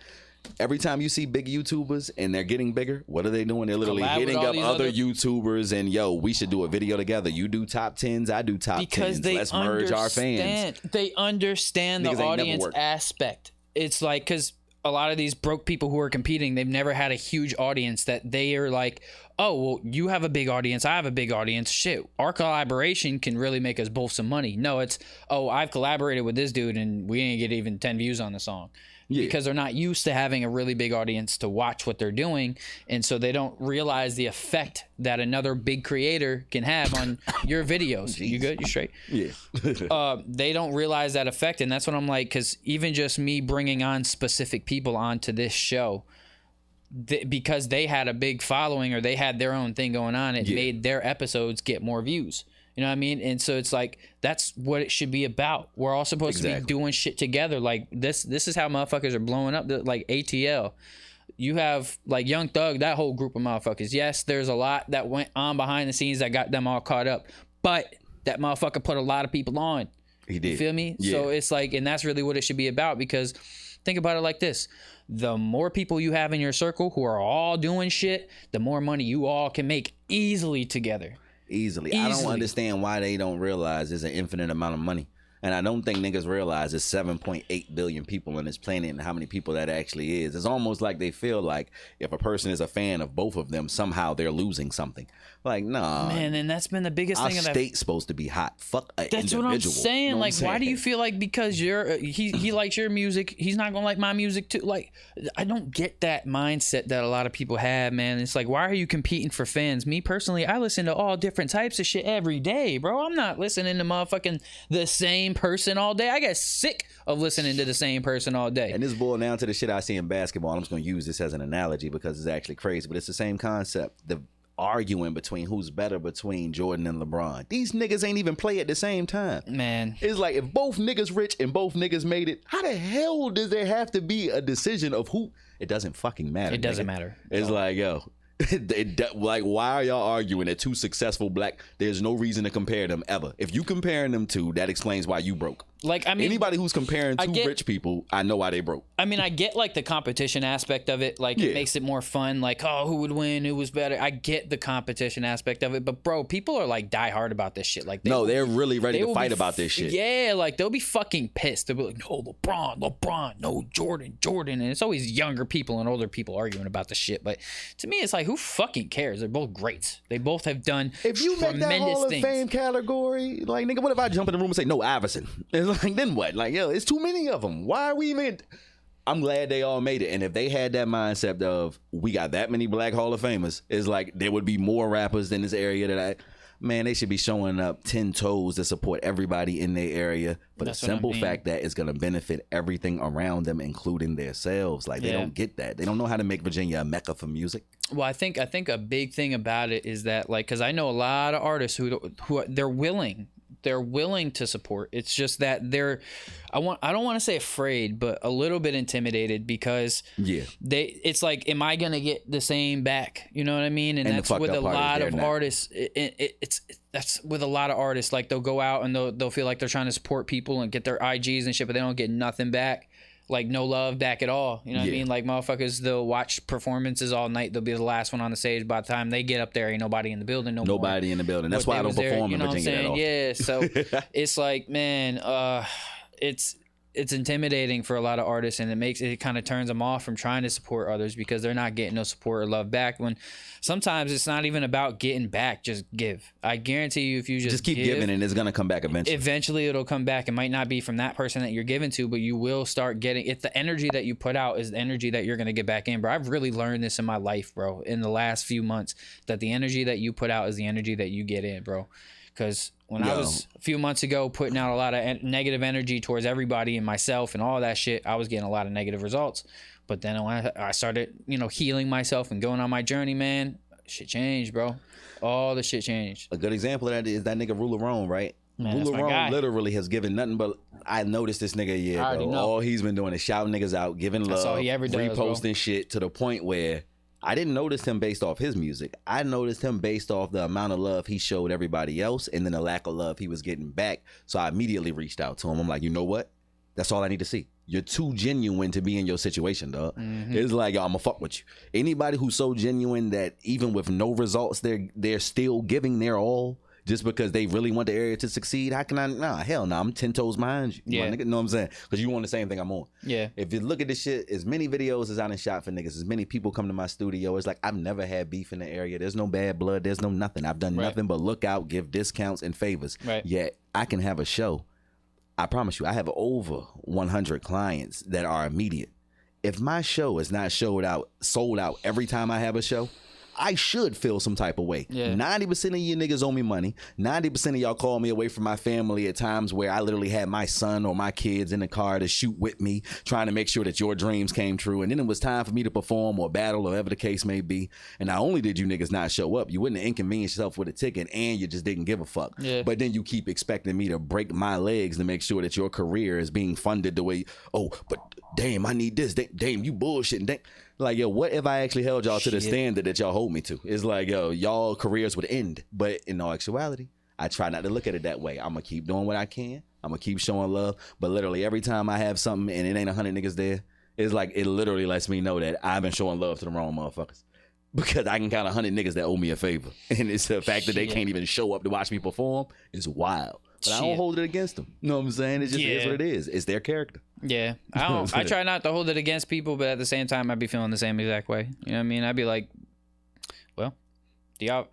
Every time you see big YouTubers and they're getting bigger, what are they doing? They're literally Collab with hitting all up these other other- YouTubers and, yo, we should do a video together. You do top 10s, I do top because 10s. they Let's merge our fans. They understand Niggas ain't the never audience worked. aspect. It's like, because a lot of these broke people who are competing, they've never had a huge audience that they are like, oh, well, you have a big audience, I have a big audience. Shit, our collaboration can really make us both some money. No, it's, oh, I've collaborated with this dude and we ain't get even 10 views on the song. Yeah. Because they're not used to having a really big audience to watch what they're doing, and so they don't realize the effect that another big creator can have on your videos. You good? You straight? Yeah. They don't realize that effect, and that's what I'm like, because even just me bringing on specific people onto this show, because they had a big following or they had their own thing going on, it made their episodes get more views. You know what I mean? And so it's like, that's what it should be about. We're all supposed to be doing shit together. Like, this is how motherfuckers are blowing up. Like ATL. You have like Young Thug, that whole group of motherfuckers. Yes, there's a lot that went on behind the scenes that got them all caught up. But that motherfucker put a lot of people on. He did. You feel me? Yeah. So it's like, and that's really what it should be about, because think about it like this. The more people you have in your circle who are all doing shit, the more money you all can make easily together. Easily. I don't understand why they don't realize there's an infinite amount of money. And I don't think niggas realize there's 7.8 billion people on this planet and how many people that actually is. It's almost like they feel like if a person is a fan of both of them, somehow they're losing something. Like, nah. Man, and that's been the biggest Our thing of that. state's supposed to be hot. Fuck an That's individual. what I'm saying. Know what Like, I'm why do you saying? feel like because you're he likes your music, he's not gonna like my music too? Like, I don't get that mindset that a lot of people have, man. It's like, why are you competing for fans? Me personally, I listen to all different types of shit every day, bro. I'm not listening to motherfucking the same person all day. I get sick of listening to the same person all day. And this boils down to the shit I see in basketball. I'm just going to use this as an analogy because it's actually crazy, but it's the same concept. The arguing between who's better between Jordan and LeBron. These niggas ain't even play at the same time. Man, It's like if both niggas rich and both niggas made it, how the hell does there have to be a decision of who? It doesn't fucking matter. it doesn't nigga. matter. It's like, yo, like, why are y'all arguing that two successful black? There's no reason to compare them ever. If you comparing them two, that explains why you broke. Like, I mean, Anybody who's comparing two rich people, I know why they broke. I mean, I get like the competition aspect of it. Like, it makes it more fun. Like, oh, who would win? Who was better? I get the competition aspect of it. But, bro, people are like die hard about this shit. Like, They're really ready they to will fight be about this shit. Yeah, like they'll be fucking pissed. They'll be like, no, LeBron, no, Jordan. And it's always younger people and older people arguing about the shit. But to me, it's like, who fucking cares? They're both greats. They both have done If you make that tremendous Hall of things. Fame category, like, nigga, what if I jump in the room and say, no, Iverson? It's like, then what? Like, yo, it's too many of them. Why are we even... I'm glad they all made it. And if they had that mindset of, we got that many black Hall of Famers, it's like there would be more rappers in this area that man, they should be showing up 10 toes to support everybody in their area for That's the what I simple mean. fact that it's going to benefit everything around them, including themselves. Like, they Yeah. don't get that. They don't know how to make Virginia a mecca for music. Well, I think a big thing about it is that, like, because I know a lot of artists who they're willing to support. It's just that I don't want to say afraid, but a little bit intimidated because Yeah. it's like, am I gonna get the same back? You know what I mean? And the that's fucked with up a part is lot they're of not. artists. That's with a lot of artists. Like, they'll go out and they'll feel like they're trying to support people and get their IGs and shit, but they don't get nothing back. Like, no love back at all. You know what I Yeah. mean? Like, motherfuckers, they'll watch performances all night. They'll be the last one on the stage. By the time they get up there, ain't nobody in the building no more. Nobody in the building. That's But why I they don't was there, perform you in know what I'm Virginia at all. saying? Yeah, so it's like, man, it's it's intimidating for a lot of artists, and it kind of turns them off from trying to support others because they're not getting no support or love back. When sometimes it's not even about getting back, just give. I guarantee you, if you just keep give, giving, and it's gonna come back eventually. Eventually it'll come back. It might not be from that person that you're giving to, but you will start getting it. The energy that you put out is the energy that you're going to get back in, bro. I've really learned this in my life, bro, in the last few months, that the energy that you put out is the energy that you get in, bro. Because when I was a few months ago putting out a lot of negative energy towards everybody and myself and all that shit, I was getting a lot of negative results. But then when I started, healing myself and going on my journey, man, shit changed, bro. All the shit changed. A good example of that is that nigga Ruler Rome, right? Man, Ruler Rome literally has given nothing but. I noticed this nigga bro. All he's been doing is shouting niggas out, giving love, that's all he ever does, reposting shit, to the point where I didn't notice him based off his music. I noticed him based off the amount of love he showed everybody else, and then the lack of love he was getting back. So I immediately reached out to him. I'm like, you know what? That's all I need to see. You're too genuine to be in your situation, dog. Mm-hmm. It's like, yo, I'm gonna fuck with you. Anybody who's so genuine that even with no results, they're still giving their all just because they really want the area to succeed. How can I? Nah, hell no. I'm 10 toes behind you. Yeah. Nigga, know what I'm saying? Because you on the same thing I'm on. Yeah. If you look at this shit, as many videos as I done shot for niggas, as many people come to my studio, it's like I've never had beef in the area. There's no bad blood. There's no nothing. I've done nothing but look out, give discounts and favors. Right. Yet I can have a show. I promise you, I have over 100 clients that are immediate. If my show is not sold out every time I have a show, I should feel some type of way. Yeah. 90% of you niggas owe me money. 90% of y'all call me away from my family at times where I literally had my son or my kids in the car to shoot with me, trying to make sure that your dreams came true. And then it was time for me to perform or battle or whatever the case may be. And not only did you niggas not show up, you wouldn't inconvenience yourself with a ticket, and you just didn't give a fuck. Yeah. But then you keep expecting me to break my legs to make sure that your career is being funded the way, but damn, I need this. Damn, you bullshitting. Damn. Like, yo, what if I actually held y'all to the standard that y'all hold me to? It's like, yo, y'all careers would end. But in all actuality, I try not to look at it that way. I'm going to keep doing what I can. I'm going to keep showing love. But literally every time I have something and it ain't 100 niggas there, it's like it literally lets me know that I've been showing love to the wrong motherfuckers. Because I can count 100 niggas that owe me a favor. And it's the fact that they can't even show up to watch me perform is wild. But I don't hold it against them. You know what I'm saying? It just is what it is. It's their character. Yeah. I try not to hold it against people, but at the same time, I'd be feeling the same exact way. You know what I mean? I'd be like, well, y'all,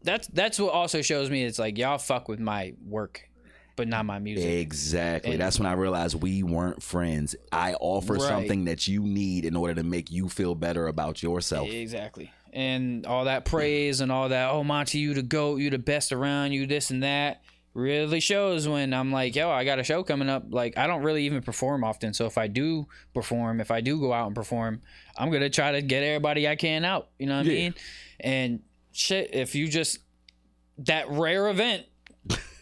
that's what also shows me it's like y'all fuck with my work, but not my music. Exactly. That's when I realized we weren't friends. I offer something that you need in order to make you feel better about yourself. Exactly. And all that praise and all that, oh, Monty, you the GOAT, you the best around, you this and that, really shows when I'm like, yo, I got a show coming up. Like, I don't really even perform often. So if I do perform, if I do go out and perform, I'm going to try to get everybody I can out. You know what I mean? And shit, if you just, that rare event,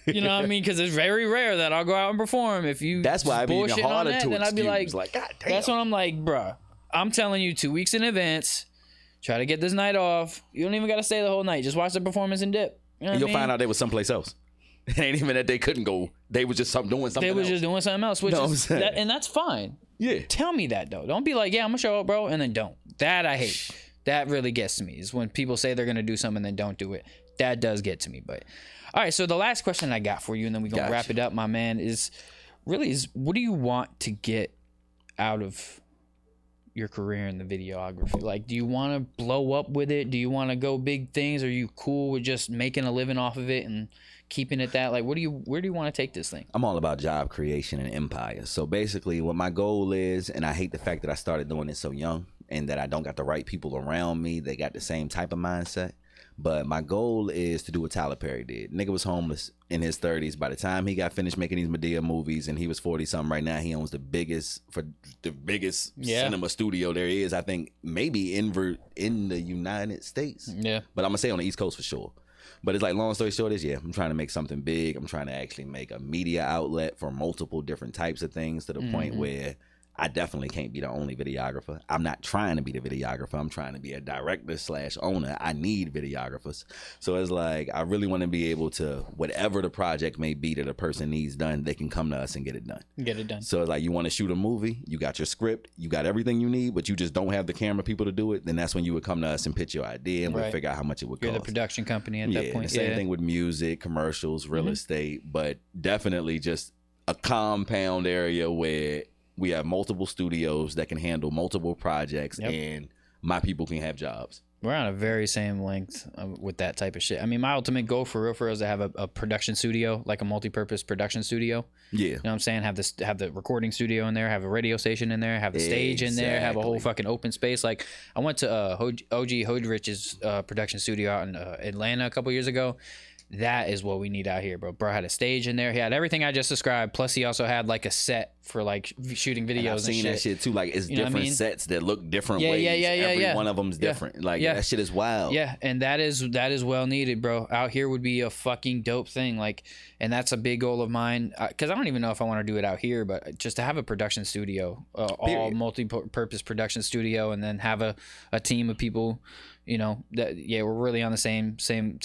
you know what I mean? Because it's very rare that I'll go out and perform. If you that's why I'd be even harder to then I'd be like, God damn. That's when I'm like, bruh, I'm telling you 2 weeks in advance, try to get this night off. You don't even got to stay the whole night. Just watch the performance and dip. You know and you'll find out they was someplace else. It ain't even that they couldn't go. They was just doing something else. They was just doing something else, which is that, and that's fine. Yeah. Tell me that, though. Don't be like, yeah, I'm going to show up, bro, and then don't. That I hate. That really gets to me, is when people say they're going to do something and then don't do it. That does get to me. But all right, so the last question I got for you, and then we're going to wrap it up, my man, is what do you want to get out of your career in the videography? Like, do you want to blow up with it? Do you want to go big things? Are you cool with just making a living off of it and keeping it that? Like, where do you want to take this thing? I'm all about job creation and empire. So basically what my goal is, and I hate the fact that I started doing it so young and that I don't got the right people around me that got the same type of mindset. But my goal is to do what Tyler Perry did. Nigga was homeless in his 30s. By the time he got finished making these Madea movies, and he was 40-something right now, he owns the biggest cinema studio there is, I think, maybe in the United States. Yeah. But I'm going to say on the East Coast for sure. But it's like, long story short is, I'm trying to make something big. I'm trying to actually make a media outlet for multiple different types of things to the point where I definitely can't be the only videographer. I'm not trying to be the videographer. I'm trying to be a director/owner. I need videographers. So it's like, I really want to be able to, whatever the project may be that a person needs done, they can come to us and get it done. Get it done. So it's like, you want to shoot a movie, you got your script, you got everything you need, but you just don't have the camera people to do it, then that's when you would come to us and pitch your idea, and we'll figure out how much it would cost. You're the production company at that point. The same thing with music, commercials, real estate, but definitely just a compound area where we have multiple studios that can handle multiple projects, and my people can have jobs. We're on a very same length with that type of shit. I mean, my ultimate goal for real is to have a production studio, like a multi-purpose production studio. Yeah. You know what I'm saying? Have the recording studio in there, have a radio station in there, have the stage in there, have a whole fucking open space. Like, I went to OG Hodrich's production studio out in Atlanta a couple years ago. That is what we need out here, bro. Bro had a stage in there. He had everything I just described. Plus, he also had like a set for like shooting videos. And I've seen that shit too. Like, it's different sets that look different ways. Every one of them's different. Like, that shit is wild. Yeah, and that is well needed, bro. Out here would be a fucking dope thing. Like, and that's a big goal of mine. Because I don't even know if I want to do it out here, but just to have a production studio, all multi-purpose production studio, and then have a team of people. You know, that we're really on the same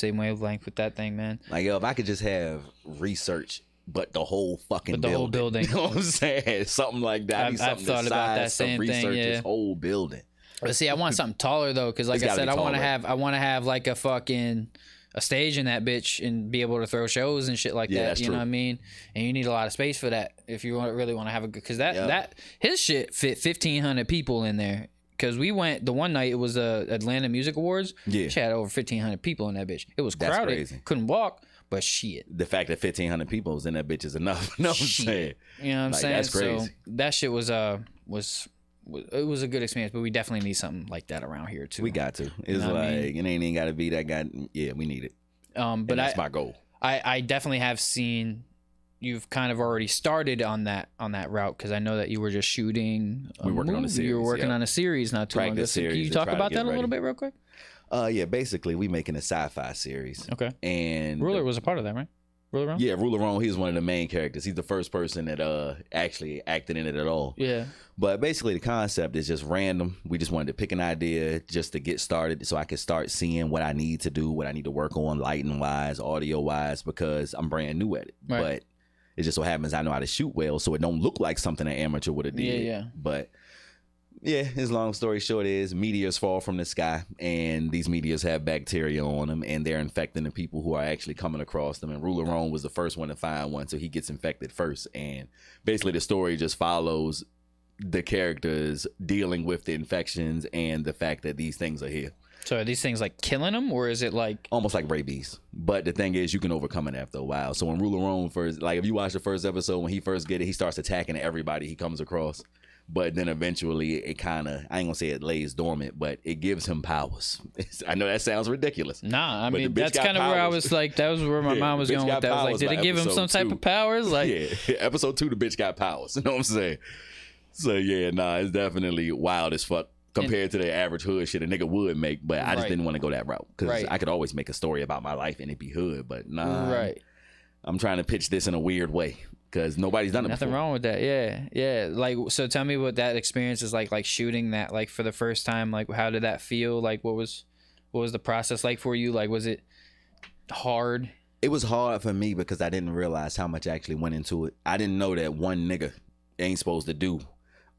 wavelength with that thing, man. Like, yo, if I could just have research, but the whole fucking whole building. You know what I'm saying? Something like that. I've thought about that same thing. This whole building. But see, I want something taller though, because like I said, I want to have like a fucking a stage in that bitch and be able to throw shows and shit like that. That's you true. know what I mean? And you need a lot of space for that if you really want to have a good. Because that his shit fit 1,500 people in there. Because we went the one night, it was the Atlanta Music Awards. Yeah. She had over 1,500 people in that bitch. It was crowded. That's crazy. Couldn't walk, but shit. The fact that 1,500 people was in that bitch is enough. You know what I'm saying? You know what I'm saying? That's crazy. So that shit was it was a good experience, but we definitely need something like that around here too. We got to. It's like, it ain't even got to be that guy. Yeah, we need it. But that's my goal. I definitely have seen. You've kind of already started on that route, because I know that you were just shooting. We were working on a series. You were working on a series not too long ago. So can you talk about that a little bit real quick? Yeah, basically we making a sci-fi series. Okay. And Ruler was a part of that, right? Ruler Rome? Yeah, Ruler Rome. He's one of the main characters. He's the first person that actually acted in it at all. Yeah. But basically the concept is just random. We just wanted to pick an idea just to get started so I could start seeing what I need to do, what I need to work on lighting wise, audio wise, because I'm brand new at it. Right. But it just so happens I know how to shoot well, so it don't look like something an amateur would have did. Yeah. But yeah, his long story short is meteors fall from the sky, and these meteors have bacteria on them, and they're infecting the people who are actually coming across them. And Ruler Rome was the first one to find one, so he gets infected first. And basically the story just follows the characters dealing with the infections and the fact that these things are here. So are these things like killing them, or is it like almost like rabies? But the thing is, you can overcome it after a while. So when Ruler Rome first, like if you watch the first episode, when he first get it, he starts attacking everybody he comes across. But then eventually it kind of, I ain't gonna say it lays dormant, but it gives him powers. I know that sounds ridiculous. Nah, I mean, that's kind of where I was like, that was where my mind was going with that. I was like, did it give him some type of powers? Like, yeah, episode 2, the bitch got powers. You know what I'm saying? So yeah, nah, it's definitely wild as fuck. Compared to the average hood shit a nigga would make, but I just didn't want to go that route, because I could always make a story about my life and it be hood, but nah. Right. I'm trying to pitch this in a weird way because nobody's done it before. Nothing wrong with that. Yeah. Like, so tell me what that experience is like shooting that, like for the first time. Like, how did that feel? Like, what was the process like for you? Like, was it hard? It was hard for me because I didn't realize how much actually went into it. I didn't know that one nigga ain't supposed to do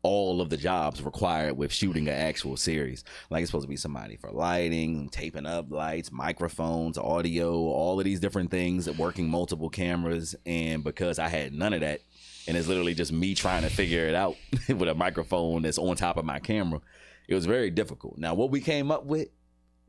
all of the jobs required with shooting an actual series. Like, it's supposed to be somebody for lighting, taping up lights, microphones, audio, all of these different things, working multiple cameras. And because I had none of that, and it's literally just me trying to figure it out with a microphone that's on top of my camera, it was very difficult. Now, what we came up with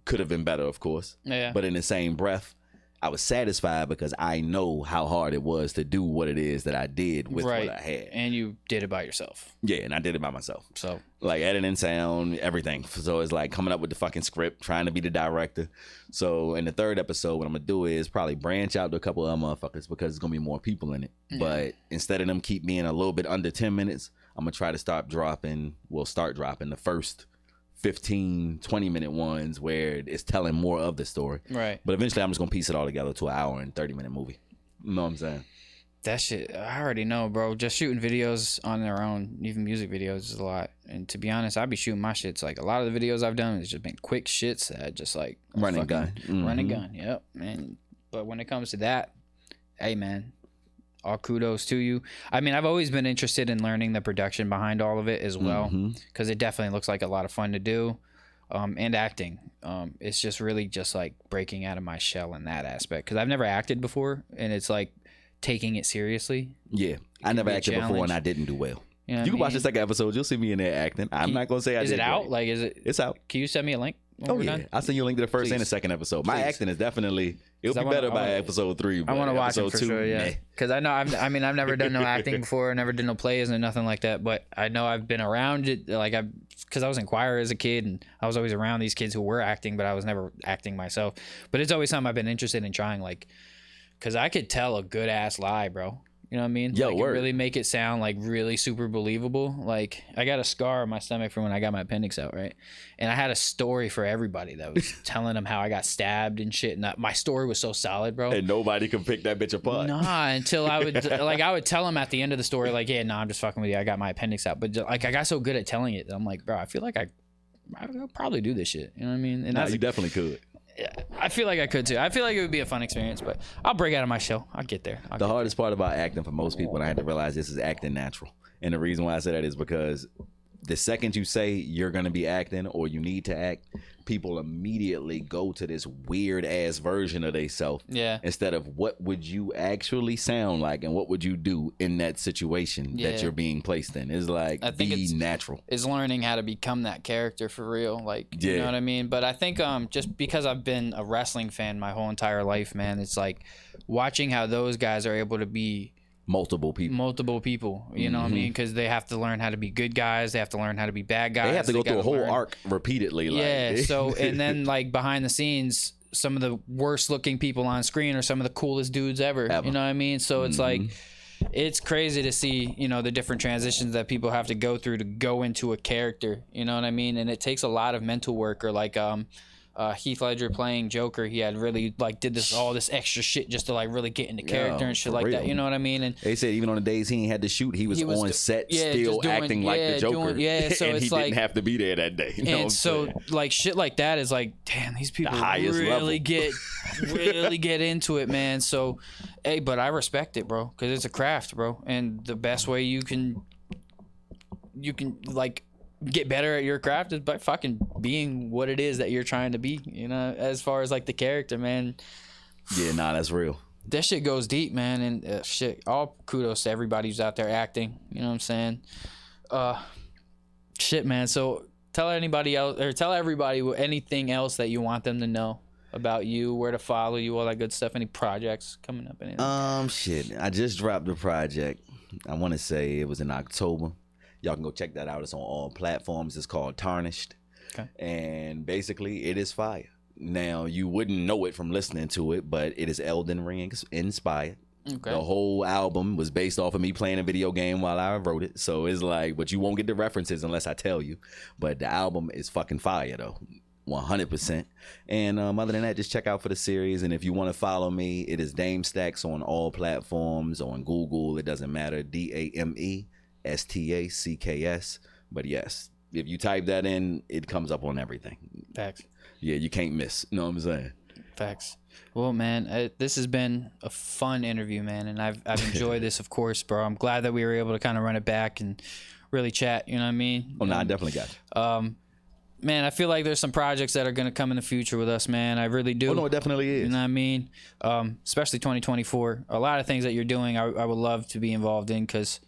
could have been better, of course. Yeah. But in the same breath, I was satisfied because I know how hard it was to do what it is that I did with what I had. And you did it by yourself. Yeah, and I did it by myself. So, like, editing sound, everything. So it's like coming up with the fucking script, trying to be the director. So in the third episode, what I'm going to do is probably branch out to a couple of motherfuckers because there's going to be more people in it. Mm-hmm. But instead of them keep being a little bit under 10 minutes, I'm going to try to start dropping the first 15, 20-minute ones where it's telling more of the story. Right. But eventually I'm just going to piece it all together to an hour and 30-minute movie. You know what I'm saying? That shit, I already know, bro. Just shooting videos on their own, even music videos, is a lot. And to be honest, I be shooting my shits. Like, a lot of the videos I've done has just been quick shits that just like run and gun. Run and gun, yep, man. But when it comes to that, hey, man, all kudos to you. I mean, I've always been interested in learning the production behind all of it as well, because it definitely looks like a lot of fun to do. And acting. It's just really just like breaking out of my shell in that aspect, because I've never acted before, and it's like taking it seriously. Yeah, I never be a acted before, and challenge. I didn't do well. You know what You I can watch the mean? second episode. You'll see me in there acting. I'm not gonna say I Is did it out? great. Like, is it? It's out. Can you send me a link? When Oh we're yeah, done? I'll send you a link to the first and the Please. second episode. My Please. acting is definitely it'll I be wanna- better I by wanna- episode 3. I want to watch it episode for sure. Yeah, meh. because I know I've never done no acting before. Never did no plays and nothing like that. But I know I've been around it. Like because I was in choir as a kid, and I was always around these kids who were acting, but I was never acting myself. But it's always something I've been interested in trying. Like, because I could tell a good ass lie, bro. You know what I mean? Yo, like, word. really make it sound like really super believable. Like, I got a scar on my stomach from when I got my appendix out, right? And I had a story for everybody that was telling them how I got stabbed and shit. And my story was so solid, bro. And nobody can pick that bitch apart. Nah, until I would I would tell them at the end of the story, like, yeah, I'm just fucking with you. I got my appendix out. But like, I got so good at telling it that I'm like, bro, I feel like I'll probably do this shit. You know what I mean? And Nah, that's you definitely could. I feel like I could too. I feel like it would be a fun experience, but I'll break out of my shell. I'll get there. The hardest part about acting for most people, and I had to realize this, is acting natural. And the reason why I say that is because the second you say you're going to be acting or you need to act, people immediately go to this weird ass version of themselves. Yeah. Instead of what would you actually sound like and what would you do in that situation Yeah. that you're being placed in. It's like, I think be it's- natural. Is learning how to become that character for real. Like, you Yeah. know what I mean? But I think just because I've been a wrestling fan my whole entire life, man, it's like watching how those guys are able to be Multiple people. multiple people, you know what I mean? Because they have to learn how to be good guys, they have to learn how to be bad guys. They have to go through a gotta whole learn- arc repeatedly. Like, Yeah. So and then like behind the scenes, some of the worst looking people on screen are some of the coolest dudes ever. Ever. You know what I mean? So it's like it's crazy to see, you know, the different transitions that people have to go through to go into a character. You know what I mean? And it takes a lot of mental work. Or like Heath Ledger playing Joker, he had really like did all this extra shit just to like really get into character and shit for like that. real. You know what I mean? And They said even on the days he ain't had to shoot, he was on set yeah, still just doing- acting like yeah, the Joker. so and it's he like, didn't have to be there that day. You know what I'm and so saying? like shit like that is like, damn, these people highest really level. really get into it, man. So hey, but I respect it, bro, because it's a craft, bro, and the best way you can like get better at your craft is by fucking being what it is that you're trying to be, you know, as far as like the character, man. Yeah, nah, that's real. That shit goes deep, man, and shit, all kudos to everybody who's out there acting, you know what I'm saying? Shit, man. So tell anybody else, or tell everybody anything else that you want them to know about you, where to follow you, all that good stuff. Any projects coming up? Anything? Shit. I just dropped a project. I want to say it was in October. Y'all can go check that out. It's on all platforms. It's called Tarnished. Okay. And basically, it is fire. Now, you wouldn't know it from listening to it, but it is Elden Ring inspired. Okay. The whole album was based off of me playing a video game while I wrote it. So it's like, but you won't get the references unless I tell you. But the album is fucking fire, though. 100%. And other than that, just check out for the series. And if you want to follow me, it is Dame Stacks on all platforms, on Google. It doesn't matter. DameStacks. But yes, if you type that in, it comes up on everything. Facts. Yeah, you can't miss. You know what I'm saying? Facts. Well, man, this has been a fun interview, man, and I've enjoyed this, of course, bro. I'm glad that we were able to kind of run it back and really chat. You know what I mean? Oh, no, I definitely got you. Man, I feel like there's some projects that are gonna come in the future with us, man. I really do. Oh, no, it definitely is. You know what I mean? Especially 2024. A lot of things that you're doing, I would love to be involved in, because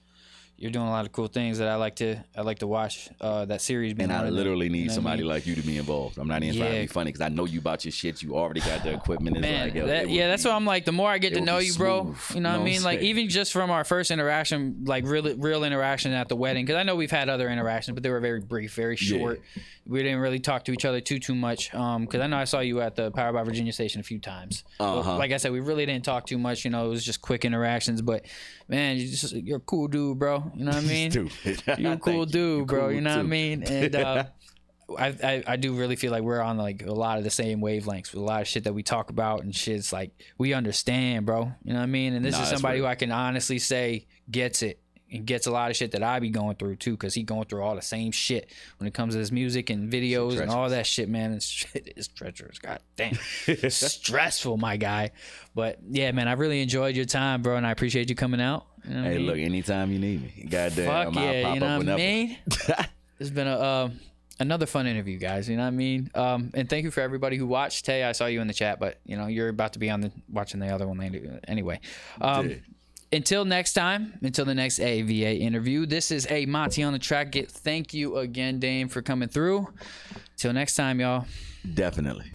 you're doing a lot of cool things that I like to watch. That series being And I one of them, literally you need know what I somebody mean? like you to be involved. I'm not even trying to Yeah. be funny because I know you about your shit. You already got the equipment. It's Man, like, yo, that's what I'm like. The more I get it to would know be you, bro, smooth, you know what I mean? Like, saying? even just from our first interaction, like real interaction at the wedding, because I know we've had other interactions, but they were very brief, very short. We didn't really talk to each other too much. Because I know I saw you at the Power by Virginia station a few times. Uh-huh. Like I said, we really didn't talk too much. You know, it was just quick interactions. But man, you're a cool dude, bro. You know what I mean? Stupid. You're a cool Thank dude, bro. Cool You know what I too. mean? And I do really feel like we're on like a lot of the same wavelengths with a lot of shit that we talk about, and shit's like we understand, bro. You know what I mean? And this Nah, is that's somebody real. who I can honestly say gets it and gets a lot of shit that I be going through too, because he going through all the same shit when it comes to his music and videos and all that shit, man. And shit is treacherous. God damn. Stressful, my guy. But yeah, man, I really enjoyed your time, bro, and I appreciate you coming out. You know what I Hey, mean? look, anytime you need me. Goddamn, Fuck I'll yeah, pop you know up what I whenever. mean? It's been another fun interview, guys. You know what I mean? And thank you for everybody who watched. Hey, I saw you in the chat, but you know you're about to be watching the other one later anyway. Yeah. until next time, until the next AVA interview, this is a Monty on the Track. Thank you again, Dame, for coming through. Till next time, y'all. Definitely.